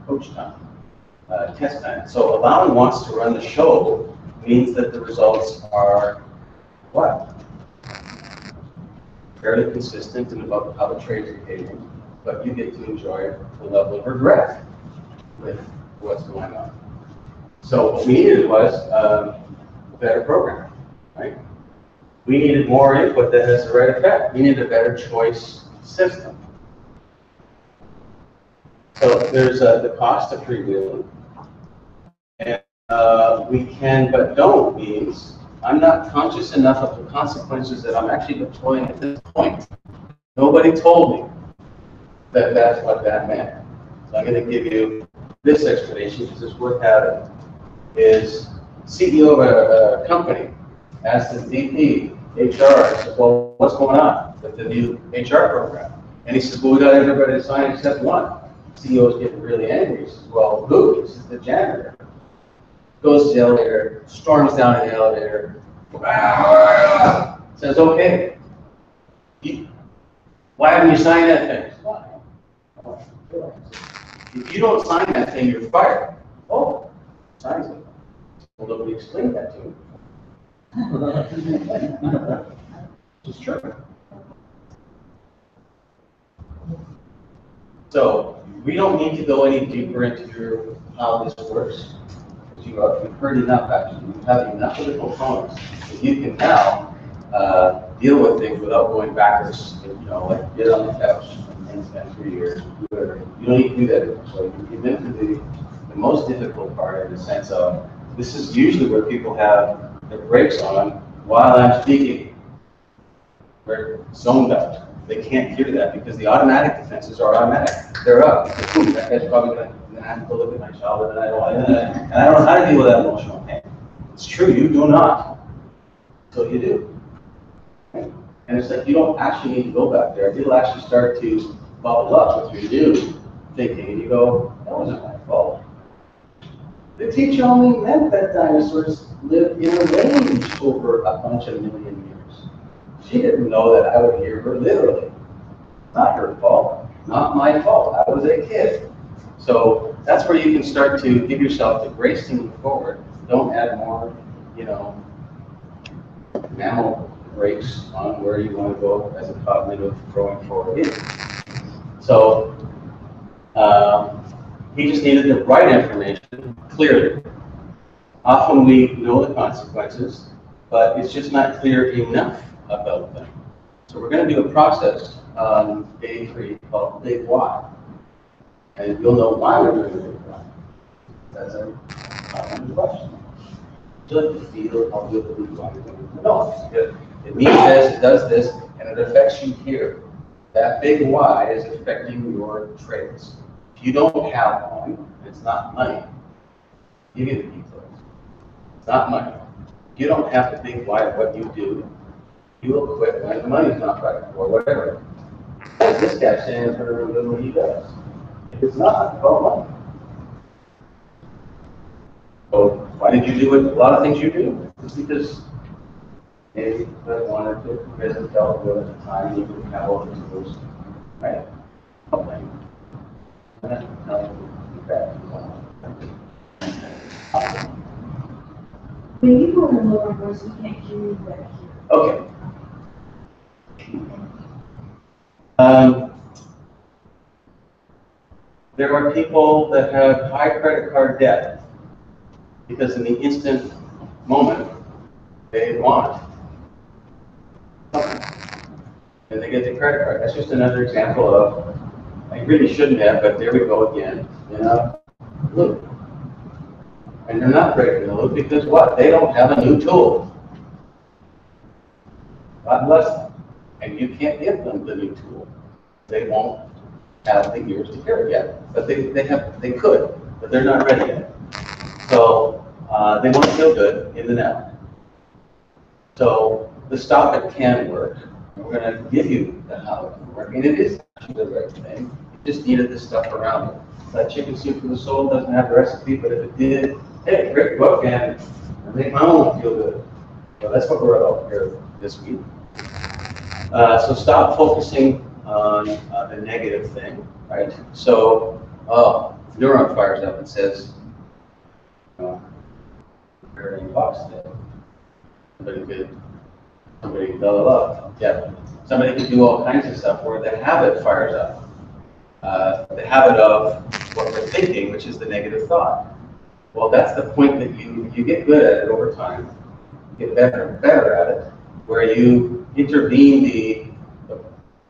coach time, test time. So allowing wants to run the show means that the results are what? Fairly consistent and about how the trade's behaving, but you get to enjoy the level of regret with what's going on. So what we needed was a better program, right? We needed more input that has the right effect. We needed a better choice system. So there's the cost of freewheeling, and we can but don't means I'm not conscious enough of the consequences that I'm actually deploying at this point. Nobody told me that that's what that meant. So I'm going to give you this explanation because it's worth having. Is CEO of a company asked the VP HR, says, well, what's going on with the new HR program? And he says, well, we got everybody to sign except one. CEO is getting really angry. He says, well, who? He says, the janitor. Goes to the elevator, storms down in the elevator, says, okay, why haven't you signed that thing? Why? If you don't sign that thing, you're fired. Oh, signs it. Well, nobody explained that to him. It's true. So we don't need to go any deeper into how this works. You've heard enough, actually. You have enough of the components that you can now deal with things without going backwards, you know, like get on the couch and spend 3 years, whatever. You don't need to do that anymore. So you get into the most difficult part in the sense of, this is usually where people have their brakes on while I'm speaking. They're zoned out. They can't hear that because the automatic defenses are automatic. They're up. Ooh, that guy's probably going to have to look at my shoulder and I don't know how to deal with that emotional pain. It's true, you do not. So you do. And it's like you don't actually need to go back there. It'll actually start to bubble up with your new thinking, and you go, that wasn't my fault. The teacher only meant that dinosaurs lived in a range over a bunch of million years. She didn't know that I would hear her literally. Not her fault, not my fault. I was a kid. So that's where you can start to give yourself the grace to move forward. Don't add more, you know, mammal brakes on where you want to go as a cognitive going forward is. So he just needed the right information clearly. Often we know the consequences, but it's just not clear enough about them. So we're going to do a process on day 3 called Big Why. And you'll know why we're doing the Big Why. That's a common question. Do you like to feel how good the Big Why is going to know? It means this, it does this, and it affects you here. That Big Why is affecting your traits. If you don't have one, it's not money. Give you the details. It's not money. If you don't have the Big Why of what you do, you will quit when the money's not right, or whatever. This guy stands for what he does. It's not about money. So why did you do a lot of things you do? It's because maybe I wanted to, because it felt good at the time, you didn't have all the tools, right? Okay.
When you go in a lower voice, you can't hear you better.
Okay. There are people that have high credit card debt because in the instant moment they want something and they get the credit card. That's just another example of, I really shouldn't have, but there we go again, you know, loop. And they're not breaking the loop because what? They don't have a new tool. God bless them. And you can't give them the new tool. They won't have the years to carry yet. But they could, but they're not ready yet. So they want to feel good in the now. So the stop it can work. We're going to give you the how it can work. And it is actually the right thing. You just needed this stuff around it. That chicken soup for the soul doesn't have a recipe, but if it did, hey, great book, and I make my own feel good. So that's what we're about here this week. So stop focusing on the negative thing, right? So neuron fires up and says, very box today. Somebody blah blah blah. Yeah, somebody could do all kinds of stuff where the habit fires up. The habit of what we're thinking, which is the negative thought. Well, that's the point that you get good at it over time. You get better and better at it, where you intervene the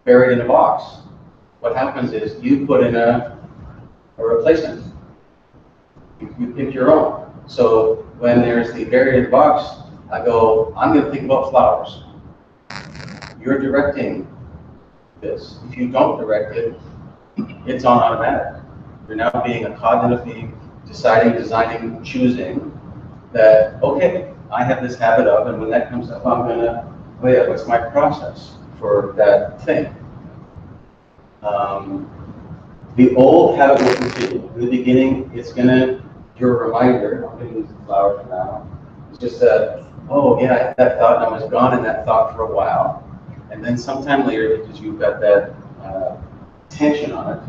buried in a box. What happens is you put in a replacement. You pick your own. So when there's the buried in a box, I go, I'm going to think about flowers. You're directing this. If you don't direct it, it's on automatic. You're now being a cognitive being, deciding, designing, choosing that, okay, I have this habit of, and when that comes up, I'm going to, oh yeah, what's my process for that thing? The old habit will continue. In the beginning, it's going to, your reminder, I'm going to use the flowers for now, it's just that, oh yeah, I had that thought, and I was gone in that thought for a while. And then sometime later, because you've got that tension on it,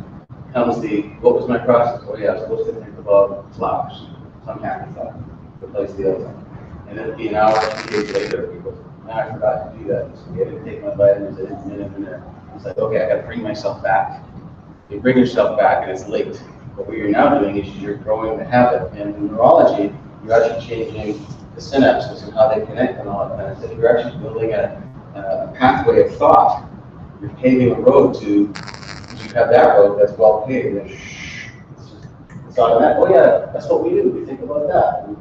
comes the, what was my process? Oh yeah, I was supposed to think about flowers. Some happy thought, replace the other one. And then it'll be an hour, 2 days later, you go, no, I forgot to do that. So I didn't take my vitamins, I didn't minute. It's like, okay, I gotta bring myself back. You bring yourself back and it's late. But what you're now doing is you're growing the habit. And in neurology, you're actually changing the synapses and how they connect and all that kind of stuff. You're actually building a pathway of thought. You're paving a road to, if you have that road that's well paved, and it's automatic. Oh yeah, that's what we do. We think about that. And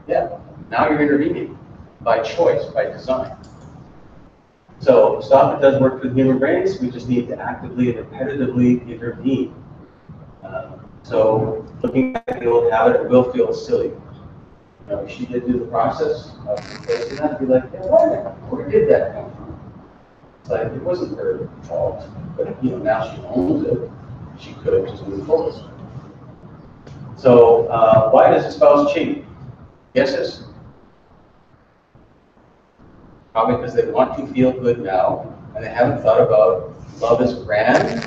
yeah, now you're intervening by choice, by design. So stop it does work for the human brains. We just need to actively and repetitively intervene. So looking at the old habit, it will feel silly. You know, if she did do the process of replacing that, be like, yeah, where did that come from? It's like, it wasn't her fault, but you know, now she owns it. She could have just moved forward. So why does a spouse cheat? Guesses? Probably because they want to feel good now, and they haven't thought about love is grand.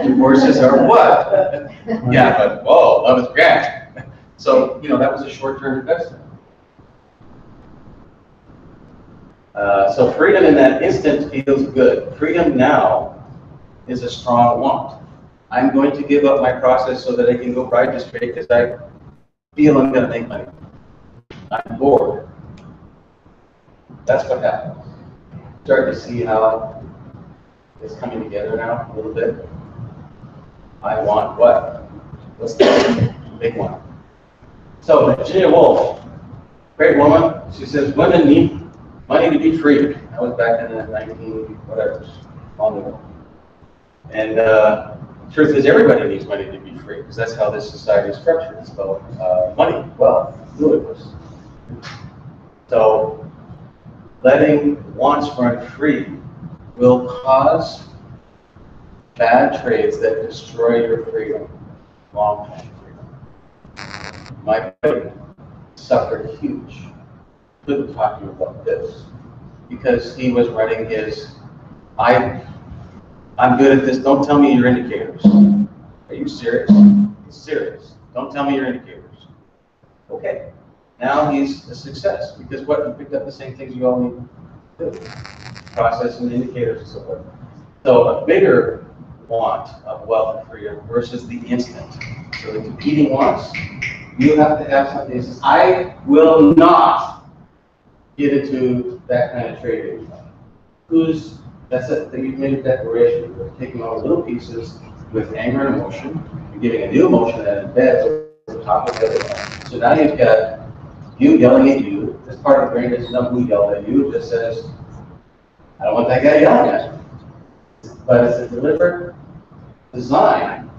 Divorces are what? Yeah, but whoa, love is grand. So, you know, that was a short-term investment. So freedom in that instant feels good. Freedom now is a strong want. I'm going to give up my process so that I can go ride this straight because I feel I'm going to make money. I'm bored. That's what happens. Start to see how it's coming together now a little bit. I want what? What's the big one? So Virginia Woolf, great woman. She says women need money to be free. That was back in the 19 whatever, long ago. And truth is, everybody needs money to be free because that's how this society is structured. It's about money, wealth, fluidness. So letting wants run free will cause bad trades that destroy your freedom, long-term freedom. My buddy suffered huge. Couldn't talk to you about this because he was running his, I'm good at this, don't tell me your indicators. Are you serious? He's serious. Don't tell me your indicators. Okay. Now he's a success because what? You picked up the same things you all need to do. Process and indicators and so forth. So a bigger want of wealth and freedom versus the instant. So the competing wants, you have to have something that says, I will not get into that kind of trading. That's it, that you've made a declaration. You're taking all the little pieces with anger and emotion, you're giving a new emotion that embeds over top of the other one. So now you've got you yelling at you. This part of the brain doesn't know who yelled at you, it just says, I don't want that guy yelling at me. But it's a deliberate design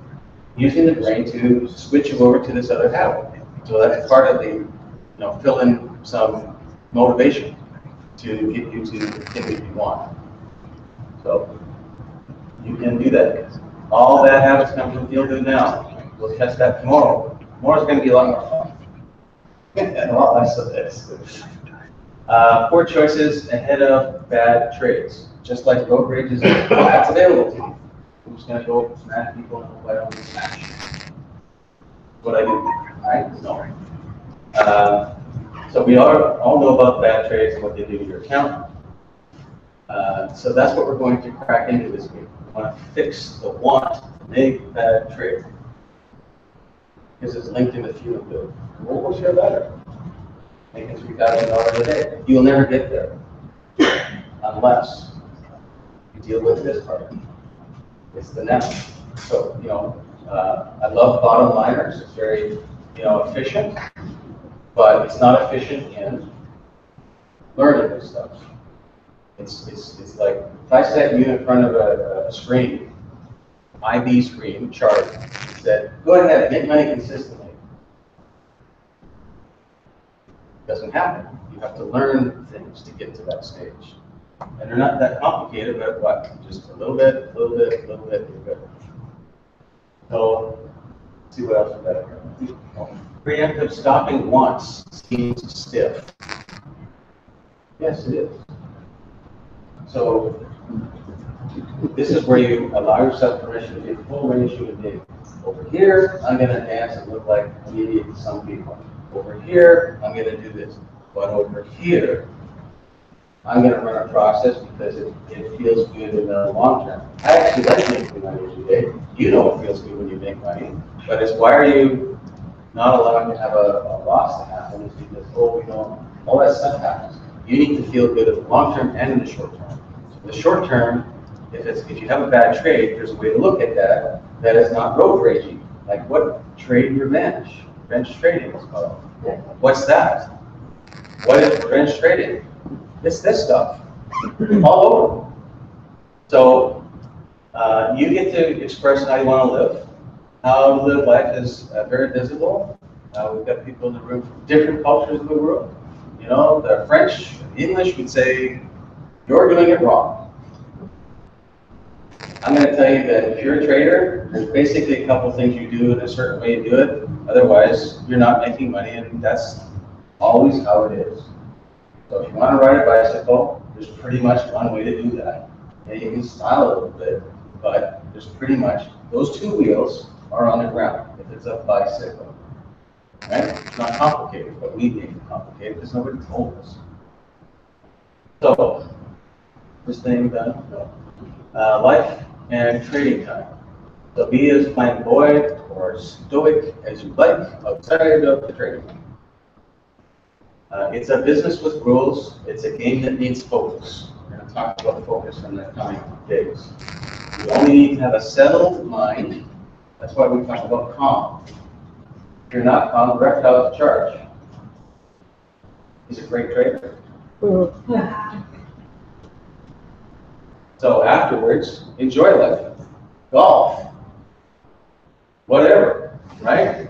using the brain to switch you over to this other habit. So that's part of the, fill in some motivation to get you to the thing that you want. So you can do that. All bad habits come from feel good now. We'll test that tomorrow. Tomorrow's going to be a lot more fun. And a lot less of this. Poor choices ahead of bad trades. Just like road rage is that's available to you. I'm just going to go smash people and hope I don't get smashed. What I do, right? No. So we all know about bad trades and what they do to your account. So that's what we're going to crack into this week. We want to fix the want to make bad trade. Because it's linked in with feeling good. We'll share better. Making $3,000 a day. You'll never get there unless you deal with this part. It's the now. So, I love bottom liners. It's very, efficient, but it's not efficient in learning this stuff. It's like if I set you in front of a screen, IB screen chart, that go ahead, make money consistently. Doesn't happen. You have to learn things to get to that stage. And they're not that complicated, but what? Just a little bit, a little bit, a little bit, you're good. So, let's see what else we got here. Preemptive stopping once seems stiff. Yes, it is. So, this is where you allow yourself permission to be full range human being. Over here, I'm going to dance and look like an idiot to some people. Over here, I'm going to do this. But over here, I'm going to run a process because it feels good in the long term. I actually like making money every day. You know it feels good when you make money. But it's why are you not allowing to have a loss to happen is because, oh, we don't, all that stuff happens. You need to feel good in the long term and in the short term. In the short term, if you have a bad trade, there's a way to look at that that is not road raging. Like what? Trade revenge. Revenge trading is called. What's that? What is revenge trading? It's this stuff. All over. So you get to express how you want to live. How to live life is very visible. We've got people in the room from different cultures of the world. You know, the French, the English would say, you're doing it wrong. I'm going to tell you that if you're a trader, there's basically a couple things you do in a certain way to do it. Otherwise, you're not making money, and that's always how it is. So if you want to ride a bicycle, there's pretty much one way to do that. And you can style a little bit, but there's pretty much, those two wheels are on the ground if it's a bicycle. Right? It's not complicated, but we make it complicated because nobody told us. So, this thing done. Life and trading time. So be as flamboyant or stoic as you like outside of the trading. It's a business with rules. It's a game that needs focus. We're going to talk about focus in the coming days. You only need to have a settled mind. That's why we talk about calm. If you're not calm, direct out of charge. He's a great trader. So afterwards, enjoy life. Golf. Whatever, right?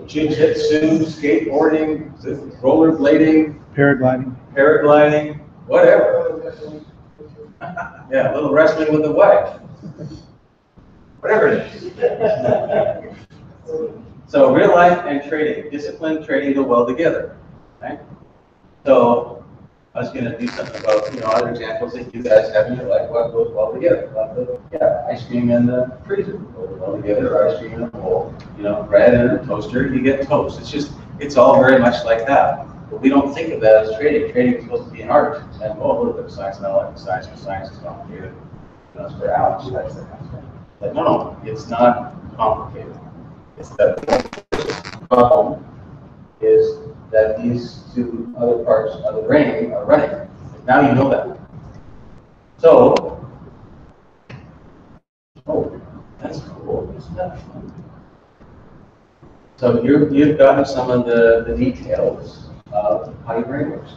Jiu-jitsu, skateboarding, rollerblading, paragliding, whatever. Yeah, a little wrestling with the wife. Whatever it is. So real life and trading, discipline, trading go well together, right? So I was going to do something about, other examples that you guys have in your life, what goes well together. Ice cream in the freezer goes well together, or ice cream in a bowl. Bread in a toaster, you get toast. It's all very much like that. But we don't think of that as trading. Trading is supposed to be an art. And, a little bit of science, and I like the science, but science is complicated. It's for Alex, that's that kind of stuff. But no, it's not complicated. It's that the problem is that these two other parts of the brain are running. Now you know that. So, that's cool. Isn't that fun? So you've gotten some of the details of how your brain works.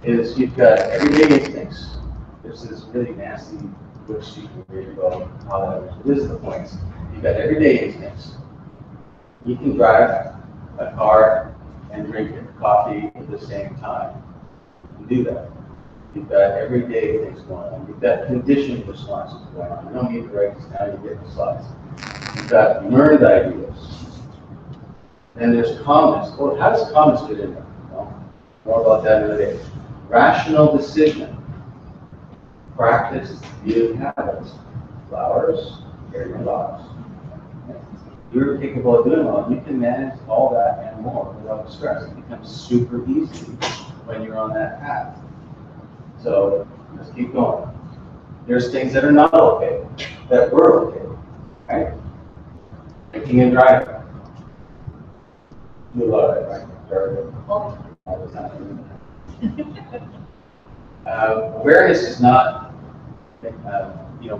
You've got everyday instincts. There's this really nasty book you can read about how that works. This is the points. You've got everyday instincts. You can drive a car and drink coffee at the same time. You do that. You've got everyday things going on. You've got conditioned responses going on. You don't need to write this down, you get the slides. You've got learned ideas. And there's calmness. Well, how does calmness fit in there? Well, more about that another day. Rational decision. Practice view habits. Flowers, carry your logs. You're capable of doing all. You can manage all that and more without stress. It becomes super easy when you're on that path. So let's keep going. There's things that are not okay, that were okay, right? Drinking and driving. Do a lot of it, right? All the time. Awareness is not,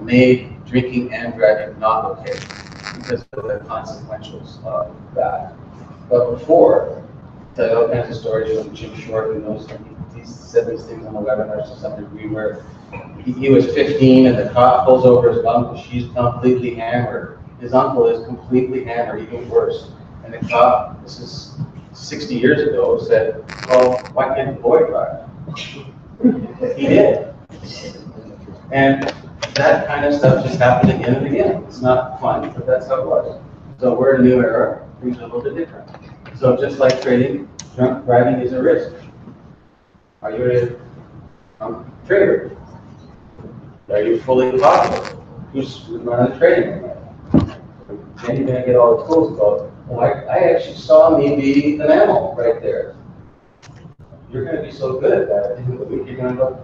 made drinking and driving not okay because of the consequentials of that. But before, tell you all kinds of stories from Jim Short, who knows he said these things on the webinars to some degree, where he was 15 and the cop pulls over his mom because she's completely hammered. His uncle is completely hammered, even worse. And the cop, this is 60 years ago, said, well, why can't the boy drive? He did. And that kind of stuff just happened again and again. It's not fun, but that's how it was. So we're in a new era, things are a little bit different. So just like trading, drunk driving is a risk. Are you a trader? Are you fully profitable? Who's running the trading right now? Then you're going to get all the tools about, well, I actually saw me be an animal right there. You're going to be so good at that, at the end of the week, you're going to go,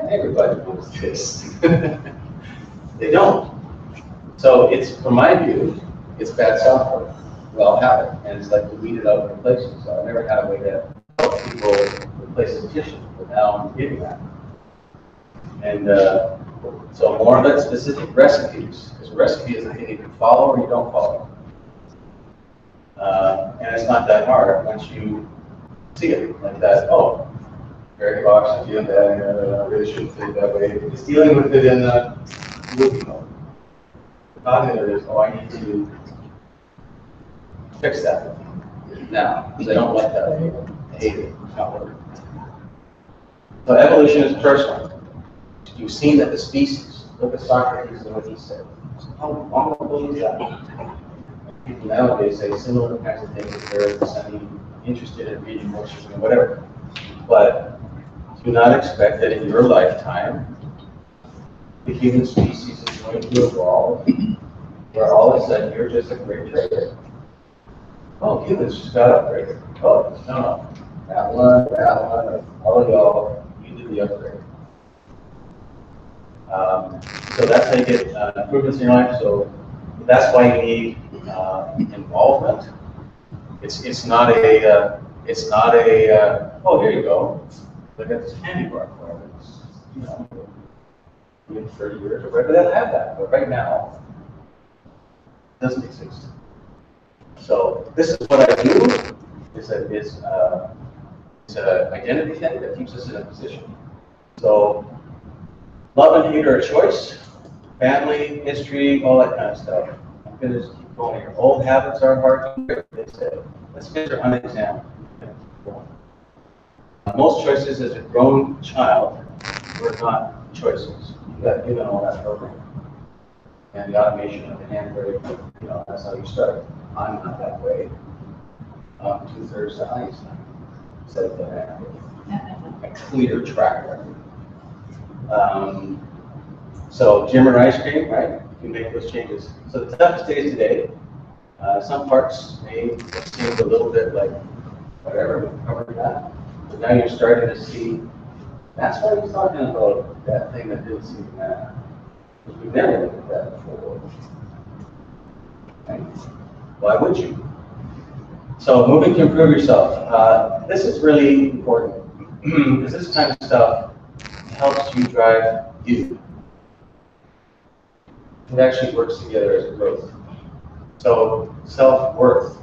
everybody knows this. They don't. So it's, from my view, it's bad software. well have it, and it's like to weed it out and replace it. So I never had a way to help people replace the tissue, but now I'm getting that. And so more of that specific recipes, because a recipe is a thing you can follow or you don't follow. And it's not that hard once you see it like that. Oh, Barry Fox is doing that, and I really shouldn't say it that way. It's dealing with it in the movie mode. The cognitive is, oh, I need to fix that now, because I don't like that. I hate it. It's not working. So evolution is personal. You've seen that the species, look at Socrates and what he said. How remarkable is that? People nowadays say similar kinds of things if they're interested in reading books or whatever. But do not expect that in your lifetime, the human species is going to evolve where all of a sudden you're just a great trader. Oh, humans just got upgraded. Oh, no. That one, all of y'all, you did the upgrade. So that's how you get improvements in your life. So that's why you need involvement. It's not a oh, here you go. Look at this candy bar. It's, you know, in 30 years or whatever, they'll have that. But right now, it doesn't exist. So this is what I do. It's an identity thing that keeps us in a position. So love and hate are a choice. Family, history, all that kind of stuff. I'm going to just keep going here. Old habits are hard to break, they say. Let's get her unexamined. Most choices as a grown child were not choices. You got given all that program. And the automation of the handbrake, you know, that's how you start. I'm not that way. 2/3 to Einstein said that a clear track record. So gym or ice cream, right? You can make those changes. So the toughest days today, some parts may seem a little bit like whatever, we covered that. But now you're starting to see, that's why he's talking about that thing that didn't seem to matter. Because we've never looked at that before. Right? Why would you? So moving to improve yourself. This is really important because this kind of stuff helps you drive you. It actually works together as a growth. So self-worth.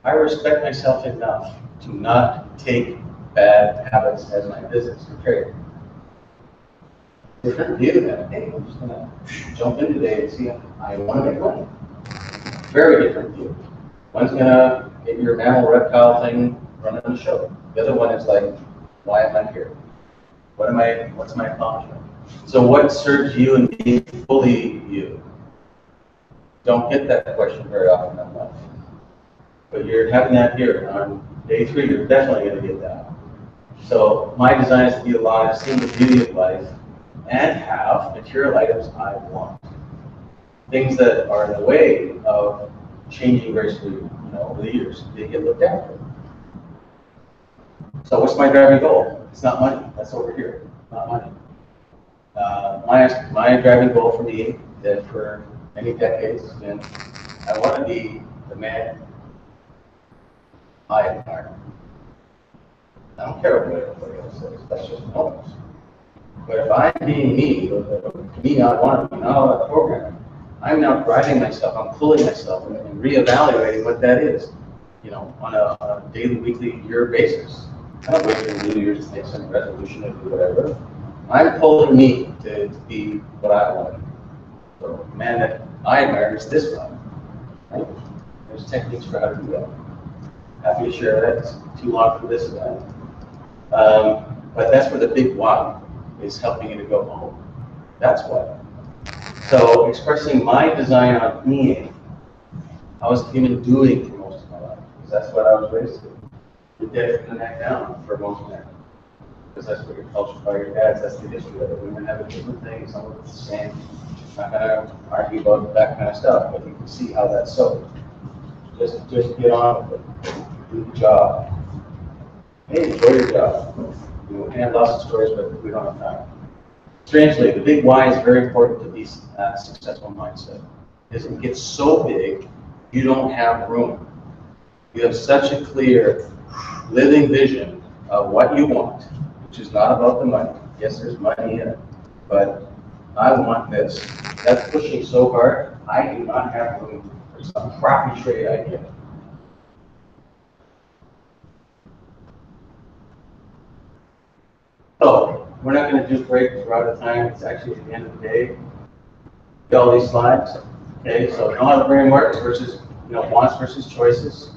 I respect myself enough to not take bad habits as my business or trade. Different view that, hey, I'm just gonna jump in today and see if I want to make money. Very different view. One's gonna get your mammal reptile thing running the show. The other one is like, why am I here? What's my accomplishment? So what serves you in being fully you? Don't get that question very often in life. But you're having that here. On day 3, you're definitely going to get that. So my design is to be alive, see the beauty of life, and have material items I want. Things that are in the way of changing gracefully, you know, over the years. They get looked after. So what's my driving goal? It's not money. That's over here. Not money. My driving goal for me, that for many decades, has been I want to be the man I admire. I don't care what everybody else says. That's just noise. But if I'm being me, me I want to be, not all that programming, I'm now driving myself, I'm pulling myself and reevaluating what that is, you know, on a daily, weekly, year basis. I don't wait for New Year's to make some resolution or do whatever. I'm pulling me to be what I want to be. So the man that I admire is this one. Right? There's techniques for how to do that. Happy to share that. It's too long for this event. But that's where the big why is helping you to go home. That's what. So expressing my design on being, I was human doing for most of my life, because that's what I was raised to. You're dead to connect down for most men. Because that's what you're cultured by your dads, that's the history of it. Women have a different thing, some of it's the same. I'm not gonna argue about that kind of stuff, but you can see how that's so. Just get on with it. Do the job. Hey, enjoy your job. You know, we can have lots of stories, but we don't have time. Strangely, the big why is very important to be successful mindset. Because it gets so big, you don't have room. You have such a clear, living vision of what you want, which is not about the money. Yes, there's money in it, but I want this. That's pushing so hard, I do not have room for some crappy trade idea. So, we're not going to do break throughout the time. It's actually at the end of the day. Get all these slides. Okay, so know how the brain works versus, wants versus choices.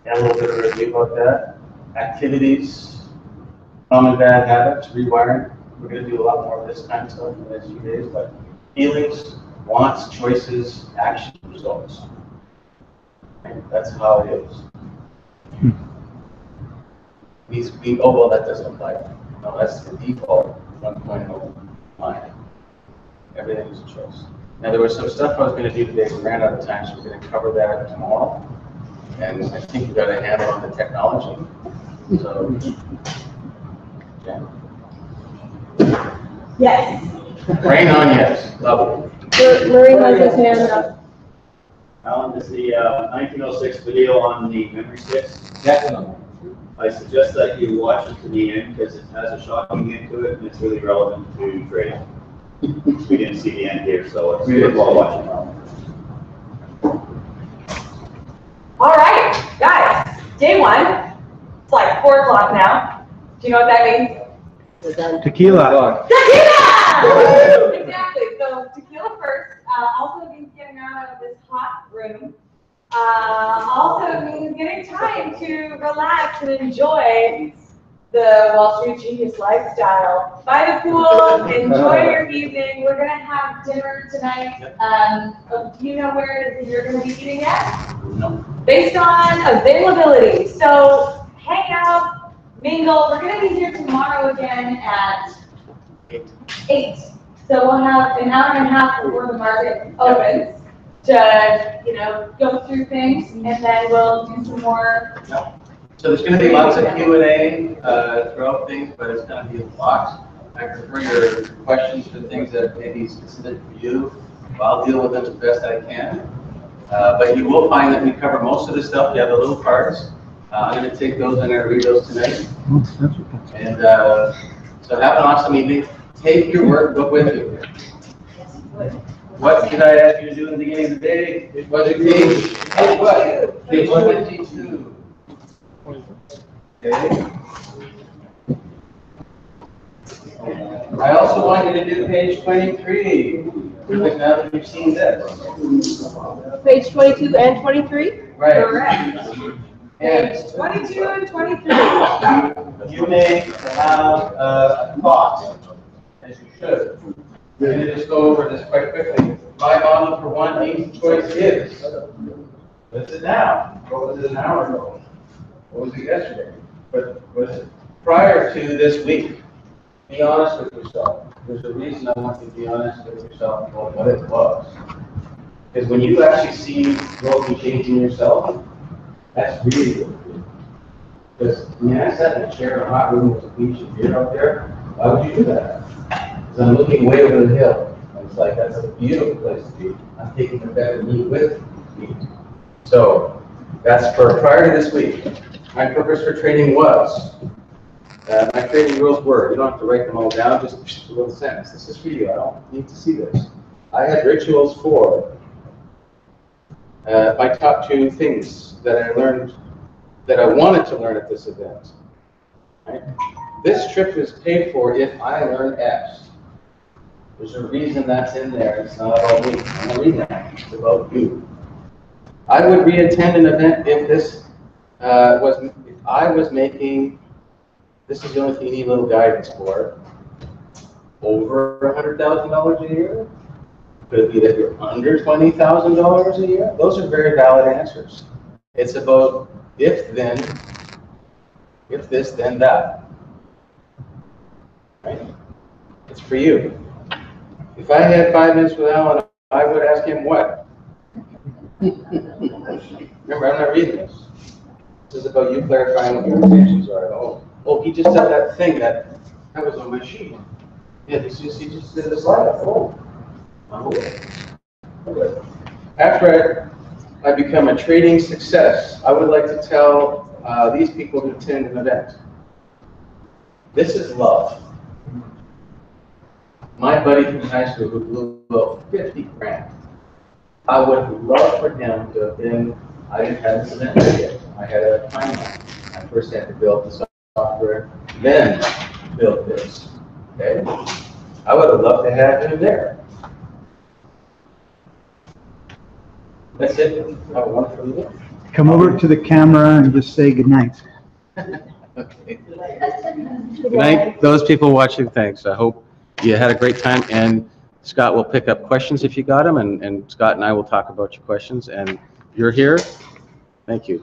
And a little bit of a review about that. Activities, common bad habits, rewiring. We're going to do a lot more of this kind of stuff in the next few days, but feelings, wants, choices, actions, results. Okay, that's how it is. Oh, well, that doesn't apply. No, that's the default 1.0 mind. Everything is a choice. Now, there was some stuff I was going to do today. We ran out of time, so we're going to cover that tomorrow. And I think we've got a handle on the technology. So, yeah.
Yes.
Rain on, yes. Love
Murray has his hand up.
Alan, is the 1906 video on the memory sticks?
Definitely.
I suggest that you watch it to the end because it has a shocking end to it and it's really relevant to trading. We didn't see the end here, so it's worthwhile watching.
All right, guys, day one. It's like 4 o'clock now. Do you know what that means?
Tequila.
Tequila! Exactly. So tequila first. Also means getting out of this hot room. Also means getting time to relax and enjoy the Wall Street Genius lifestyle. By the pool, enjoy your evening. We're gonna have dinner tonight. Do you know where it is that you're gonna be eating at?
No.
Based on availability. So hang out, mingle. We're gonna be here tomorrow again at 8. So we'll have an hour and a half before the market opens to, go through things, and then we'll do some more.
So there's going to be lots of Q&A throughout things, but it's going to be a lot. I prefer your questions for things that may be specific for you. I'll deal with them as best I can. But you will find that we cover most of the stuff. You have the little cards. I'm going to take those and I'm going to read those tonight. And so have an awesome evening. Take your workbook with you. What did I ask you to do in the beginning of the day? It was a page what? Page 22. Okay. I also want you to do page 23. Now that you've seen this.
Page 22 and 23?
Right.
Correct. Page 22 and 23.
You may have a thought, as you should. We're going to just go over this quite quickly. My model for one needs choice is. What's it now? What was it an hour ago? What was it yesterday? What was it prior to this week? Be honest with yourself. There's a reason I want you to be honest with yourself about what it was. Because when you actually see growth and change in yourself, that's really good. Because when I sat in a chair in a hot room with a beach of beer out there, why would you do that? Because I'm looking way over the hill. And it's like, that's a beautiful place to be. I'm taking a better me with me. So that's for prior to this week. My purpose for training was, my training rules were, you don't have to write them all down, just a little sentence. This is for you, I don't need to see this. I had rituals for my top 2 things that I learned, that I wanted to learn at this event. Right? This trip is paid for if I learn X. There's a reason that's in there. It's not about me. I'm not reading that. It's about you. I would re-attend an event if this if I was making, this is the only thing you need a little guidance for, over $100,000 a year? Could it be that you're under $20,000 a year? Those are very valid answers. It's about if then, if this, then that. Right? It's for you. If I had 5 minutes with Alan, I would ask him what? Remember, I'm not reading this. This is about you clarifying what your intentions are. Oh, he just said that thing that was on my sheet. Yeah, he just did the slide. Oh, I'm okay. After I become a trading success. I would like to tell these people to attend an event. This is love. My buddy from high school who blew up 50 grand. I would love for him to have been, I didn't have this event yet. I had a timeline. I first had to build the software, then build this. Okay? I would have loved to have him there. That's it. Have a wonderful evening.
Come over to the camera and just say goodnight.
Okay. Good night, those people watching. Thanks. I hope you had a great time. And Scott will pick up questions if you got them, and Scott and I will talk about your questions. And you're here. Thank you.